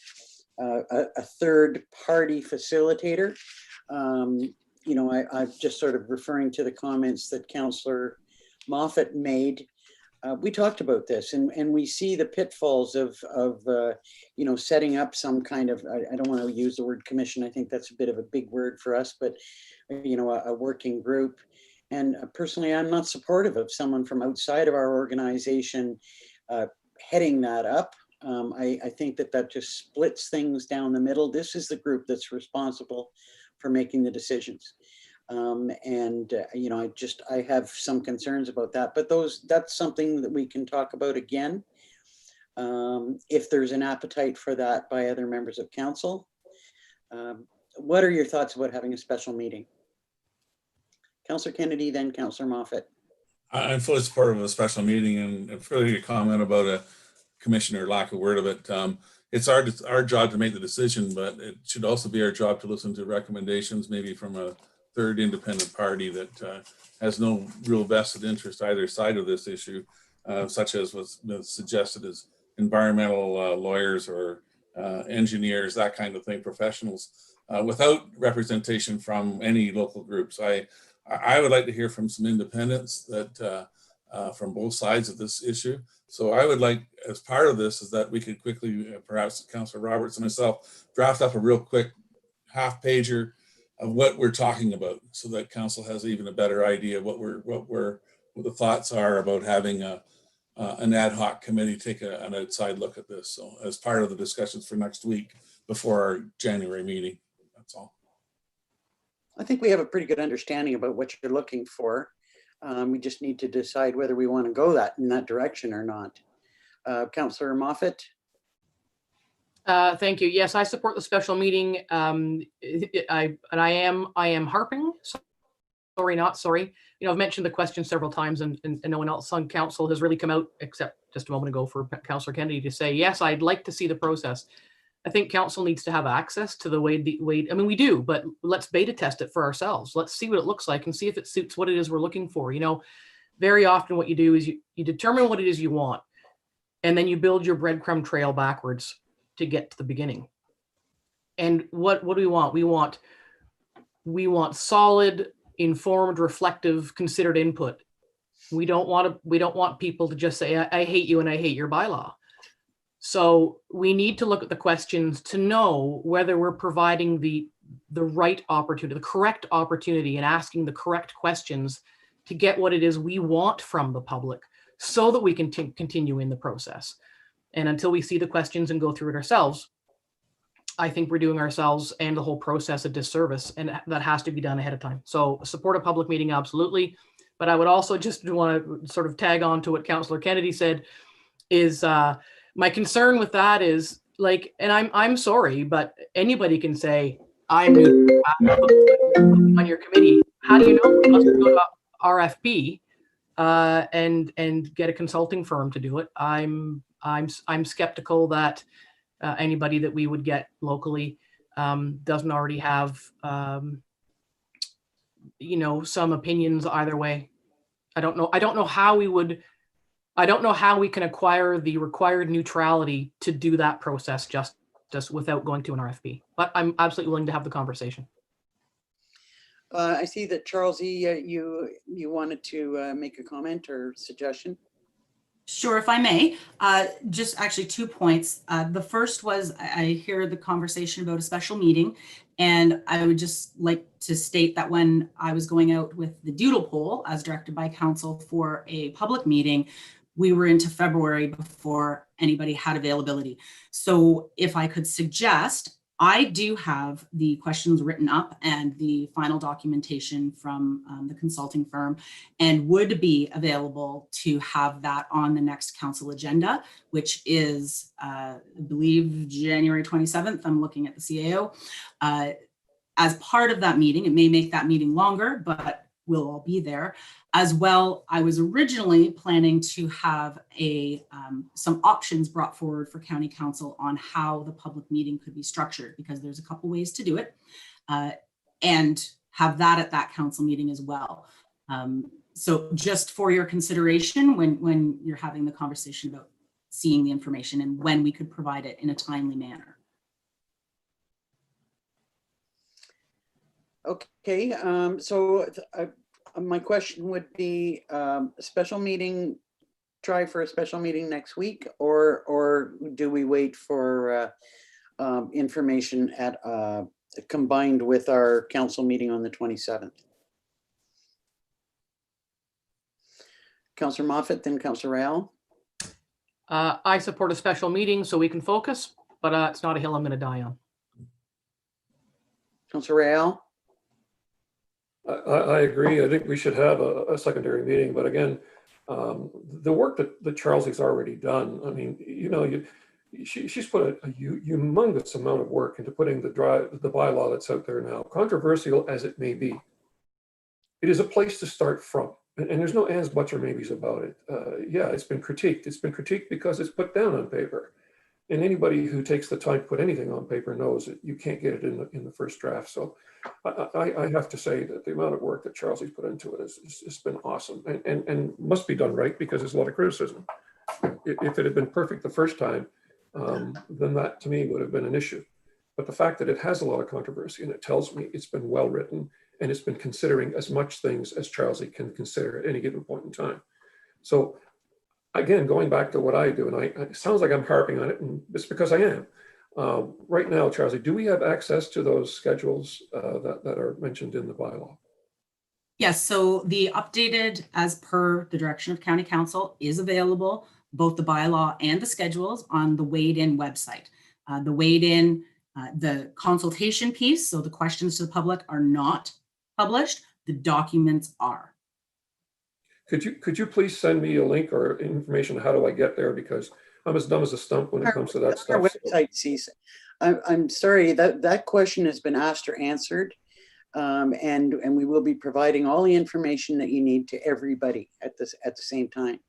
third party facilitator. I'm just sort of referring to the comments that Councillor Moffat made. We talked about this, and we see the pitfalls of setting up some kind of, I don't want to use the word commission. I think that's a bit of a big word for us, but a working group. And personally, I'm not supportive of someone from outside of our organization heading that up. I think that just splits things down the middle. This is the group that's responsible for making the decisions. I have some concerns about that, but that's something that we can talk about again. If there's an appetite for that by other members of council. What are your thoughts about having a special meeting? Councillor Kennedy, then Councillor Moffat. I'm fully supportive of a special meeting, and further comment about a commissioner, lack of word of it. It's our job to make the decision, but it should also be our job to listen to recommendations, maybe from a third independent party that has no real vested interest either side of this issue, such as was suggested as environmental lawyers or engineers, that kind of thing, professionals, without representation from any local groups. I would like to hear from some independents that from both sides of this issue. So I would like, as part of this, is that we could quickly, perhaps Councillor Roberts and myself, draft up a real quick half-pager of what we're talking about, so that council has even a better idea of what the thoughts are about having an ad hoc committee take an outside look at this. So as part of the discussions for next week before our January meeting, that's all. I think we have a pretty good understanding about what you're looking for. We just need to decide whether we want to go in that direction or not. Councillor Moffat? Thank you. Yes, I support the special meeting. I am harping. Sorry, not sorry. You know, I've mentioned the question several times, and no one else on council has really come out, except just a moment ago for Councillor Kennedy, to say, yes, I'd like to see the process. I think council needs to have access to the way, I mean, we do, but let's beta test it for ourselves. Let's see what it looks like and see if it suits what it is we're looking for. You know, very often what you do is you determine what it is you want, and then you build your breadcrumb trail backwards to get to the beginning. And what do we want? We want solid, informed, reflective, considered input. We don't want people to just say, I hate you and I hate your bylaw. So we need to look at the questions to know whether we're providing the right opportunity, the correct opportunity, and asking the correct questions to get what it is we want from the public so that we can continue in the process. And until we see the questions and go through it ourselves, I think we're doing ourselves and the whole process a disservice, and that has to be done ahead of time. So support a public meeting, absolutely. But I would also just want to sort of tag on to what Councillor Kennedy said, is my concern with that is, like, and I'm sorry, but anybody can say, I'm new on your committee. How do you know? Let's go to RFP and get a consulting firm to do it. I'm skeptical that anybody that we would get locally doesn't already have you know, some opinions either way. I don't know how we can acquire the required neutrality to do that process just without going to an RFP. But I'm absolutely willing to have the conversation. I see that Charles E, you wanted to make a comment or suggestion. Sure, if I may, just actually 2 points. The first was I hear the conversation about a special meeting, and I would just like to state that when I was going out with the doodle poll as directed by council for a public meeting, we were into February before anybody had availability. So if I could suggest, I do have the questions written up and the final documentation from the consulting firm, and would be available to have that on the next council agenda, which is, I believe, January 27th. I'm looking at the CAO. As part of that meeting, it may make that meeting longer, but we'll all be there. As well, I was originally planning to have some options brought forward for County Council on how the public meeting could be structured, because there's a couple ways to do it, and have that at that council meeting as well. So just for your consideration when you're having the conversation about seeing the information and when we could provide it in a timely manner. Okay, so my question would be, special meeting, try for a special meeting next week, or do we wait for information at combined with our council meeting on the 27th? Councillor Moffat, then Councillor Real. I support a special meeting so we can focus, but it's not a hill I'm going to die on. Councillor Real. I agree. I think we should have a secondary meeting, but again, the work that Charlie's already done, I mean, you know, she's put a humongous amount of work into putting the bylaw that's out there now, controversial as it may be. It is a place to start from, and there's no ands, buts, or maybes about it. Yeah, it's been critiqued. It's been critiqued because it's put down on paper. And anybody who takes the time to put anything on paper knows that you can't get it in the first draft. So I have to say that the amount of work that Charlie's put into it has been awesome, and must be done right, because there's a lot of criticism. If it had been perfect the first time, then that to me would have been an issue. But the fact that it has a lot of controversy, and it tells me it's been well written, and it's been considering as much things as Charlie can consider at any given point in time. So again, going back to what I do, and it sounds like I'm harping on it, and it's because I am. Right now, Charlie, do we have access to those schedules that are mentioned in the bylaw? Yes, so the updated, as per the direction of County Council, is available, both the bylaw and the schedules, on the Wade In website. The Wade In, the consultation piece, so the questions to the public, are not published. The documents are. Could you please send me a link or information? How do I get there? Because I'm as dumb as a stump when it comes to that Our stuff. So- website sees, I'm sorry, that question has been asked or answered. And we will be providing all the information that you need to everybody at the same time.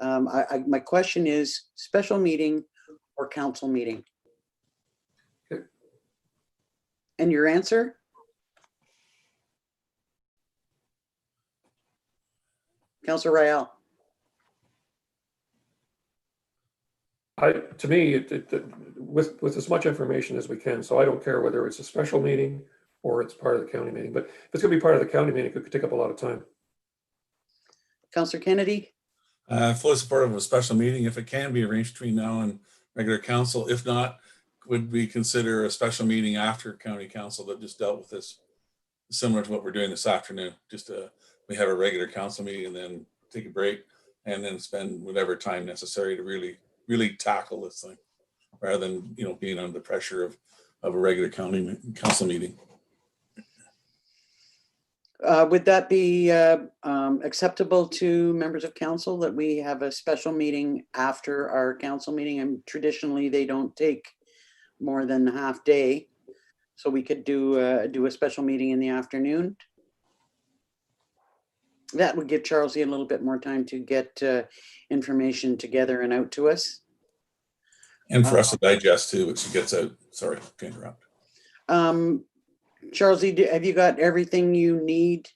My question is special meeting or council meeting? Okay. And your answer? Councillor Rael. To me, with as much information as we can, so I don't care whether it's a special meeting or it's part of the county meeting, but if it's gonna be part of the county meeting, it could take up a lot of time. Councillor Kennedy? Fully supportive of a special meeting if it can be arranged between now and regular council. If not, would we consider a special meeting after county council that just dealt with this, similar to what we're doing this afternoon? Just we have a regular council meeting and then take a break and then spend whatever time necessary to really tackle this thing, rather than, you know, being under the pressure of a regular county council meeting. Would that be acceptable to members of council that we have a special meeting after our council meeting? And traditionally, they don't take more than a half day. So we could do a special meeting in the afternoon. That would give Charles a little bit more time to get information together and out to us. And for us to digest too, which gets out. Sorry to interrupt. Charles, have you got everything you need?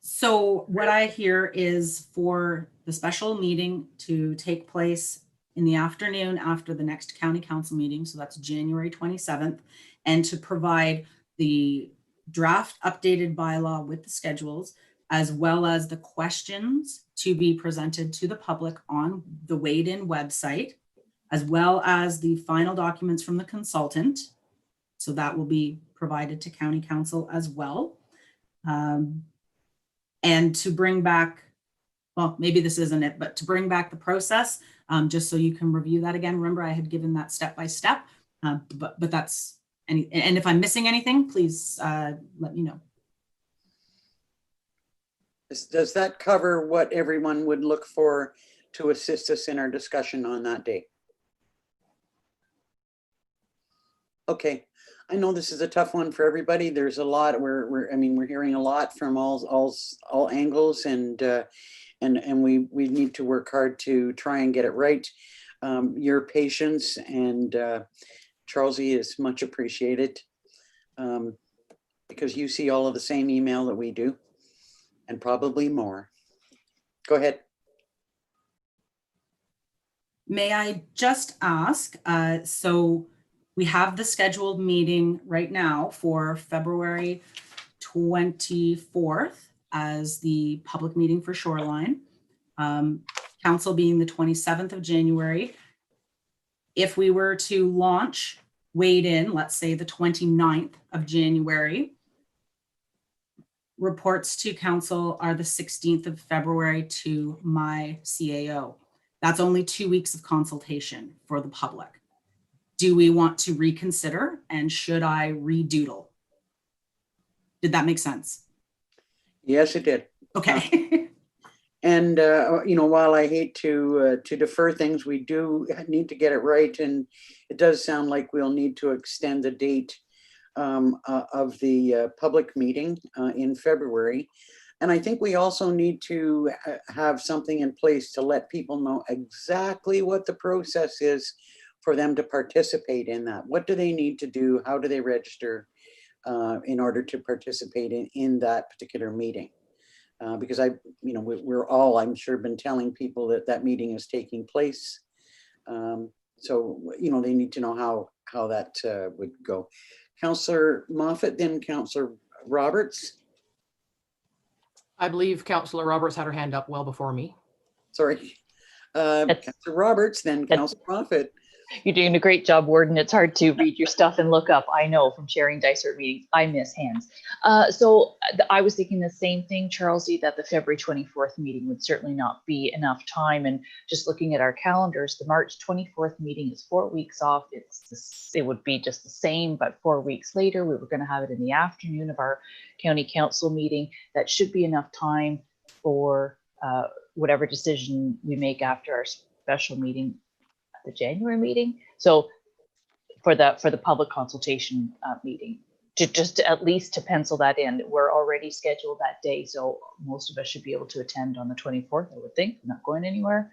So what I hear is for the special meeting to take place in the afternoon after the next county council meeting. So that's January 27th, and to provide the draft updated bylaw with the schedules, as well as the questions to be presented to the public on the Wade In website, as well as the final documents from the consultant. So that will be provided to county council as well. And to bring back, well, maybe this isn't it, but to bring back the process, just so you can review that again. Remember, I had given that step by step, but that's, and if I'm missing anything, please let me know. Does that cover what everyone would look for to assist us in our discussion on that day? Okay, I know this is a tough one for everybody. There's a lot. We're hearing a lot from all angles, and we need to work hard to try and get it right. Your patience and Charlesie is much appreciated, because you see all of the same email that we do, and probably more. Go ahead. May I just ask, so we have the scheduled meeting right now for February 24th as the public meeting for Shoreline. Council being the 27th of January. If we were to launch Wade In, let's say the 29th of January, reports to council are the 16th of February to my CAO. That's only 2 weeks of consultation for the public. Do we want to reconsider, and should I redoodle? Did that make sense? Yes, it did. Okay. And while I hate to defer things, we do need to get it right, and it does sound like we'll need to extend the date of the public meeting in February. And I think we also need to have something in place to let people know exactly what the process is for them to participate in that. What do they need to do? How do they register in order to participate in that particular meeting? Because we're all, I'm sure, been telling people that meeting is taking place. So, they need to know how that would go. Councillor Moffat, then Councillor Roberts. I believe Councillor Roberts had her hand up well before me. Sorry. Councillor Roberts, then Councillor Moffat. You're doing a great job, Warden. It's hard to read your stuff and look up. I know from chairing Dysart meetings, I miss hands. I was thinking the same thing, Charlesy, that the February 24th meeting would certainly not be enough time. And just looking at our calendars, the March 24th meeting is 4 weeks off. It would be just the same, but 4 weeks later, we were going to have it in the afternoon of our county council meeting. That should be enough time for whatever decision we make after our special meeting, the January meeting. So for the public consultation meeting, just at least to pencil that in. We're already scheduled that day, so most of us should be able to attend on the 24th, I would think. I'm not going anywhere.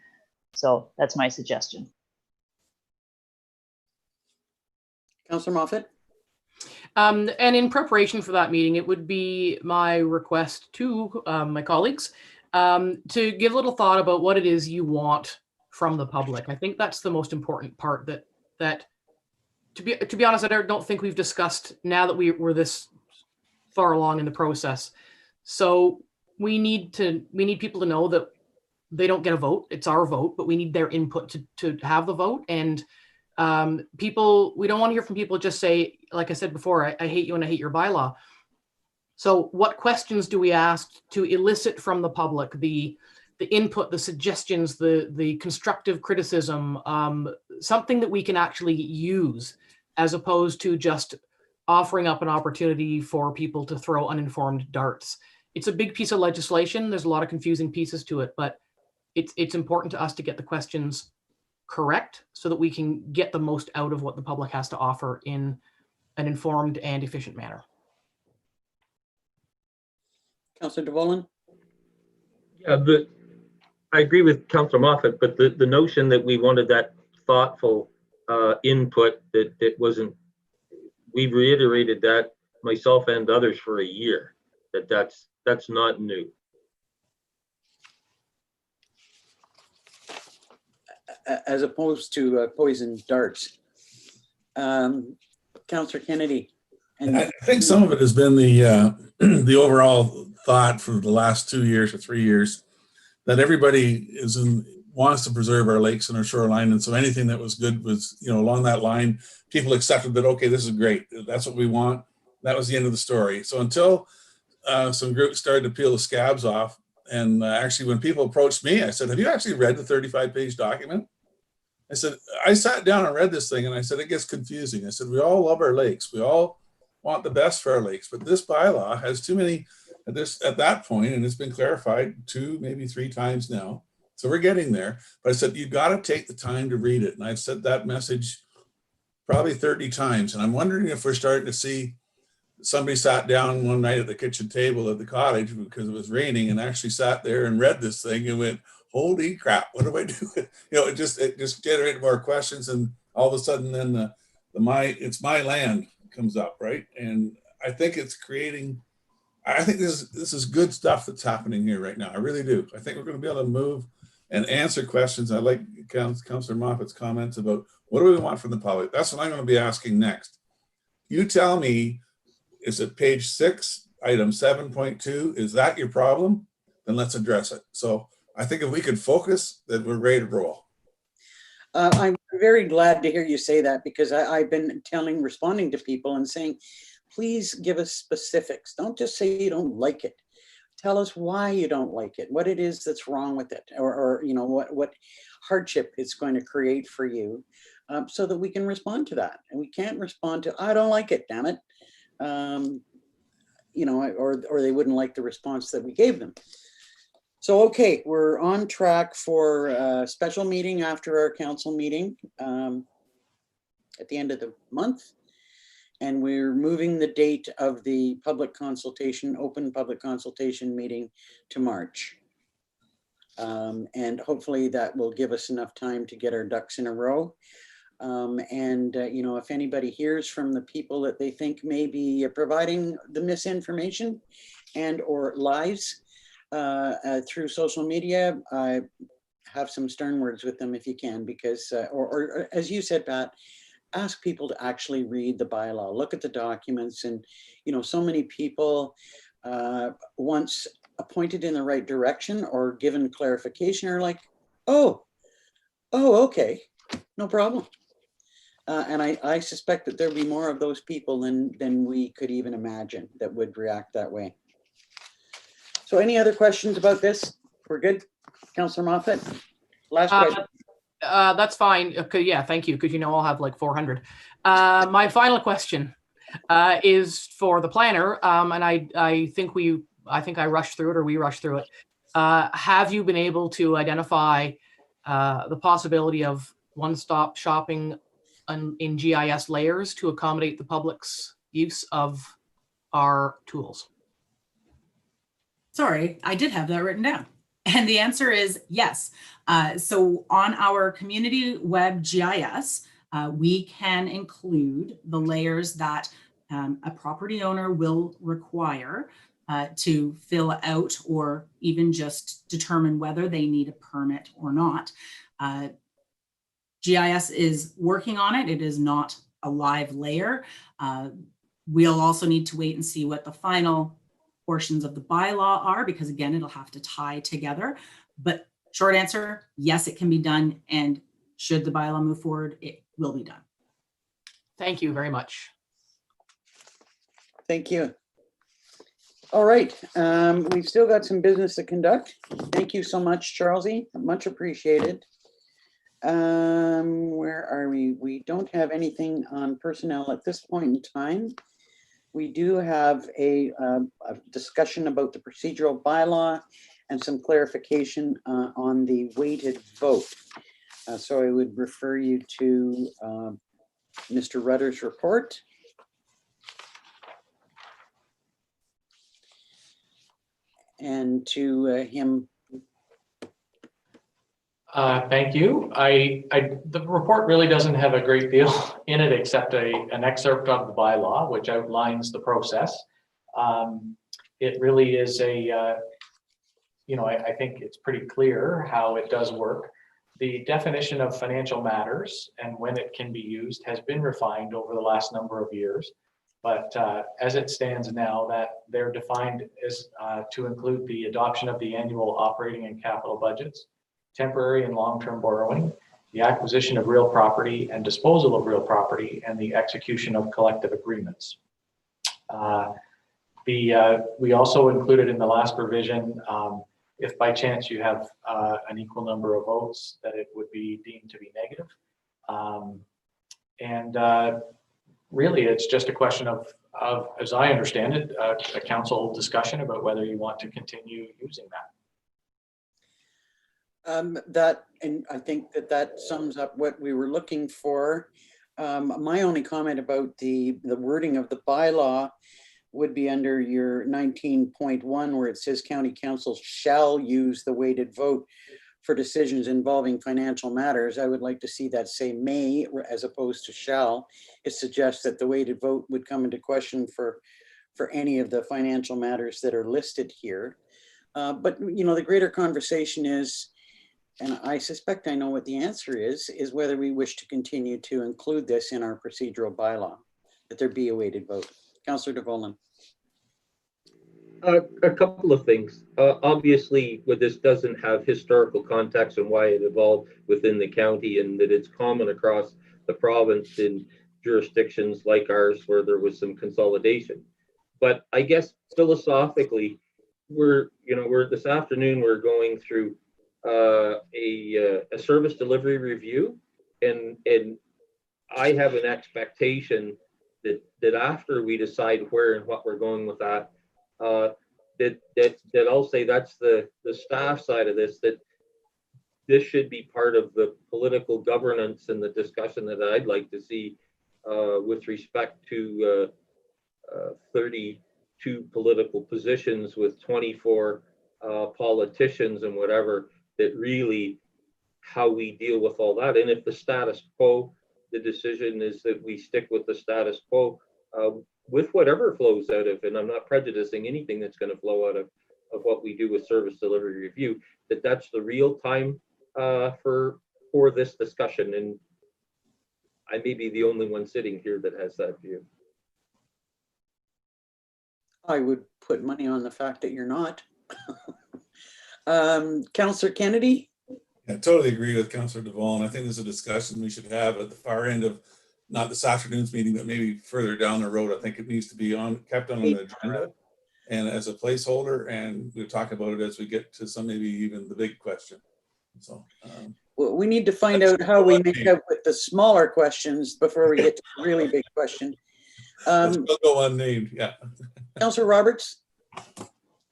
So that's my suggestion. Councillor Moffat? And in preparation for that meeting, it would be my request to my colleagues to give a little thought about what it is you want from the public. I think that's the most important part that to be honest, I don't think we've discussed now that we're this far along in the process. So we need people to know that they don't get a vote. It's our vote, but we need their input to have the vote. And we don't want to hear from people just say, like I said before, I hate you and I hate your bylaw. So what questions do we ask to elicit from the public the input, the suggestions, the constructive criticism, something that we can actually use, as opposed to just offering up an opportunity for people to throw uninformed darts. It's a big piece of legislation. There's a lot of confusing pieces to it, but it's important to us to get the questions correct so that we can get the most out of what the public has to offer in an informed and efficient manner. Councillor DeVolen? Yeah, I agree with Councillor Moffat, but the notion that we wanted that thoughtful input, that wasn't, we've reiterated that, myself and others, for a year, that's not new. As opposed to poison darts. Councillor Kennedy. And I think some of it has been the overall thought for the last 2 years or 3 years that everybody wants to preserve our lakes and our shoreline, and so anything that was good was, along that line, people accepted that, okay, this is great, that's what we want. That was the end of the story. So until some groups started to peel the scabs off, and actually when people approached me, I said, have you actually read the 35-page document? I said, I sat down and read this thing, and I said, it gets confusing. I said, we all love our lakes, we all want the best for our lakes, but this bylaw has too many at that point, and it's been clarified 2, maybe 3 times now. So we're getting there. But I said, you've got to take the time to read it. And I've said that message probably 30 times. And I'm wondering if we're starting to see somebody sat down one night at the kitchen table at the cottage because it was raining and actually sat there and read this thing and went, holy crap, what do I do? It just generated more questions. And all of a sudden then it's my land comes up, right? And I think it's creating, I think this is good stuff that's happening here right now. I really do. I think we're going to be able to move and answer questions. I like Councillor Moffat's comments about what do we want from the public? That's what I'm going to be asking next. You tell me, is it page 6, item 7.2? Is that your problem? Then let's address it. So I think if we could focus, then we're ready to roll. I'm very glad to hear you say that, because I've been responding to people and saying, please give us specifics. Don't just say you don't like it. Tell us why you don't like it, what it is that's wrong with it, or what hardship it's going to create for you, so that we can respond to that. And we can't respond to, I don't like it, damn it. Or they wouldn't like the response that we gave them. So, okay, we're on track for a special meeting after our council meeting at the end of the month. And we're moving the date of the open public consultation meeting to March. And hopefully that will give us enough time to get our ducks in a row. If anybody hears from the people that they think may be providing the misinformation and or lies through social media, have some stern words with them if you can, because, or as you said, Pat, ask people to actually read the bylaw, look at the documents. And, so many people once pointed in the right direction or given clarification are like, oh, okay, no problem. And I suspect that there'll be more of those people than we could even imagine that would react that way. So any other questions about this? We're good? Councillor Moffat? Last question. That's fine. Okay, yeah, thank you, because you know I'll have like 400. My final question is for the planner, and I think I rushed through it, or we rushed through it. Have you been able to identify the possibility of one-stop shopping in GIS layers to accommodate the public's use of our tools? Sorry, I did have that written down. And the answer is yes. So on our community web GIS, we can include the layers that a property owner will require to fill out, or even just determine whether they need a permit or not. GIS is working on it. It is not a live layer. We'll also need to wait and see what the final portions of the bylaw are, because again, it'll have to tie together. But short answer, yes, it can be done. And should the bylaw move forward, it will be done. Thank you very much. Thank you. All right, we've still got some business to conduct. Thank you so much, Charlesy, much appreciated. Where are we? We don't have anything on personnel at this point in time. We do have a discussion about the procedural bylaw and some clarification on the weighted vote. So I would refer you to Mr. Rudder's report. And to him. Thank you. The report really doesn't have a great deal in it, except an excerpt of the bylaw, which outlines the process. It really is I think it's pretty clear how it does work. The definition of financial matters and when it can be used has been refined over the last number of years. But as it stands now, that they're defined as to include the adoption of the annual operating and capital budgets, temporary and long-term borrowing, the acquisition of real property and disposal of real property, and the execution of collective agreements. We also included in the last provision, if by chance you have an equal number of votes, that it would be deemed to be negative. Really, it's just a question of, as I understand it, a council discussion about whether you want to continue using that. And I think that sums up what we were looking for. My only comment about the wording of the bylaw would be under your 19.1, where it says county council shall use the weighted vote for decisions involving financial matters. I would like to see that say may as opposed to shall. It suggests that the weighted vote would come into question for any of the financial matters that are listed here. But the greater conversation is, and I suspect I know what the answer is whether we wish to continue to include this in our procedural bylaw, that there be a weighted vote. Councillor DeVolen. A couple of things. Obviously, this doesn't have historical context and why it evolved within the county, and that it's common across the province in jurisdictions like ours where there was some consolidation. But I guess philosophically, we're this afternoon we're going through a service delivery review, and I have an expectation that after we decide where and what we're going with that, that I'll say that's the staff side of this, that this should be part of the political governance and the discussion that I'd like to see with respect to 32 political positions with 24 politicians and whatever, that really how we deal with all that. And if the status quo, the decision is that we stick with the status quo with whatever flows out of, and I'm not prejudicing anything that's going to flow out of what we do with service delivery review, that's the real time for this discussion. And I may be the only one sitting here that has that view. I would put money on the fact that you're not. Councillor Kennedy? I totally agree with Councillor DeVolen. I think there's a discussion we should have at the far end of not this afternoon's meeting, but maybe further down the road. I think it needs to be kept on an agenda and as a placeholder, and we'll talk about it as we get to some, maybe even the big question. So well, we need to find out how we make up with the smaller questions before we get to the really big question. Let's go unnamed. Yeah. Councillor Roberts,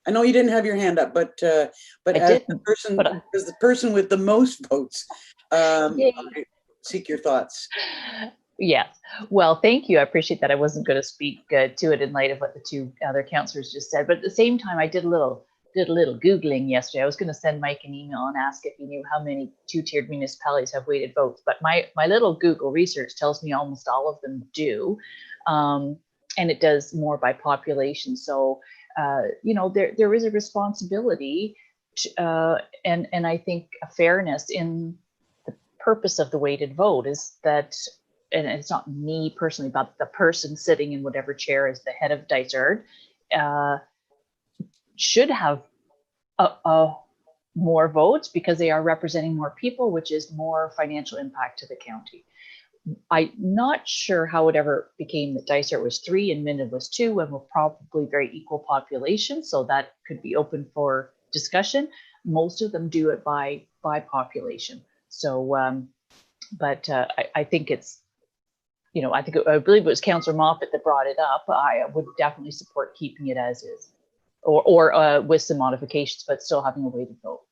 I know you didn't have your hand up, but as the person with the most votes, I seek your thoughts. Yes. Well, thank you. I appreciate that. I wasn't going to speak to it in light of what the two other councillors just said, but at the same time, I did a little Googling yesterday. I was going to send Mike an email and ask if he knew how many two-tiered municipalities have weighted votes, but my little Google research tells me almost all of them do. And it does more by population. So, you know, there is a responsibility and I think a fairness in the purpose of the weighted vote is that, and it's not me personally, but the person sitting in whatever chair is the head of Dysart should have more votes because they are representing more people, which is more financial impact to the county. I'm not sure how it ever became that Dysart was 3 and Minden was 2, and we're probably very equal population, so that could be open for discussion. Most of them do it by population. So, I think it's, you know, I believe it was Councillor Moffat that brought it up. I would definitely support keeping it as is, or with some modifications, but still having a weighted vote.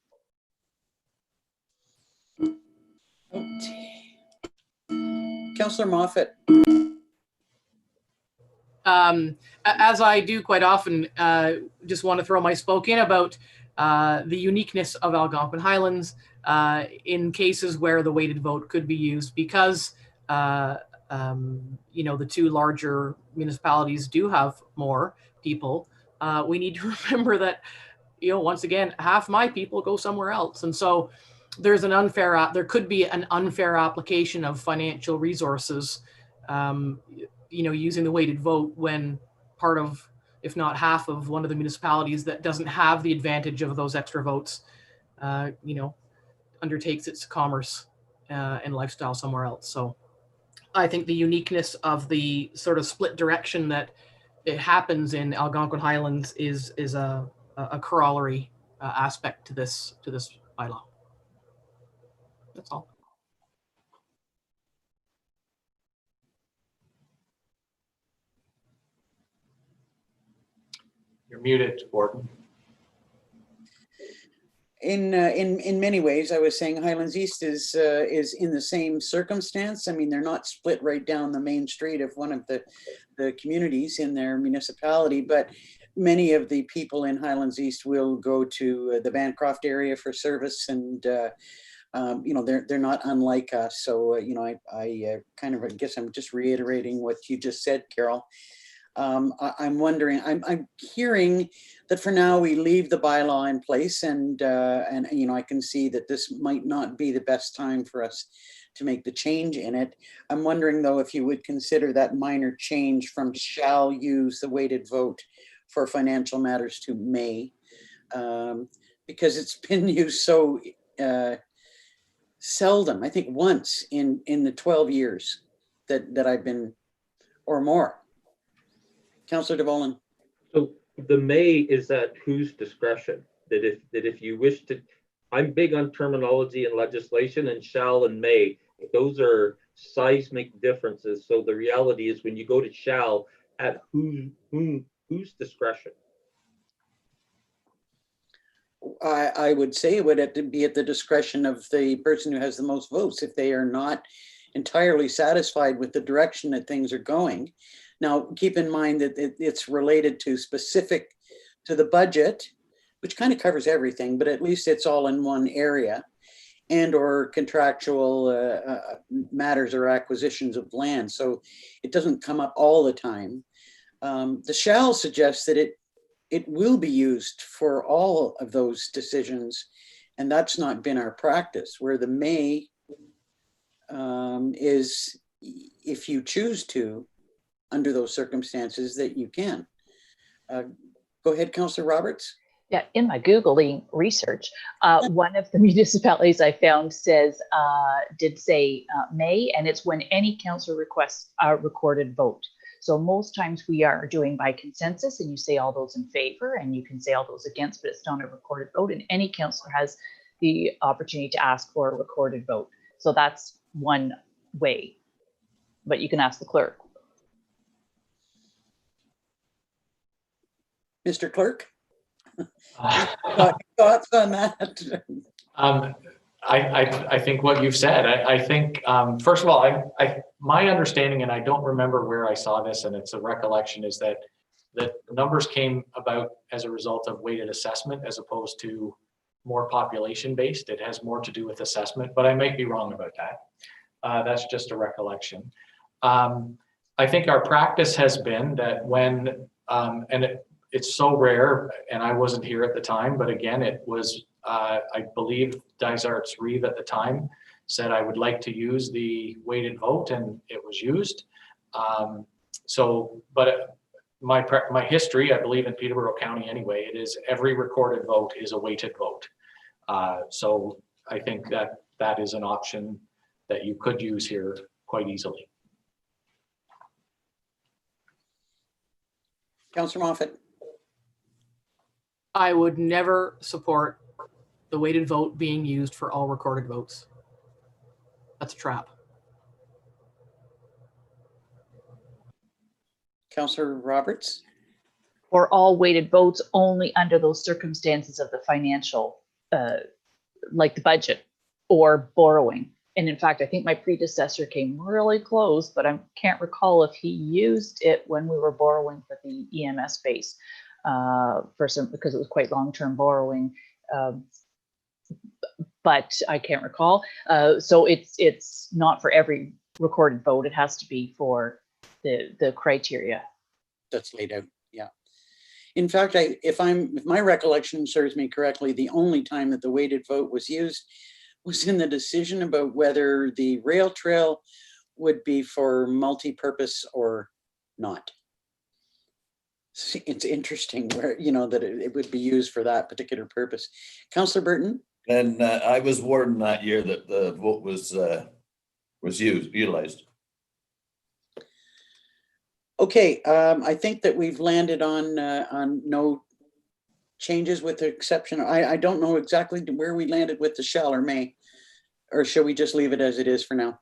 Councillor Moffat. As I do quite often, just want to throw my spoke in about the uniqueness of Algonquin Highlands in cases where the weighted vote could be used because, you know, the two larger municipalities do have more people. We need to remember that, you know, once again, half my people go somewhere else. And so there's there could be an unfair application of financial resources, you know, using the weighted vote when part of, if not half of one of the municipalities that doesn't have the advantage of those extra votes, you know, undertakes its commerce and lifestyle somewhere else. So I think the uniqueness of the sort of split direction that it happens in Algonquin Highlands is a corollary aspect to this bylaw. That's all. You're muted, Gordon. In many ways, I was saying Highlands East is in the same circumstance. I mean, they're not split right down the main street of one of the communities in their municipality, but many of the people in Highlands East will go to the Bancroft area for service, and you know, they're not unlike us. So you know, I kind of, I guess I'm just reiterating what you just said, Carol. I'm wondering, I'm hearing that for now we leave the bylaw in place, and you know, I can see that this might not be the best time for us to make the change in it. I'm wondering though if you would consider that minor change from shall use the weighted vote for financial matters to may, because it's been used so seldom. I think once in the 12 years that I've been, or more. Councillor DeVolen. So the may is at whose discretion? That if you wish to, I'm big on terminology and legislation, and shall and may, those are seismic differences. So the reality is when you go to shall, at whose discretion? I would say it would have to be at the discretion of the person who has the most votes if they are not entirely satisfied with the direction that things are going. Now, keep in mind that it's related to specific to the budget, which kind of covers everything, but at least it's all in one area, and or contractual matters or acquisitions of land. So it doesn't come up all the time. The shall suggests that it will be used for all of those decisions, and that's not been our practice, where the may is if you choose to, under those circumstances, that you can. Go ahead, Councillor Roberts. Yeah, in my Googling research, one of the municipalities I found did say May, and it's when any council requests a recorded vote. So most times we are doing by consensus, and you say all those in favor, and you can say all those against, but it's not a recorded vote, and any councillor has the opportunity to ask for a recorded vote. So that's one way, but you can ask the clerk. Mr. Clerk? Thoughts on that? I think what you've said, I think, first of all, my understanding, and I don't remember where I saw this, and it's a recollection, is that the numbers came about as a result of weighted assessment as opposed to more population based. It has more to do with assessment, but I might be wrong about that. That's just a recollection. I think our practice has been that when, it's so rare, and I wasn't here at the time, but again, it was, I believe Dysart's Reeve at the time said I would like to use the weighted vote, and it was used. But my history, I believe in Peterborough County anyway, it is every recorded vote is a weighted vote. So I think that is an option that you could use here quite easily. Councillor Moffat. I would never support the weighted vote being used for all recorded votes. That's a trap. Councillor Roberts. For all weighted votes only under those circumstances of the financial, like the budget or borrowing. And in fact, I think my predecessor came really close, but I can't recall if he used it when we were borrowing for the EMS base because it was quite long-term borrowing. But I can't recall. So it's not for every recorded vote. It has to be for the criteria that's laid out. Yeah. In fact, if my recollection serves me correctly, the only time that the weighted vote was used was in the decision about whether the rail trail would be for multi-purpose or not. It's interesting where, that it would be used for that particular purpose. Councillor Burton? And I was warden that year that the vote was utilized. Okay, I think that we've landed on no changes with the exception. I don't know exactly where we landed with the shall or may, or shall we just leave it as it is for now?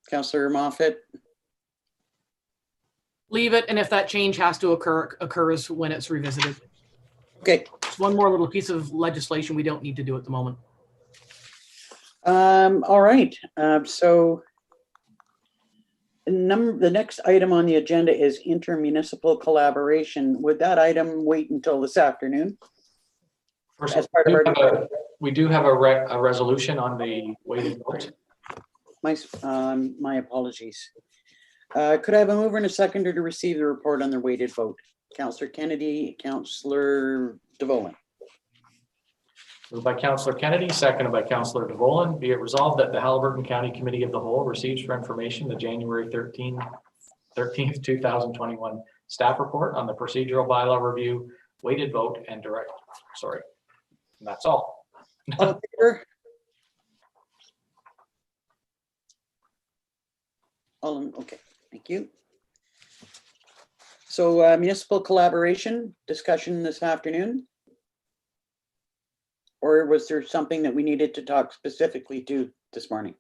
Councillor Moffat? Leave it, and if that change has to occurs when it's revisited. Okay. It's one more little piece of legislation we don't need to do at the moment. All right, so the next item on the agenda is intermunicipal collaboration. Would that item wait until this afternoon? First, we do have a resolution on the weighted vote. My apologies. Could I have a mover and a seconder to receive the report on the weighted vote? Councillor Kennedy, Councillor DeVolen. Moved by Councillor Kennedy, seconded by Councillor DeVolen. Be it resolved that the Haliburton County Committee of the Whole receives for information the January 13th, 2021 staff report on the procedural bylaw review, weighted vote, and direct. Sorry, and that's all. All in favor? Okay, thank you. So municipal collaboration discussion this afternoon. Or was there something that we needed to talk specifically to this morning?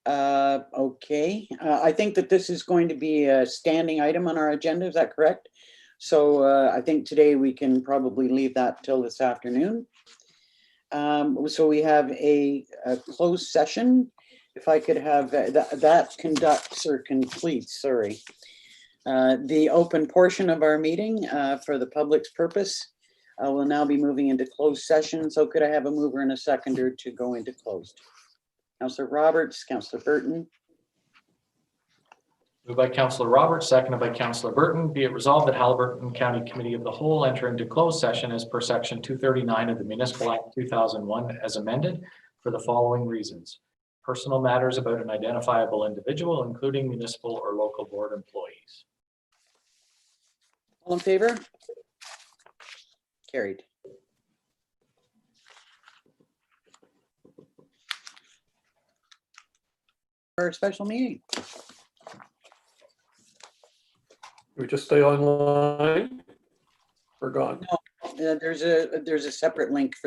Okay, I think that this is going to be a standing item on our agenda, is that correct? So I think today we can probably leave that till this afternoon. So we have a closed session. If I could have that conducts or completes, sorry. The open portion of our meeting for the public's purpose will now be moving into closed session. So could I have a mover and a seconder to go into closed? Councillor Roberts, Councillor Burton. Moved by Councillor Roberts, seconded by Councillor Burton. Be it resolved that Haliburton County Committee of the Whole enter into closed session as per section 239 of the Municipal Act 2001 as amended for the following reasons. Personal matters about an identifiable individual, including municipal or local board employees. All in favor? Carried. For a special meeting. We just stay online. We're gone. There's a separate link for